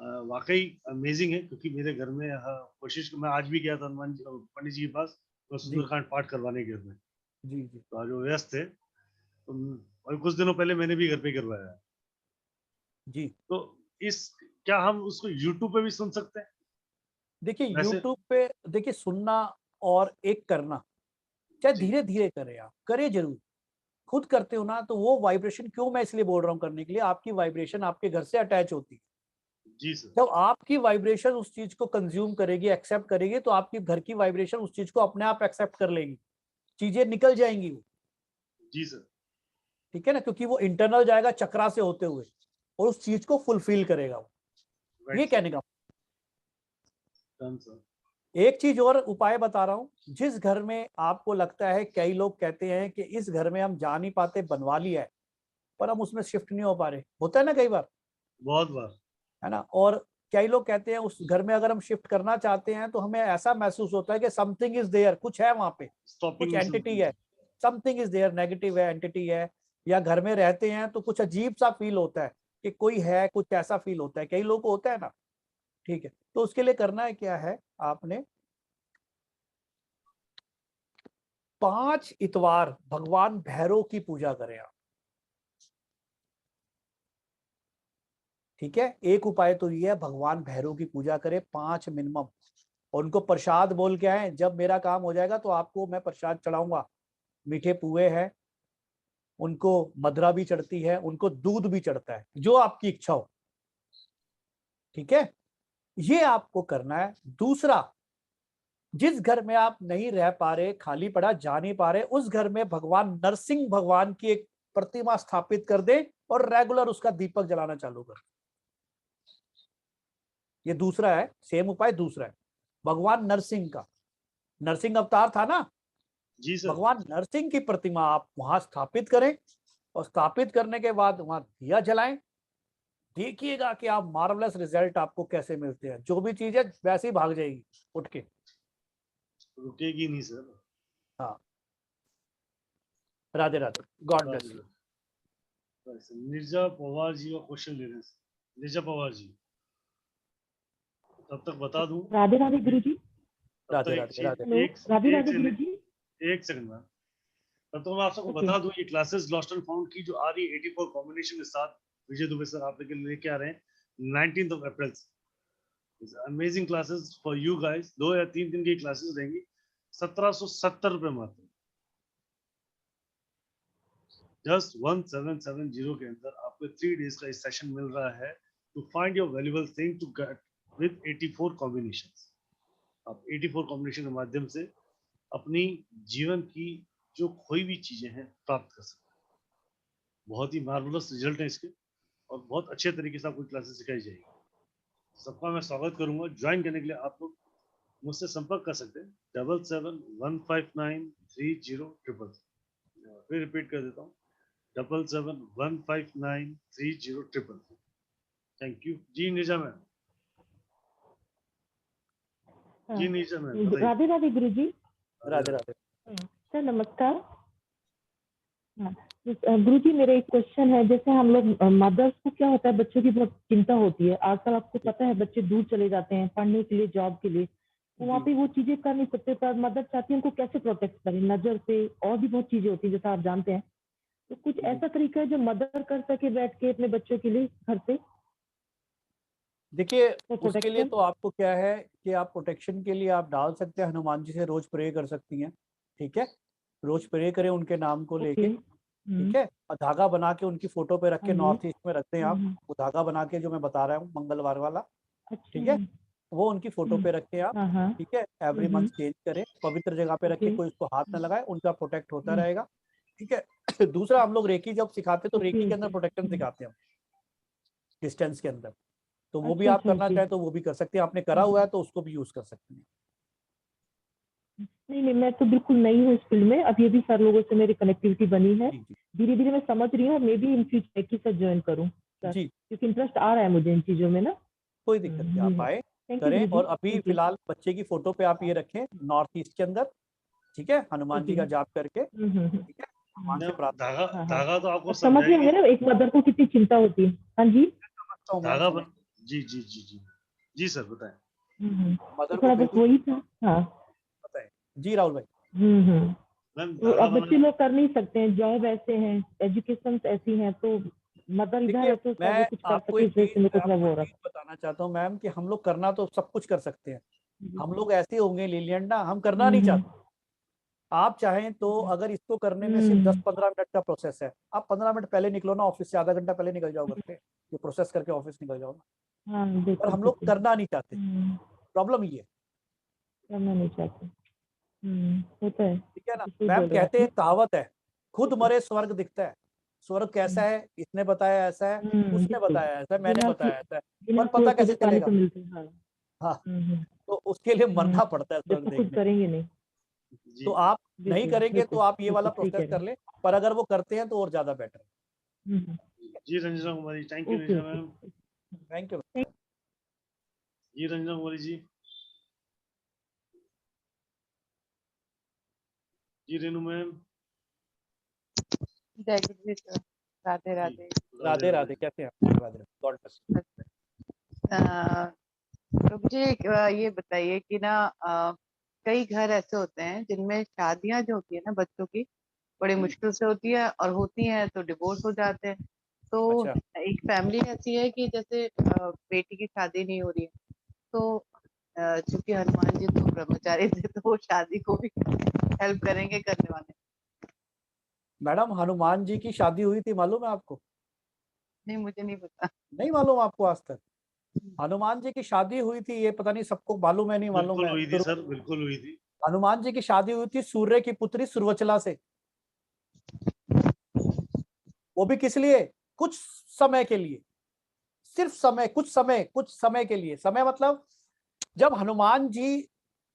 वाकई अमेजिंग है, क्योंकि मेरे घर में कोशिश, मैं आज भी गया था हनुमान जी पंडित जी के पास तो सुंदरकांड पाठ करवाने घर में, जी जी, तो आज वो व्यस्त थे, और कुछ दिनों पहले मैंने भी घर पे करवाया है जी। तो क्या हम उसको YouTube पे भी सुन सकते हैं? देखिए YouTube पे देखिए, सुनना और एक करना, चाहे धीरे धीरे करें, आप करें जरूर, खुद करते हो ना तो वो वाइब्रेशन, क्यों मैं इसलिए बोल रहा हूँ करने के लिए, आपकी वाइब्रेशन आपके घर से अटैच होती है। जी सर। जब आपकी वाइब्रेशन उस चीज को कंज्यूम करेगी, एक्सेप्ट करेगी, तो आपकी घर की वाइब्रेशन उस चीज को अपने आप एक्सेप्ट कर लेगी, चीजें निकल जाएंगी वो। जी सर। ठीक है ना, क्योंकि वो इंटरनल जाएगा चक्रा से होते हुए और उस चीज को फुलफिल करेगा वो। ये कहने का। एक चीज और उपाय बता रहा हूँ, जिस घर में आपको लगता है, कई लोग कहते हैं कि इस घर में हम जा नहीं पाते, बनवा लिया है पर हम उसमें शिफ्ट नहीं हो पा रहे, होता है ना कई बार, बहुत बार, है ना। और कई लोग कहते हैं उस घर में अगर हम शिफ्ट करना चाहते हैं तो हमें ऐसा महसूस होता है कि समथिंग इज देयर, कुछ है वहां पे, कुछ एंटिटी है, समथिंग इज देयर, नेगेटिव है, एंटिटी है, या घर में रहते हैं तो कुछ अजीब सा फील होता है कि कोई है, कुछ ऐसा फील होता है, कई लोगों को होता है ना। ठीक है, तो उसके लिए करना है क्या है, आपने 5 इतवार भगवान भैरव की पूजा करें आप। ठीक है, एक उपाय तो ये है, भगवान भैरव की पूजा करें 5 मिनिमम, और उनको प्रसाद बोल के आए। जब मेरा काम हो जाएगा तो आपको मैं प्रसाद चढ़ाऊंगा, मीठे पुए हैं, उनको मदरा भी चढ़ती है, उनको दूध भी चढ़ता है, जो आपकी इच्छा हो। ठीक है, ये आपको करना है। दूसरा, जिस घर में आप नहीं रह पा रहे, खाली पड़ा, जा नहीं पा रहे, उस घर में भगवान नरसिंह भगवान की एक प्रतिमा स्थापित कर दे और रेगुलर उसका दीपक जलाना चालू कर। ये दूसरा है, सेम उपाय दूसरा है, भगवान नरसिंह का, नरसिंह अवतार था ना जी सर, भगवान नरसिंह की प्रतिमा आप वहां स्थापित करें, और स्थापित करने के बाद वहां दिया जलाएं। देखिएगा कि आप मार्वलस रिजल्ट आपको कैसे मिलते हैं, जो भी चीज है वैसे ही भाग जाएगी उठ के, रुकेगी नहीं सर। हाँ, Radhe Radhe, God bless you. Nirja Pawar ji का क्वेश्चन ले रहे हैं, निर्जा पवार जी, तब तक बता दूं। राधे राधे गुरुजी। राधे राधे राधे। एक सेकंड मैम, तब तो मैं आप सबको बता दूं ये क्लासेस लॉस्ट एंड फाउंड की जो आ रही है 84 कॉम्बिनेशन के साथ विजय दुबे सर आप लेके आ रहे हैं 19th of April। Amazing classes for you guys. 2 या 3 दिन की क्लासेस रहेंगी, 1770 रुपए मात्र। जस्ट 1770 के अंदर आपको 3 डेज का इस सेशन मिल रहा है to find your valuable thing to get with 84 combinations. आप 84 कॉम्बिनेशन के माध्यम से अपनी जीवन की जो खोई हुई चीजें हैं प्राप्त कर सकते हैं। बहुत ही मार्वलस रिजल्ट है इसके और बहुत अच्छे तरीके से आपको क्लासेस सिखाई जाएगी। सबका मैं स्वागत करूंगा। ज्वाइन करने के लिए आप लोग मुझसे संपर्क कर सकते हैं 7715930300। फिर रिपीट कर देता हूँ 7715930300। थैंक यू जी नीजा मैम। जी नीजा मैम बताइए। राधे राधे गुरुजी। राधे राधे सर नमस्कार। गुरुजी मेरा एक क्वेश्चन है, जैसे हम लोग मदर्स को क्या होता है, बच्चों की बहुत चिंता होती है। आजकल आपको पता है बच्चे दूर चले जाते हैं पढ़ने के लिए, जॉब के लिए, तो वहाँ पे वो चीजें कर नहीं सकते, पर मदर चाहती है उनको कैसे प्रोटेक्ट करें नजर से, और भी बहुत चीजें होती है जैसा आप जानते हैं। तो कुछ ऐसा तरीका है जो मदर कर सके बैठ के अपने बच्चों के लिए घर पे? देखिए उसके लिए तो आपको क्या है कि आप प्रोटेक्शन के लिए आप डाल सकते हैं, हनुमान जी से रोज प्रे कर सकती हैं। ठीक है, रोज प्रे करें उनके नाम को लेके। ठीक है, और धागा बना के उनकी फोटो पे रख के नॉर्थ ईस्ट में रखते हैं आप। वो धागा बना के जो मैं बता रहा हूँ मंगलवार वाला, ठीक है, वो उनकी फोटो पे रखें आप। ठीक है, एवरी मंथ चेंज करें, पवित्र जगह पे रखें, कोई उसको हाथ ना लगाए, उनका प्रोटेक्ट होता रहेगा। ठीक है। दूसरा हम लोग रेकी जब सिखाते तो रेकी के अंदर प्रोटेक्शन सिखाते हैं हम डिस्टेंस के अंदर, तो वो भी आप करना चाहें तो वो भी कर सकते हैं। आपने करा हुआ है तो उसको भी यूज कर सकते हैं। नहीं, मैं तो बिल्कुल नई हूँ इस फील्ड में, अब ये भी सर लोगों से मेरी कनेक्टिविटी बनी है, धीरे धीरे मैं समझ रही हूँ, मे बी इन फ्यूचर एक ही साथ ज्वाइन करूँ जी, क्योंकि इंटरेस्ट आ रहा है मुझे इन चीजों में ना। कोई दिक्कत नहीं, आप आए करें। और अभी फिलहाल बच्चे की फोटो पे आप ये रखें नॉर्थ ईस्ट के अंदर, ठीक है, हनुमान जी का जाप करके। ठीक है, हनुमान से प्रार्थना। धागा तो आपको समझ में ना एक मदर को कितनी चिंता होती है। हाँ जी धागा जी जी जी जी जी सर बताएं। मदर थोड़ा बहुत वही था। हाँ बताएं जी राहुल भाई। तो अब बच्चे लोग कर नहीं सकते हैं, जॉब ऐसे हैं, एजुकेशन ऐसी हैं, तो मदर इधर है तो सब कुछ कर सके, इसलिए मेरे को थोड़ा वो रहा। बताना चाहता हूँ मैम कि हम लोग करना तो सब कुछ कर सकते हैं, हम लोग ऐसे होंगे लीलियंट ना, हम करना नहीं चाहते। आप चाहें तो अगर इसको करने में सिर्फ 10-15 मिनट का प्रोसेस है, आप 15 मिनट पहले निकलो ना ऑफिस से, आधा घंटा पहले निकल जाओ घर पे, ये प्रोसेस करके ऑफिस निकल जाओ ना। पर हम लोग करना नहीं चाहते, प्रॉब्लम ये है, करना नहीं चाहते। होता है, ठीक है ना। मैम कहते हैं कहावत है, खुद मरे स्वर्ग दिखता है। स्वर्ग कैसा है, इसने बताया ऐसा है, उसने बताया ऐसा है, मैंने बताया ऐसा है, पर पता कैसे चलेगा? हाँ, तो उसके लिए मरना पड़ता है स्वर्ग देखने। करेंगे नहीं तो आप नहीं करेंगे तो आप ये वाला प्रोसेस कर ले, पर अगर वो करते हैं तो और ज्यादा बेटर है। जी Ranjana Kumari, thank you Ranjana ma'am. Thank you जी रंजना कुमारी जी। जी रेनू मैम। जय गुरु जी सर, राधे राधे। राधे राधे, कैसे हैं आप? Radhe, God bless. प्रभु जी ये बताइए कि ना कई घर ऐसे होते हैं जिनमें शादियां जो होती है ना बच्चों की बड़ी मुश्किल से होती है, और होती हैं तो डिवोर्स हो जाते हैं। तो एक फैमिली ऐसी है कि जैसे बेटी की शादी नहीं हो रही है, तो चूंकि हनुमान जी तो ब्रह्मचारी थे तो वो शादी को भी हेल्प करेंगे करने वाले। मैडम हनुमान जी की शादी हुई थी, मालूम है आपको? नहीं, मुझे नहीं पता। नहीं मालूम आपको आज तक? हनुमान जी की शादी हुई थी, ये पता नहीं सबको मालूम है नहीं मालूम है। बिल्कुल हुई थी सर, बिल्कुल हुई थी। हनुमान जी की शादी हुई थी सूर्य की पुत्री सुरवचला से। वो भी किस लिए? कुछ समय के लिए, सिर्फ समय, कुछ समय के लिए। समय मतलब जब हनुमान जी,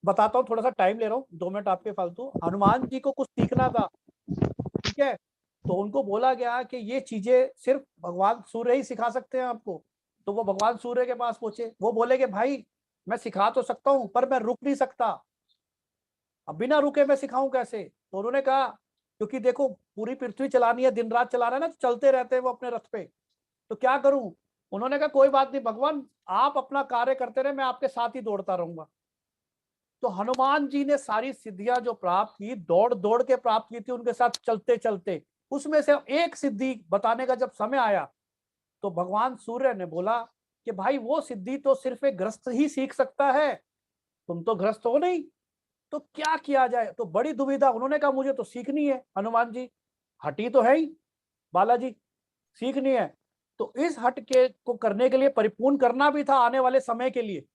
बताता हूँ, थोड़ा सा टाइम ले रहा हूँ, 2 मिनट आपके फालतू। हनुमान जी को कुछ सीखना था, ठीक है, तो उनको बोला गया कि ये चीजें सिर्फ भगवान सूर्य ही सिखा सकते हैं आपको। तो वो भगवान सूर्य के पास पहुंचे, वो बोले कि भाई मैं सिखा तो सकता हूं पर मैं रुक नहीं सकता, अब बिना रुके मैं सिखाऊं कैसे? तो उन्होंने कहा क्योंकि देखो पूरी पृथ्वी चलानी है, दिन रात चला रहा है ना, तो चलते रहते हैं वो अपने रथ पे, तो क्या करूं? उन्होंने कहा कोई बात नहीं भगवान, आप अपना कार्य करते रहे, मैं आपके साथ ही दौड़ता रहूंगा। तो हनुमान जी ने सारी सिद्धियां जो प्राप्त की, दौड़ दौड़ के प्राप्त की थी उनके साथ चलते चलते, उसमें से एक सिद्धि बताने का जब समय आया तो भगवान सूर्य ने बोला कि भाई वो सिद्धि तो सिर्फ एक गृहस्थ ही सीख सकता है, तुम तो गृहस्थ हो नहीं, तो क्या किया जाए। तो बड़ी दुविधा, उन्होंने कहा मुझे तो सीखनी है, हनुमान जी हटी तो है ही, बालाजी सीखनी है। तो इस हट के को करने के लिए परिपूर्ण करना भी था आने वाले समय के लिए।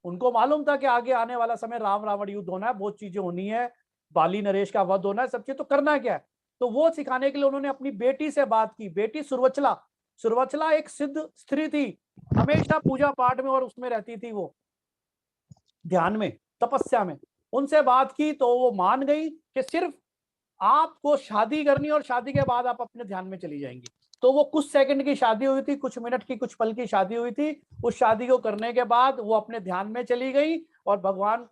उनको मालूम था कि आगे आने वाला समय राम रावण युद्ध होना है, बहुत चीजें होनी है, बाली नरेश का वध होना है, सब चीज तो करना क्या है। तो वो सिखाने के लिए उन्होंने अपनी बेटी से बात की, बेटी सुरवचला। सुरवचला एक सिद्ध स्त्री थी, हमेशा पूजा पाठ में और उसमें रहती थी, वो ध्यान में, तपस्या में। उनसे बात की तो वो मान गई कि सिर्फ आपको शादी करनी और शादी के बाद आप अपने ध्यान में चली जाएंगी। तो वो कुछ सेकंड की शादी हुई थी, कुछ मिनट की, कुछ पल की शादी हुई थी। उस शादी को करने के बाद वो अपने ध्यान में चली गई और भगवान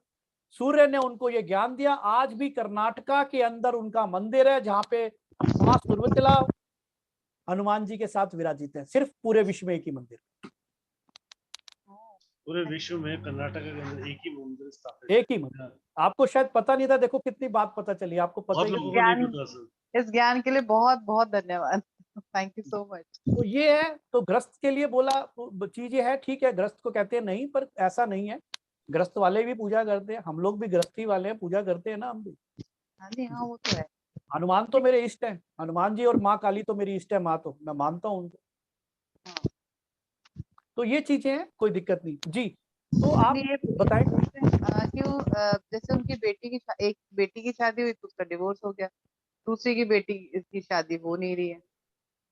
सूर्य ने उनको ये ज्ञान दिया। आज भी कर्नाटका के अंदर उनका मंदिर है जहाँ पे माँ सुरवचला हनुमान जी के साथ विराजित है। सिर्फ पूरे विश्व में एक ही मंदिर, पूरे विश्व में कर्नाटक के अंदर एक ही मंदिर स्थापित है। एक ही मंदिर। आपको शायद पता नहीं था, देखो कितनी बात पता चली, आपको पता बहुत ही लोगों नहीं। को नहीं पता सर। इस ज्ञान के लिए बहुत बहुत धन्यवाद। Thank you so much. तो ये है, तो ग्रस्त के लिए बोला चीजें है, ठीक है, ग्रस्त को कहते हैं नहीं, पर ऐसा नहीं है, ग्रस्त वाले भी पूजा करते हैं, हम लोग भी गृहस्थी वाले हैं, पूजा करते हैं ना हम भी। हाँ जी, हाँ वो तो है। हनुमान तो मेरे इष्ट हैं, हनुमान जी और माँ काली तो मेरी इष्ट है, माँ तो मैं मानता हूँ उनको। तो ये चीजें हैं, कोई दिक्कत नहीं जी। तो आप बताएं। क्यों जैसे उनकी बेटी की एक बेटी की शादी हुई तो उसका डिवोर्स हो गया, दूसरी की बेटी इसकी शादी हो नहीं रही है,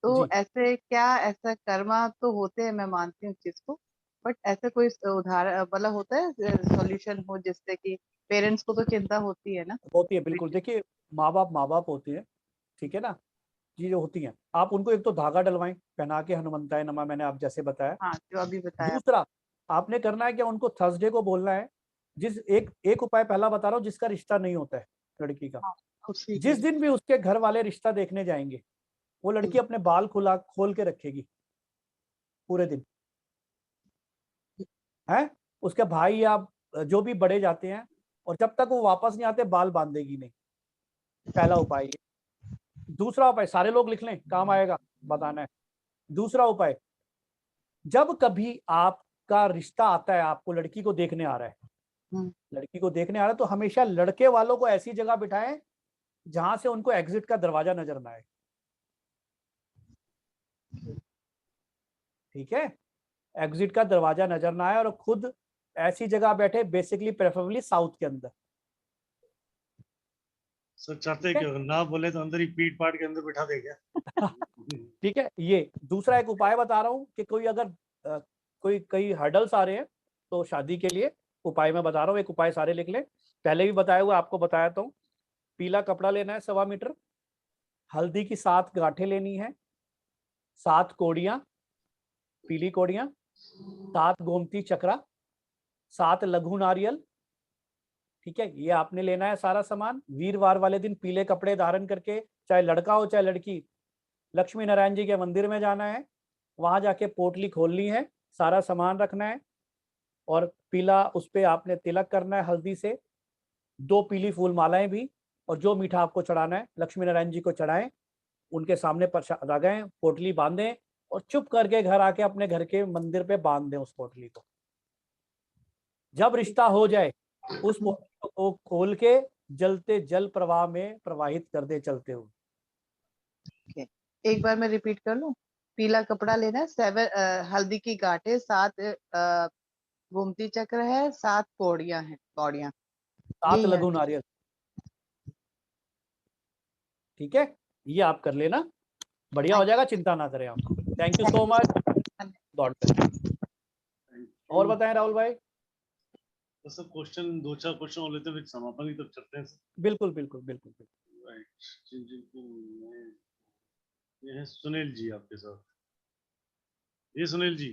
तो ऐसे क्या, ऐसा कर्मा तो होते हैं, मैं मानती हूँ इस चीज को, बट ऐसे कोई उदाहरण मतलब होता है सॉल्यूशन हो जिससे कि पेरेंट्स को तो चिंता होती है ना। होती है बिल्कुल। देखिए माँ बाप होते हैं, ठीक है ना, चीजें होती हैं। आप उनको एक तो धागा डलवाएं, पहना के हनुमंताय नमः, मैंने आप जैसे बताया। हाँ, जो अभी बताया। दूसरा आपने करना है कि उनको थर्सडे को बोलना है, जिस एक उपाय पहला बता रहा हूँ, जिसका रिश्ता नहीं होता है लड़की का, जिस दिन भी उसके घर वाले रिश्ता देखने जाएंगे, वो लड़की अपने बाल खोल के रखेगी पूरे दिन, है उसके भाई या जो भी बड़े जाते हैं, और जब तक वो वापस नहीं आते बाल बांधेगी नहीं। पहला उपाय। दूसरा उपाय सारे लोग लिख लें, काम आएगा, बताना है। दूसरा उपाय, जब कभी आपका रिश्ता आता है, आपको लड़की को देखने आ रहा है, लड़की को देखने आ रहा है, तो हमेशा लड़के वालों को ऐसी जगह बिठाएं जहां से उनको एग्जिट का दरवाजा नजर ना आए, ठीक है, एग्जिट का दरवाजा नजर ना आए, और खुद ऐसी जगह बैठे, बेसिकली प्रेफरेबली साउथ के अंदर। सर चाहते हैं कि ना बोले तो अंदर ही पीठ पाट के अंदर बिठा दे क्या? ठीक है। ये दूसरा एक उपाय बता रहा हूँ कि कोई अगर कई हर्डल्स आ रहे हैं तो शादी के लिए उपाय मैं बता रहा हूँ, एक उपाय सारे लिख लें, पहले भी बताया हुआ, आपको बताया तो। पीला कपड़ा लेना है 1.25 मीटर, हल्दी की 7 गांठें लेनी है, 7 कोड़ियां, पीली कोड़ियां, 7 गोमती चक्रा, 7 लघु नारियल, ठीक है, ये आपने लेना है सारा सामान। वीरवार वाले दिन पीले कपड़े धारण करके, चाहे लड़का हो चाहे लड़की, लक्ष्मी नारायण जी के मंदिर में जाना है, वहां जाके पोटली खोलनी है, सारा सामान रखना है, और पीला उस पे आपने तिलक करना है हल्दी से, 2 पीली फूल मालाएं भी, और जो मीठा आपको चढ़ाना है लक्ष्मी नारायण जी को चढ़ाएं, उनके सामने प्रसाद लगाएं, पोटली बांधें, और चुप करके घर आके अपने घर के मंदिर पे बांध दें उस पोटली को। जब रिश्ता हो जाए उस पोटली को खोल के जलते जल प्रवाह में प्रवाहित कर दे चलते हुए। एक बार मैं रिपीट कर लूं, पीला कपड़ा लेना है, 7 हल्दी की गांठें, 7 गोमती चक्र है, 7 कौड़ियां हैं, 7 लघु नारियल, ठीक है, ये आप कर लेना, बढ़िया हो जाएगा, चिंता ना करें आप। Thank you so much, God bless. और बताएं राहुल भाई। तो सब क्वेश्चन 2-4 क्वेश्चन और लेते हैं, फिर समापन की तरफ चलते हैं। बिल्कुल बिल्कुल बिल्कुल बिल्कुल। राइट, ये है सुनील जी आपके साथ। ये सुनील जी,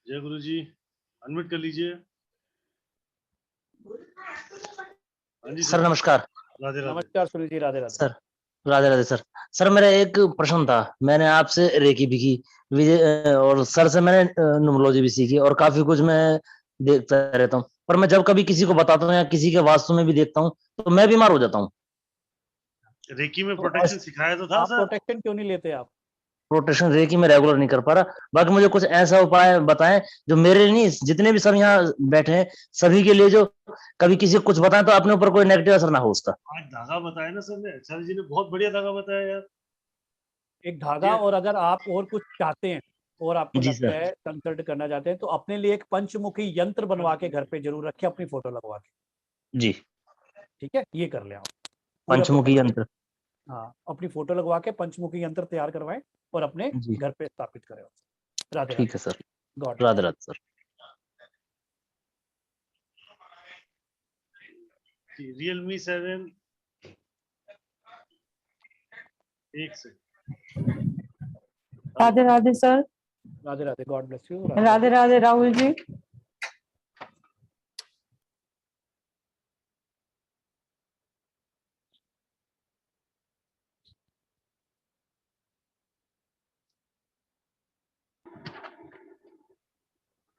जय गुरु जी, अनम्यूट कर लीजिए। हाँ जी सर नमस्कार। राधे राधे। नमस्कार सुनील जी, राधे राधे। सर राधे राधे। सर मेरा एक प्रश्न था, मैंने आपसे रेकी भी की, विजय और सर से मैंने न्यूमरोलॉजी भी सीखी, और काफी कुछ मैं देखता रहता हूँ, पर मैं जब कभी किसी को बताता हूँ या किसी के वास्तु में भी देखता हूँ तो मैं बीमार हो जाता हूँ। रेकी में प्रोटेक्शन सिखाया तो था आप सर। प्रोटेक्शन क्यों नहीं लेते आप? प्रोटेक्शन रेकी में रेगुलर नहीं कर पा रहा। बाकी मुझे कुछ ऐसा उपाय बताएं जो मेरे नहीं, जितने भी सब यहाँ बैठे हैं सभी के लिए, जो कभी किसी को कुछ बताएं तो अपने ऊपर कोई नेगेटिव असर ना हो उसका। आज धागा बताया ना सर ने, सर जी ने बहुत बढ़िया धागा बताया यार। एक धागा, और अगर आप और कुछ चाहते हैं और आपको जी लगता सर। है कंसल्ट करना चाहते हैं तो अपने लिए एक पंचमुखी यंत्र बनवा के घर पे जरूर रखें, अपनी फोटो लगवा के। जी ठीक है, ये कर ले आप। पूरा पंचमुखी यंत्र। हाँ, अपनी फोटो लगवा के पंचमुखी यंत्र तैयार करवाएं और अपने जी घर पे स्थापित करें। राधे ठीक है sir. God Radhe Radhe sir. Realme 7 एक से। Radhe Radhe sir. Radhe Radhe, God bless you. Radhe Radhe Rahul ji.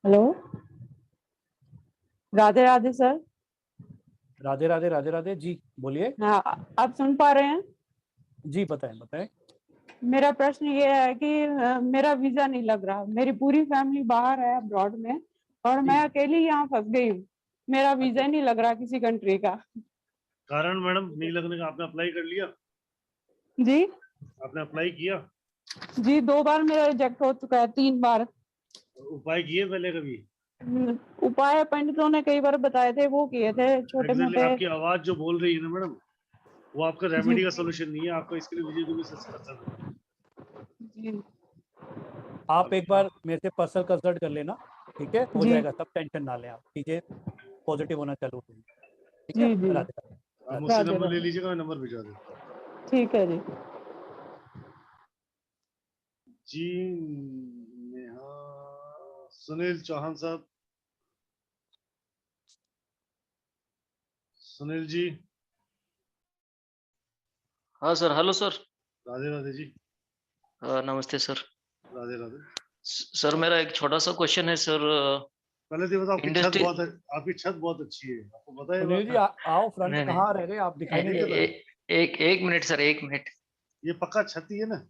Hello, Radhe Radhe sir. Radhe Radhe Radhe Radhe ji, बोलिए। हाँ, आप सुन पा रहे हैं? जी बताएं बताएं। मेरा प्रश्न ये है कि मेरा वीजा नहीं लग रहा, मेरी पूरी फैमिली बाहर है अब्रॉड में और मैं अकेली यहाँ फंस गई हूँ। मेरा वीजा नहीं लग रहा किसी कंट्री का। कारण मैडम नहीं लगने का आपने अप्लाई कर लिया? जी आपने अप्लाई किया? जी, 2 बार मेरा रिजेक्ट हो चुका है, 3 बार। उपाय किए पहले कभी? उपाय पंडितों ने कई बार बताए थे, वो किए थे छोटे Exactly, मोटे। आपकी आवाज जो बोल रही है ना मैडम, वो आपका रेमेडी का सोल्यूशन नहीं है, आपको इसके लिए विजय दुबे से कंसल्ट करना है। आप एक बार मेरे से पर्सनल कंसल्ट कर लेना, ठीक है, हो जी। जाएगा, सब टेंशन ना लें आप, चीजें पॉजिटिव होना चालू होगी। ठीक जी है, जी, राधे राधे। आप मुझसे राधे नंबर ले राधे। लीजिएगा, मैं नंबर भिजवा दूँ। ठीक है जी। जी नेहा, सुनील चौहान साहब। सुनील जी। हाँ sir, hello sir. Radhe Radhe ji. नमस्ते सर। राधे राधे। सर मेरा एक छोटा सा क्वेश्चन है सर। पहले तो बताओ, आपकी छत बहुत अच्छी है, आपको पता है? सुनील जी आओ फ्रंट, कहाँ रह गए आप, दिखाई नहीं दे रहे। एक मिनट सर, एक मिनट। ये पक्का छत ही है ना?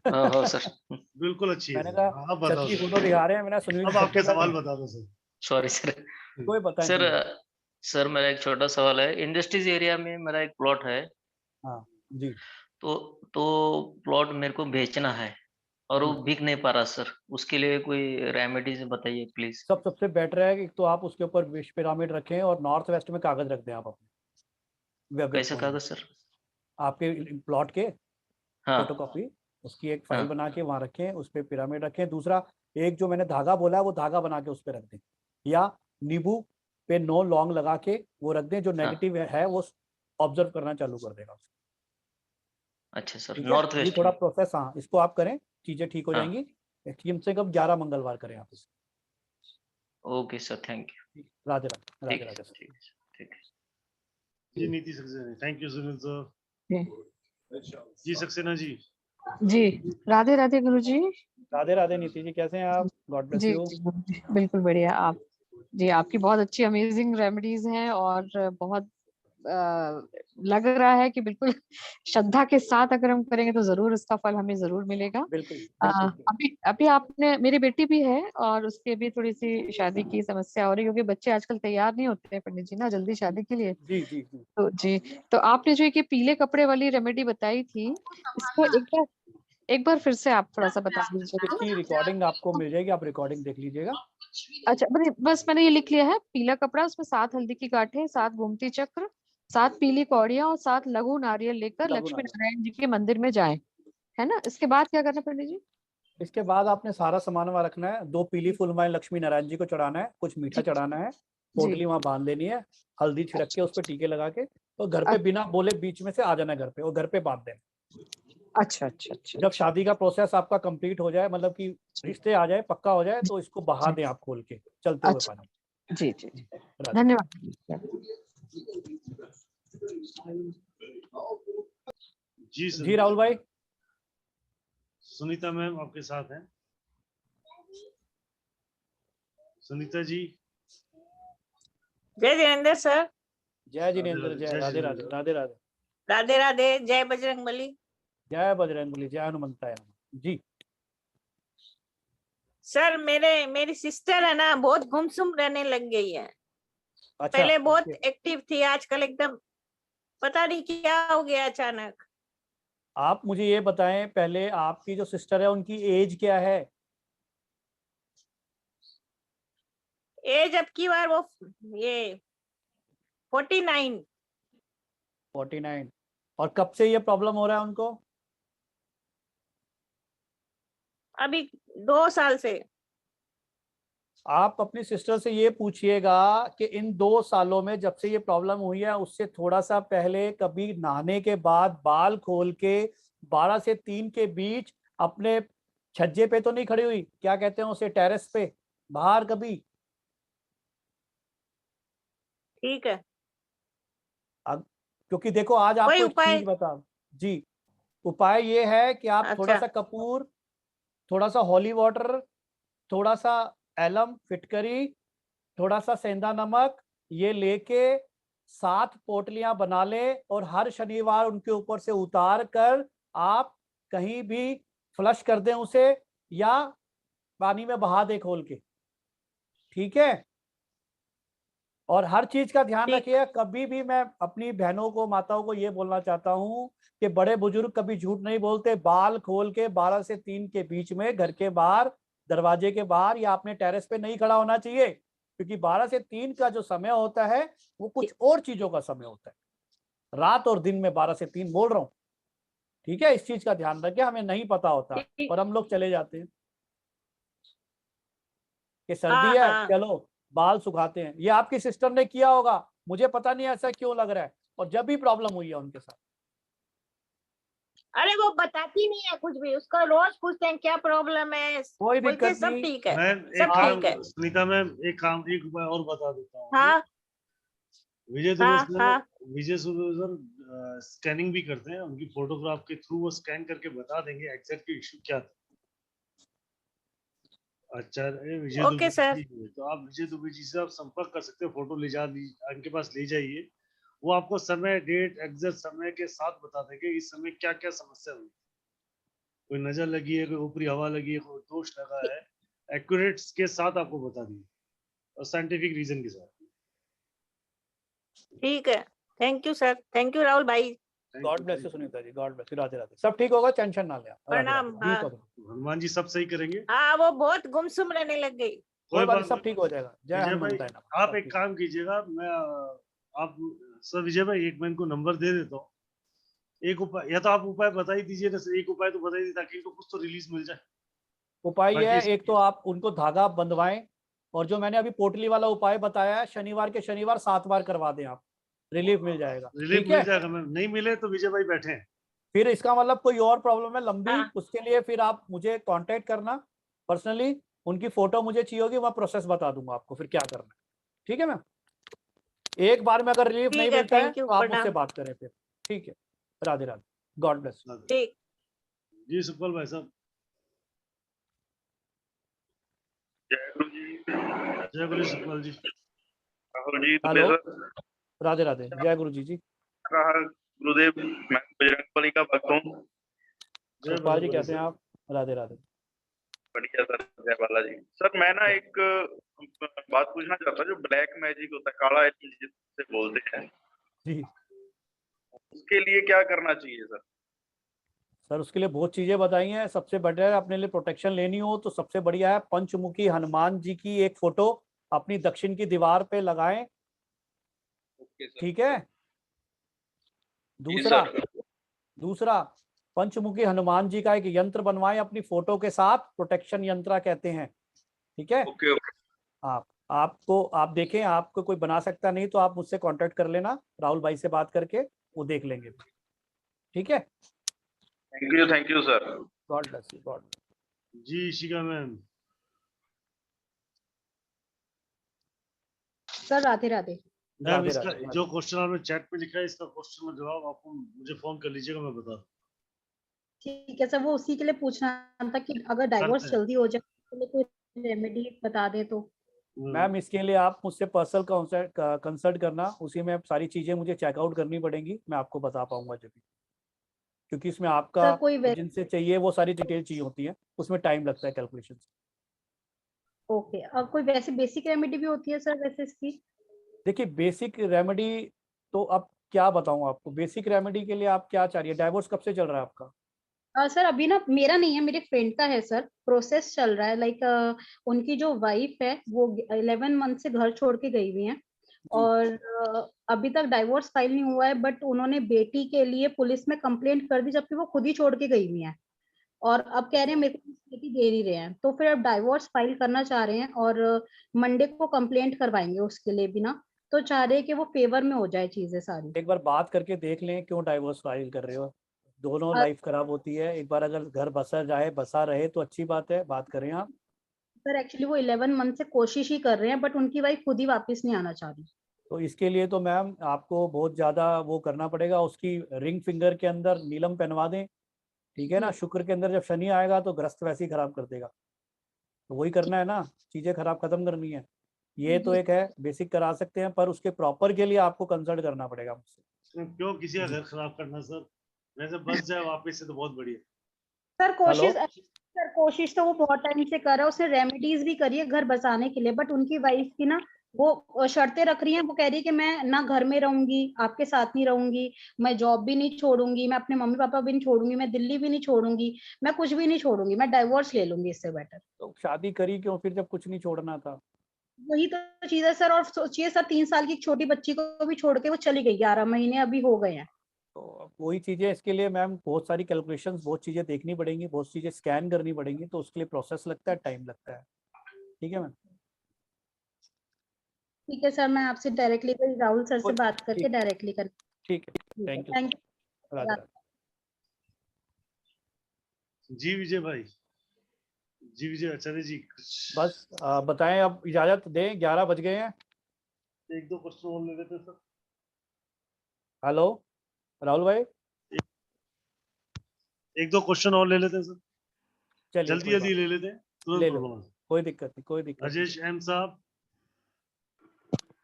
हाँ सर। बिल्कुल अच्छी है। मैंने कहा आप बताओ छत की सर। फोटो दिखा रहे हैं, मैंने सुनील अब आपके सवाल बता दो सर। Sorry sir. कोई बताएं सर सुनील। सर मेरा एक छोटा सवाल है। इंडस्ट्रीज एरिया में मेरा एक प्लॉट है, हाँ जी। तो प्लॉट मेरे को बेचना है और वो बिक नहीं पा रहा सर। उसके लिए कोई रेमेडीज बताइए प्लीज। सबसे बेटर है कि तो आप उसके ऊपर विश पिरामिड रखें और नॉर्थ वेस्ट में कागज रख दें आप अपने। कैसे कागज सर? आपके प्लॉट के हाँ फोटोकॉपी, उसकी एक फाइल हाँ। बना के वहां रखें, उस पर पिरामिड रखें। दूसरा, एक जो मैंने धागा बोला है वो धागा बना के उस पर रख दें, या नींबू पे 9 लौंग लगा के वो रख दें। जो नेगेटिव है वो ऑब्जर्व करना चालू कर देगा। अच्छा सर, ठीक है, नॉर्थ ये वेस्ट थोड़ा में। प्रोसेस, हाँ इसको आप करें, चीजें ठीक हो हाँ। जाएंगी। कम से कम 11 मंगलवार करें आप इसे। Okay sir, thank you. Radhe Radhe ठीक राधे है राधे। ठीक है ठीक है। जी Niti Saxena, thank you Sunil sir. जी सक्सेना जी। जी राधे राधे गुरुजी। राधे राधे नीति जी, कैसे हैं आप? गॉड ब्लेस जी यू। जी बिल्कुल बढ़िया। आप जी, आपकी बहुत अच्छी अमेजिंग रेमेडीज हैं और बहुत लग रहा है कि बिल्कुल श्रद्धा के साथ अगर हम करेंगे तो जरूर इसका फल हमें जरूर मिलेगा। बिल्कुल। अभी आपने, मेरी बेटी भी है और उसके भी थोड़ी सी शादी की समस्या हो रही है, क्योंकि बच्चे आजकल तैयार नहीं होते हैं पंडित जी ना जल्दी शादी के लिए। जी जी जी। तो जी, तो आपने जो ये पीले कपड़े वाली रेमेडी बताई थी, इसको एक बार फिर से आप थोड़ा सा बता दीजिए। इसकी रिकॉर्डिंग आपको मिल जाएगी, आप रिकॉर्डिंग देख लीजिएगा। अच्छा, बस मैंने ये लिख लिया है। पीला कपड़ा, उसमें 7 हल्दी की गांठें, 7 गोमती चक्र, 7 पीली कौड़ियां और 7 लघु नारियल लेकर लक्ष्मी नारायण जी के मंदिर में जाएं, है ना? इसके बाद क्या करना पंडित जी? इसके बाद आपने सारा सामान वहां रखना है। 2 पीली फुलमाएं लक्ष्मी नारायण जी को चढ़ाना है, कुछ मीठा चढ़ाना है, पोटली वहां बांध देनी है, हल्दी छिड़क के उस पर टीके लगा के, और घर पे बिना बोले बीच में से आ जाना घर पे, और घर पे बांध देना। अच्छा अच्छा अच्छा। जब शादी का प्रोसेस आपका कंप्लीट हो जाए, मतलब कि रिश्ते आ जाए, पक्का हो जाए, तो इसको बहा दें आप खोल के चलते हुए पानी। जी जी जी, धन्यवाद। जी राहुल भाई। सुनीता मैम आपके साथ हैं। सुनीता जी। जय जिनेंद्र सर। जय जिनेंद्र, जय जय राधे राधे, जिनेंद्र। राधे राधे, राधे राधे। जय बजरंगबली। जय बजरंगबली, जय हनुमंताय नमः। जी सर मेरी सिस्टर है ना, बहुत गुमसुम रहने लग गई है। अच्छा, पहले बहुत ओके। एक्टिव थी, आजकल एकदम पता नहीं क्या हो गया अचानक। आप मुझे ये बताएं पहले, आपकी जो सिस्टर है उनकी एज क्या है? एज अब की बार वो ये 49। 49। और कब से ये प्रॉब्लम हो रहा है उनको? अभी 2 साल से। आप अपनी सिस्टर से ये पूछिएगा कि इन 2 सालों में जब से ये प्रॉब्लम हुई है उससे थोड़ा सा पहले कभी नहाने के बाद बाल खोल के 12 से 3 के बीच अपने छज्जे पे तो नहीं खड़ी हुई, क्या कहते हैं उसे, टेरेस पे बाहर कभी? ठीक है। क्योंकि देखो आज कोई आपको एक उपाय? चीज बता जी, उपाय ये है कि आप थोड़ा अच्छा। सा कपूर, थोड़ा सा हॉली वाटर, थोड़ा सा एलम फिटकरी, थोड़ा सा सेंधा नमक, ये लेके 7 पोटलियां बना ले और हर शनिवार उनके ऊपर से उतार कर आप कहीं भी फ्लश कर दें उसे, या पानी में बहा दे खोल के, ठीक है? और हर चीज का ध्यान रखिए। कभी भी मैं अपनी बहनों को, माताओं को ये बोलना चाहता हूँ कि बड़े बुजुर्ग कभी झूठ नहीं बोलते। बाल खोल के 12 से 3 के बीच में घर के बाहर, दरवाजे के बाहर या अपने टेरेस पे नहीं खड़ा होना चाहिए, क्योंकि 12 से 3 का जो समय होता है वो कुछ और चीजों का समय होता है। रात और दिन में 12 से 3 बोल रहा हूँ, ठीक है? इस चीज का ध्यान रखिए, हमें नहीं पता होता और हम लोग चले जाते हैं कि सर्दी है, चलो बाल सुखाते हैं। ये आपकी सिस्टर ने किया होगा, मुझे पता नहीं ऐसा क्यों लग रहा है, और जब भी प्रॉब्लम हुई है उनके साथ। अरे वो बताती नहीं है कुछ भी, उसका रोज पूछते हैं क्या प्रॉब्लम है, कोई बोलते दिक्कत सब नहीं। ठीक है, मैम एक सब काम, ठीक है। सुनीता मैम एक उपाय और बता देता हूँ। हाँ विजय दुबे हाँ सर, हाँ। विजय दुबे सर स्कैनिंग भी करते हैं, उनकी फोटोग्राफ के थ्रू वो स्कैन करके बता देंगे एग्जैक्ट इशू क्या था। अच्छा, विजय ओके दुबे सर। जी, तो आप विजय दुबे जी से आप संपर्क कर सकते हो, फोटो ले जा उनके पास ले जाइए, वो आपको समय, डेट, एग्जैक्ट समय के साथ बता देंगे इस समय क्या क्या समस्या हुई, कोई नजर लगी है, कोई ऊपरी हवा लगी है, कोई दोष लगा है, एक्यूरेट के साथ आपको बता दिए और साइंटिफिक रीजन के साथ। ठीक है, thank you sir, thank you Rahul भाई। God bless you Sunita ji, god bless you, Radhe Radhe. सब ठीक होगा, टेंशन ना ले आप। राधे प्रणाम। राधे। हाँ हनुमान जी सब सही करेंगे। हाँ, वो बहुत गुमसुम रहने लग गई। कोई बात नहीं, सब ठीक हो जाएगा। जय विजय भाई, हनुमंताय नमः। आप एक काम कीजिएगा, मैं आप सर विजय भाई एक मैं इनको नंबर दे देता हूँ, एक उपाय, या तो आप उपाय बता ही दीजिए ना, एक उपाय तो बता ही दीजिए ताकि इनको कुछ तो रिलीज मिल जाए। उपाय ये है, एक तो आप उनको धागा बंधवाएं, और जो मैंने अभी पोटली वाला उपाय बताया है, शनिवार के शनिवार 7 बार करवा दें आप, रिलीफ मिल जाएगा। रिलीफ ठीक मिल है? जाएगा मैम, नहीं मिले तो विजय भाई बैठे हैं। फिर इसका मतलब कोई और प्रॉब्लम है लंबी, उसके लिए फिर आप मुझे कांटेक्ट करना पर्सनली, उनकी फोटो मुझे चाहिए होगी, मैं प्रोसेस बता दूंगा आपको फिर क्या करना है। ठीक है मैम? एक बार में अगर रिलीफ नहीं ठीक है, मिलता है थैंक यू, तो आप मुझसे प्रणाम। बात करें फिर। ठीक है, राधे राधे, गॉड ब्लेस। ठीक। जी सुखपाल भाई साहब। जय गुरु जी। जय गुरु सुखपाल जी। Rahul ji hello, sir. राधे राधे, जय गुरु जी। गुरुदेव, मैं बजरंगबली का भक्त हूँ। सुखपाल जी कैसे हैं आप? राधे राधे। बढ़िया सर, जय बालाजी। सर मैं ना एक बात पूछना चाहता हूँ, जो ब्लैक मैजिक होता है, काला जिसे बोलते हैं जी, उसके लिए क्या करना चाहिए सर? सर उसके लिए बहुत चीजें बताई हैं। सबसे बढ़िया, अपने लिए प्रोटेक्शन लेनी हो तो सबसे बढ़िया है पंचमुखी हनुमान जी की एक फोटो अपनी दक्षिण की दीवार पे लगाएं। ठीक है? दूसरा पंचमुखी हनुमान जी का एक यंत्र बनवाएं अपनी फोटो के साथ, प्रोटेक्शन यंत्र कहते हैं। ठीक है? आप देखें, आपको कोई बना सकता नहीं तो आप मुझसे कांटेक्ट कर लेना, राहुल भाई से बात करके वो देख लेंगे। ठीक है? Thank you sir. God bless you, God. जी Shikha ma'am. Sir Radhe Radhe. Ma'am इसका जो क्वेश्चन आपने चैट पे लिखा है, इसका क्वेश्चन में जवाब आपको मुझे फोन कर लीजिएगा, मैं बता दूं। ठीक है सर, वो उसी के लिए पूछना था कि अगर डाइवोर्स जल्दी हो जाए तो कोई रेमेडी बता दे तो। मैम इसके लिए आप मुझसे पर्सनल कंसल्ट करना, उसी में सारी चीजें मुझे चेकआउट करनी पड़ेंगी, मैं आपको बता पाऊंगा जब भी, क्योंकि इसमें आपका सर कोई जिनसे चाहिए वो सारी डिटेल चाहिए होती है, उसमें टाइम लगता है कैलकुलेशन। ओके, और कोई वैसे बेसिक रेमेडी भी होती है सर वैसे इसकी? देखिए बेसिक रेमेडी तो अब क्या बताऊं आपको, बेसिक रेमेडी के लिए आप क्या चाहिए? डाइवोर्स कब से चल रहा है आपका? सर अभी ना मेरा नहीं है, मेरे फ्रेंड का है सर, प्रोसेस चल रहा है। लाइक उनकी जो वाइफ है वो 11 मंथ से घर छोड़ के गई हुई है और अभी तक डाइवोर्स फाइल नहीं हुआ है, बट उन्होंने बेटी के लिए पुलिस में कंप्लेंट कर दी जबकि वो खुद ही छोड़ के गई हुई है और अब कह रहे हैं मेरे को बेटी दे नहीं रहे हैं, तो फिर अब डाइवोर्स फाइल करना चाह रहे हैं और मंडे को कंप्लेंट करवाएंगे उसके लिए भी ना, तो चाह रहे हैं कि वो फेवर में हो जाए चीजें सारी। एक बार बात करके देख लें क्यों डाइवोर्स फाइल कर रहे हो, दोनों लाइफ खराब होती है, एक बार अगर घर बसा रहे तो अच्छी बात है, बात करें आप। सर एक्चुअली वो 11 मंथ से कोशिश ही कर रहे हैं बट उनकी वाइफ खुद ही वापस नहीं आना चाह रही। तो इसके लिए तो मैम आपको बहुत ज़्यादा वो करना पड़ेगा, उसकी रिंग फिंगर के अंदर नीलम पहनवा दें, ठीक है ना। शुक्र के अंदर जब शनि आएगा तो ग्रस्त वैसे ही खराब कर देगा, तो वही करना है ना, चीज़ें खराब खत्म करनी है। ये तो एक है बेसिक करा सकते हैं, पर उसके प्रॉपर के लिए आपको कंसल्ट करना पड़ेगा मुझसे। क्यों किसी का घर खराब करना सर, वैसे बच जाए वापस से तो बहुत बढ़िया। सर कोशिश तो वो बहुत टाइम से कर रहा है, उसने रेमेडीज भी करी है घर बसाने के लिए, बट उनकी वाइफ की ना वो शर्तें रख रही हैं, वो कह रही है कि मैं ना घर में रहूंगी, आपके साथ नहीं रहूंगी, मैं जॉब भी नहीं छोड़ूंगी, मैं अपने मम्मी पापा भी नहीं छोड़ूंगी, मैं दिल्ली भी नहीं छोड़ूंगी, मैं कुछ भी नहीं छोड़ूंगी, मैं डाइवोर्स ले लूंगी इससे बेटर। तो शादी करी क्यों फिर जब कुछ नहीं छोड़ना था? वही तो चीज है सर, और सोचिए सर 3 साल की एक छोटी बच्ची को भी छोड़ के वो चली गई, 11 महीने अभी हो गए हैं। तो वही चीज़ें, इसके लिए मैम बहुत सारी कैलकुलेशंस, बहुत चीज़ें देखनी पड़ेंगी, बहुत चीज़ें स्कैन करनी पड़ेंगी, तो उसके लिए प्रोसेस लगता है, टाइम लगता है, ठीक है मैम। ठीक है सर, मैं आपसे डायरेक्टली राहुल सर से बात करके डायरेक्टली कर। ठीक है, thank you. Thank you. Radhe Radhe. जी विजय भाई, जी विजय आचार्य जी, बस बताएं, अब इजाजत दें, 11 बज गए हैं। एक दो क्वेश्चन और ले लेते सर। हेलो राहुल भाई, एक दो क्वेश्चन और ले लेते हैं सर, चलिए जल्दी जल्दी ले लेते हैं, ले तुरंत लो, बोलो। कोई दिक्कत नहीं, कोई दिक्कत नहीं। राजेश एम साहब।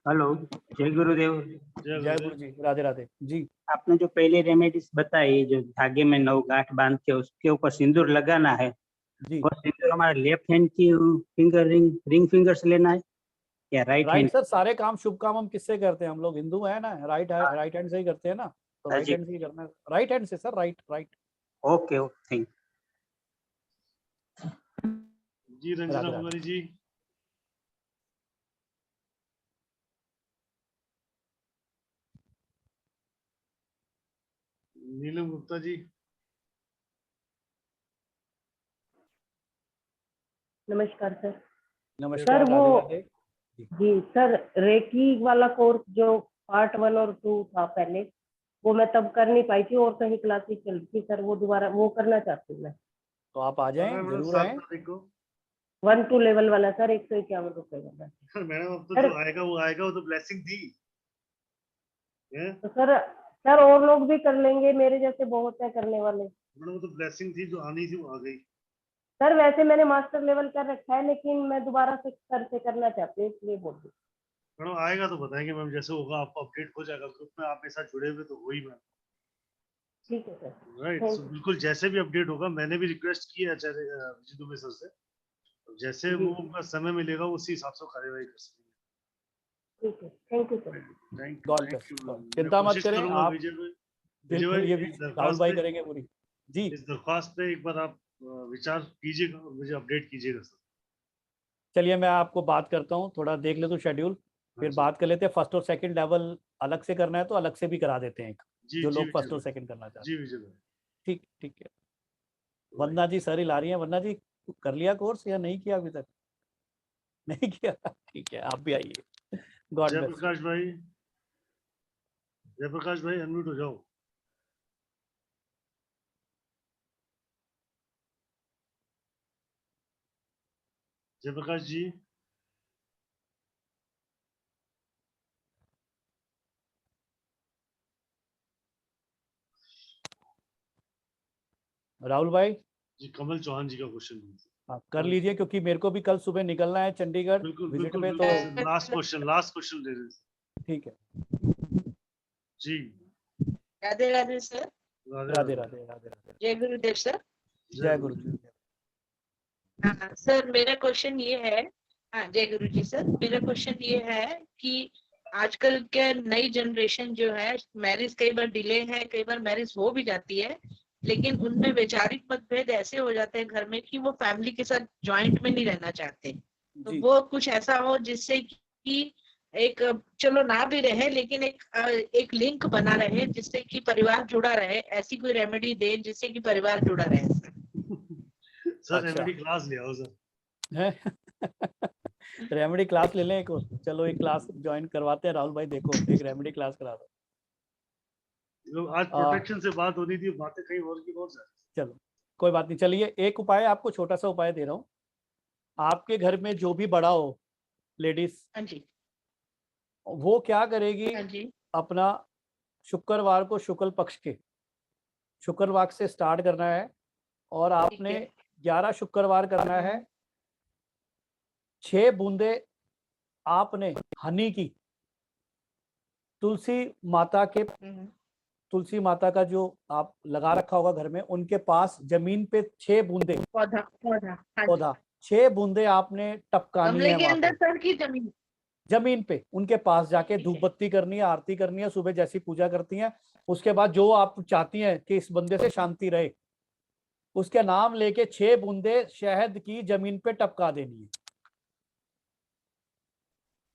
हेलो, जय गुरुदेव। जय गुरु जी, राधे राधे जी। आपने जो पहले रेमेडीज बताई, जो धागे में 9 गांठ बांध के उसके ऊपर सिंदूर लगाना है, जी। वो सिंदूर हमारे लेफ्ट हैंड की फिंगर रिंग फिंगर से लेना है या राइट हैंड? सर, सारे काम शुभ काम हम किससे करते हैं? हम लोग हिंदू हैं ना, राइट हैंड से ही करते हैं ना, तो राइट हैंड से ही करना है, राइट हैंड से sir, right. Okay okay, thank जी रंजना कुमारी जी। नीलम गुप्ता जी। नमस्कार सर। नमस्कार, सर वो राधे राधे। जी सर, रेकी वाला कोर्स जो पार्ट 1 और 2 था पहले, वो मैं तब कर नहीं पाई थी और कहीं क्लासेस चल रही थी सर, वो दोबारा वो करना चाहती हूँ मैं। तो आप आ जाएं, जरूर आएं। 1 2 लेवल वाला सर, 151 रुपए वाला। मैडम अब तो जो आएगा वो तो ब्लेसिंग थी। तो सर और लोग भी कर लेंगे, मेरे जैसे बहुत है करने वाले। मैडम वो तो ब्लेसिंग थी, जो आनी थी वो आ गई। सर वैसे मैंने मास्टर लेवल कर रखा है, लेकिन मैं दोबारा से सर से करना चाहती हूँ, इसलिए बोल रही हूँ। मैडम आएगा तो बताएंगे मैम, जैसे होगा आपको अपडेट हो जाएगा ग्रुप में, आप मेरे साथ जुड़े हुए तो हो ही मैम। ठीक है सर। राइट, सो बिल्कुल जैसे भी अपडेट होगा, मैंने भी रिक्वेस्ट की है आचार्य विजय दुबे सर से, जैसे वो उनका समय मिलेगा उसी हिसाब से कार्यवाही कर सकेंगे। ठीक है, thank you sir. Thank you. चिंता मत करें आप, विजय बिल्कुल ये भी राहुल भाई करेंगे पूरी जी। इस दरख्वास्त पे एक बार आप विचार कीजिएगा और मुझे अपडेट कीजिएगा सर। चलिए मैं आपको बात करता हूँ, थोड़ा देख ले तो शेड्यूल, फिर बात कर लेते हैं। फर्स्ट और सेकंड लेवल अलग से करना है तो अलग से भी करा देते हैं, जो लोग फर्स्ट और सेकंड करना चाहते हैं। ठीक है। वंदना जी सर ही ला रही हैं। वंदना जी कर लिया कोर्स या नहीं किया अभी तक? नहीं किया, ठीक है, आप भी आइए। God bless. जयप्रकाश भाई अनम्यूट हो जाओ। जयप्रकाश जी। राहुल भाई जी, कमल चौहान जी का क्वेश्चन। हाँ कर लीजिए, क्योंकि मेरे को भी कल सुबह निकलना है चंडीगढ़ बिल्कुल विजिट बिल्कुल पे, बिल्कुल तो लास्ट क्वेश्चन ले रहे हैं। ठीक है जी राधे राधे सर। राधे राधे राधे राधे। जय गुरुदेव सर। जय गुरु जी। हाँ सर, मेरा क्वेश्चन ये है, हाँ जय गुरु जी सर, मेरा क्वेश्चन ये है कि आजकल के नई जनरेशन जो है, मैरिज कई बार डिले है, कई बार मैरिज हो भी जाती है, लेकिन उनमें वैचारिक मतभेद ऐसे हो जाते हैं घर में कि वो फैमिली के साथ जॉइंट में नहीं रहना चाहते। तो वो कुछ ऐसा हो जिससे कि एक, चलो ना भी रहे लेकिन एक लिंक बना रहे जिससे कि परिवार जुड़ा रहे, ऐसी कोई रेमेडी दे जिससे कि परिवार जुड़ा रहे सर। रेमेडी क्लास ले आओ सर। रेमेडी क्लास ले लें एक, चलो एक क्लास ज्वाइन करवाते हैं राहुल भाई, देखो एक रेमेडी क्लास करा दो। लोग आज प्रोटेक्शन से बात हो रही थी, बातें कहीं और की बहुत सारी। चलो कोई बात नहीं, चलिए एक उपाय आपको, छोटा सा उपाय दे रहा हूँ। आपके घर में जो भी बड़ा हो लेडीज, हाँ जी, वो क्या करेगी, हाँ जी, अपना शुक्रवार को शुक्ल पक्ष के शुक्रवार से स्टार्ट करना है, और आपने 11 शुक्रवार करना है। 6 बूंदे आपने हनी की तुलसी माता का जो आप लगा रखा होगा घर में, उनके पास जमीन पे 6 बूंदे पौधा 6 बूंदे आपने टपकानी है के अंदर सर की जमीन पे, उनके पास जाके धूप बत्ती करनी है, आरती करनी है, सुबह जैसी पूजा करती हैं। उसके बाद जो आप चाहती हैं कि इस बंदे से शांति रहे, उसके नाम लेके 6 बूंदे शहद की जमीन पे टपका देनी है।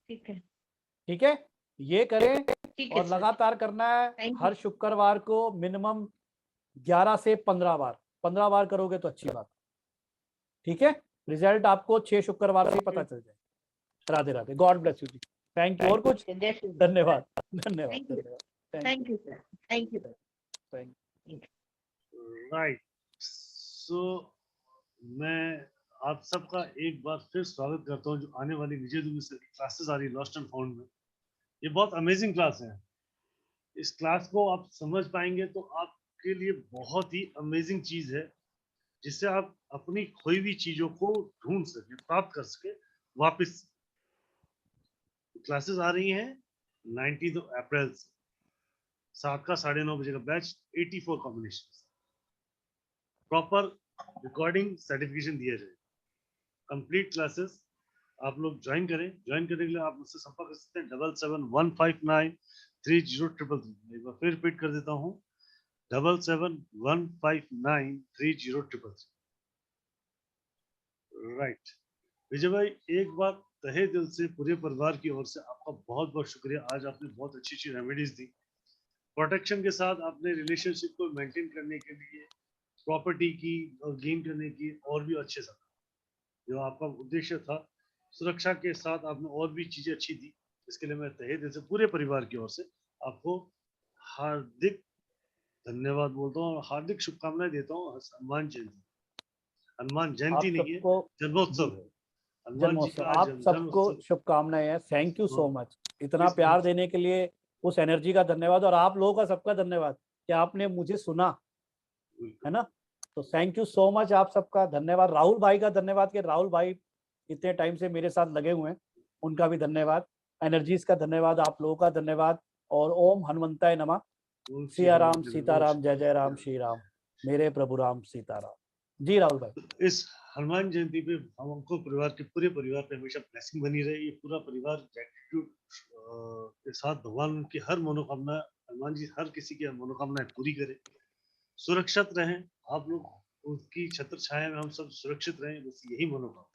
ठीक है, ये करें और लगातार करना है। हर शुक्रवार को मिनिमम 11 से 15 बार, 15 बार करोगे तो अच्छी बात। ठीक है, रिजल्ट आपको 6 शुक्रवार से पता चल जाए। Radhe Radhe, God bless you जी, थैंक यू। और कुछ? धन्यवाद धन्यवाद। Thank you sir, thank you thank you. Right, so मैं आप सबका एक बार फिर स्वागत करता हूँ जो आने वाली विजय दुबे सर की क्लासेस आ रही लॉस्ट एंड फाउंड में। ये बहुत अमेजिंग क्लास है। इस क्लास को आप समझ पाएंगे तो आपके लिए बहुत ही अमेजिंग चीज है, जिससे आप अपनी खोई हुई चीजों को ढूंढ सके, प्राप्त कर सके वापस। क्लासेस आ रही हैं 19 अप्रैल से, 7 का 9:30 बजे का batch, 84 combination, proper recording certification दिया जाए। कंप्लीट क्लासेस आप लोग ज्वाइन करें। ज्वाइन करने के लिए आप मुझसे संपर्क कर सकते हैं 7715930333। एक बार फिर रिपीट कर देता हूँ 7715930333। राइट विजय भाई, एक बार तहे दिल से पूरे परिवार की ओर से आपका बहुत बहुत शुक्रिया। आज आपने बहुत अच्छी अच्छी रेमेडीज दी, प्रोटेक्शन के साथ आपने रिलेशनशिप को मेंटेन करने के लिए, प्रॉपर्टी की और गेन करने की, और भी अच्छे से जो आपका उद्देश्य था, सुरक्षा के साथ आपने और भी चीजें अच्छी दी। इसके लिए मैं तहे दिल से पूरे परिवार की ओर से आपको हार्दिक धन्यवाद बोलता हूँ और हार्दिक शुभकामनाएं देता हूँ। हनुमान जयंती नहीं है, जन्मोत्सव है। जन्मोत्सव, आप सबको शुभकामनाएं हैं। थैंक यू सो मच, इतना प्यार देने के लिए, उस एनर्जी का धन्यवाद, और आप लोगों का सबका धन्यवाद कि आपने मुझे सुना, है ना। तो थैंक यू सो मच, आप सबका धन्यवाद। राहुल भाई का धन्यवाद कि राहुल भाई इतने टाइम से मेरे साथ लगे हुए हैं, उनका भी धन्यवाद। एनर्जीज का धन्यवाद, आप लोगों का धन्यवाद। और ओम हनुमंताय नमः। सिया राम सीताराम, जय जय राम श्री राम, मेरे प्रभु राम सीताराम। जी राहुल भाई, इस हनुमान जयंती पे हमको परिवार के पूरे परिवार पे हमेशा ब्लेसिंग बनी रहे। ये पूरा परिवार ग्रेटिट्यूड के साथ भगवान की हर मनोकामना, हनुमान जी हर किसी की मनोकामनाएं पूरी करे। सुरक्षित रहें आप लोग, उनकी छत्र छाया में हम सब सुरक्षित रहें, बस यही मनोकामना।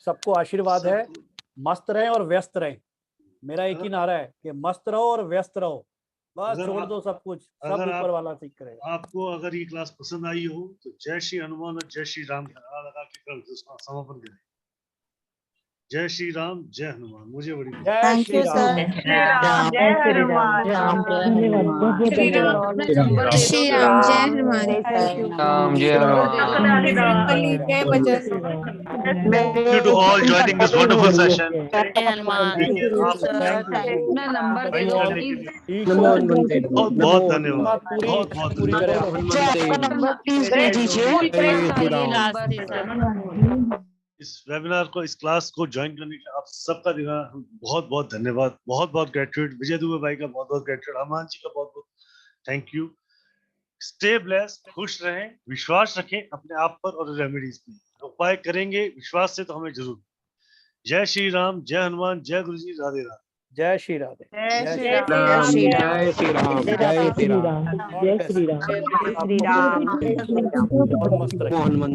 सबको आशीर्वाद है, मस्त रहें और व्यस्त रहें। मेरा एक ही नारा है कि मस्त रहो और व्यस्त रहो, बस छोड़ दो सब कुछ, सब ऊपर वाला ठीक करेगा। आपको अगर ये क्लास पसंद आई हो तो जय श्री हनुमान और जय श्री राम का नारा लगा के समापन करें। जय श्री राम, जय हनुमान। मुझे बड़ी थैंक यू सर। जय हनुमान। श्री राम, जय हनुमान। राम जय जय Bajrang. Thank you to all joining this wonderful session. जय हनुमान। अपना नंबर दे दो प्लीज। बहुत बहुत धन्यवाद, बहुत बहुत इस वेबिनार को, इस क्लास को ज्वाइन करने के आप सबका देना बहुत बहुत धन्यवाद, बहुत बहुत ग्रेटिट्यूड। विजय दुबे भाई का बहुत बहुत ग्रेटिट्यूड, हनुमान जी का बहुत बहुत थैंक यू। स्टे ब्लेस्ड, खुश रहें, विश्वास रखें अपने आप पर और रेमेडीज पे। उपाय करेंगे विश्वास से तो हमें जरूर। जय श्री राम, जय हनुमान, जय गुरु जी, राधे राधे। जय श्री राधे। जय श्री राम। जय श्री राम। जय श्री राम। जय श्री राम। जय श्री राम। मोहन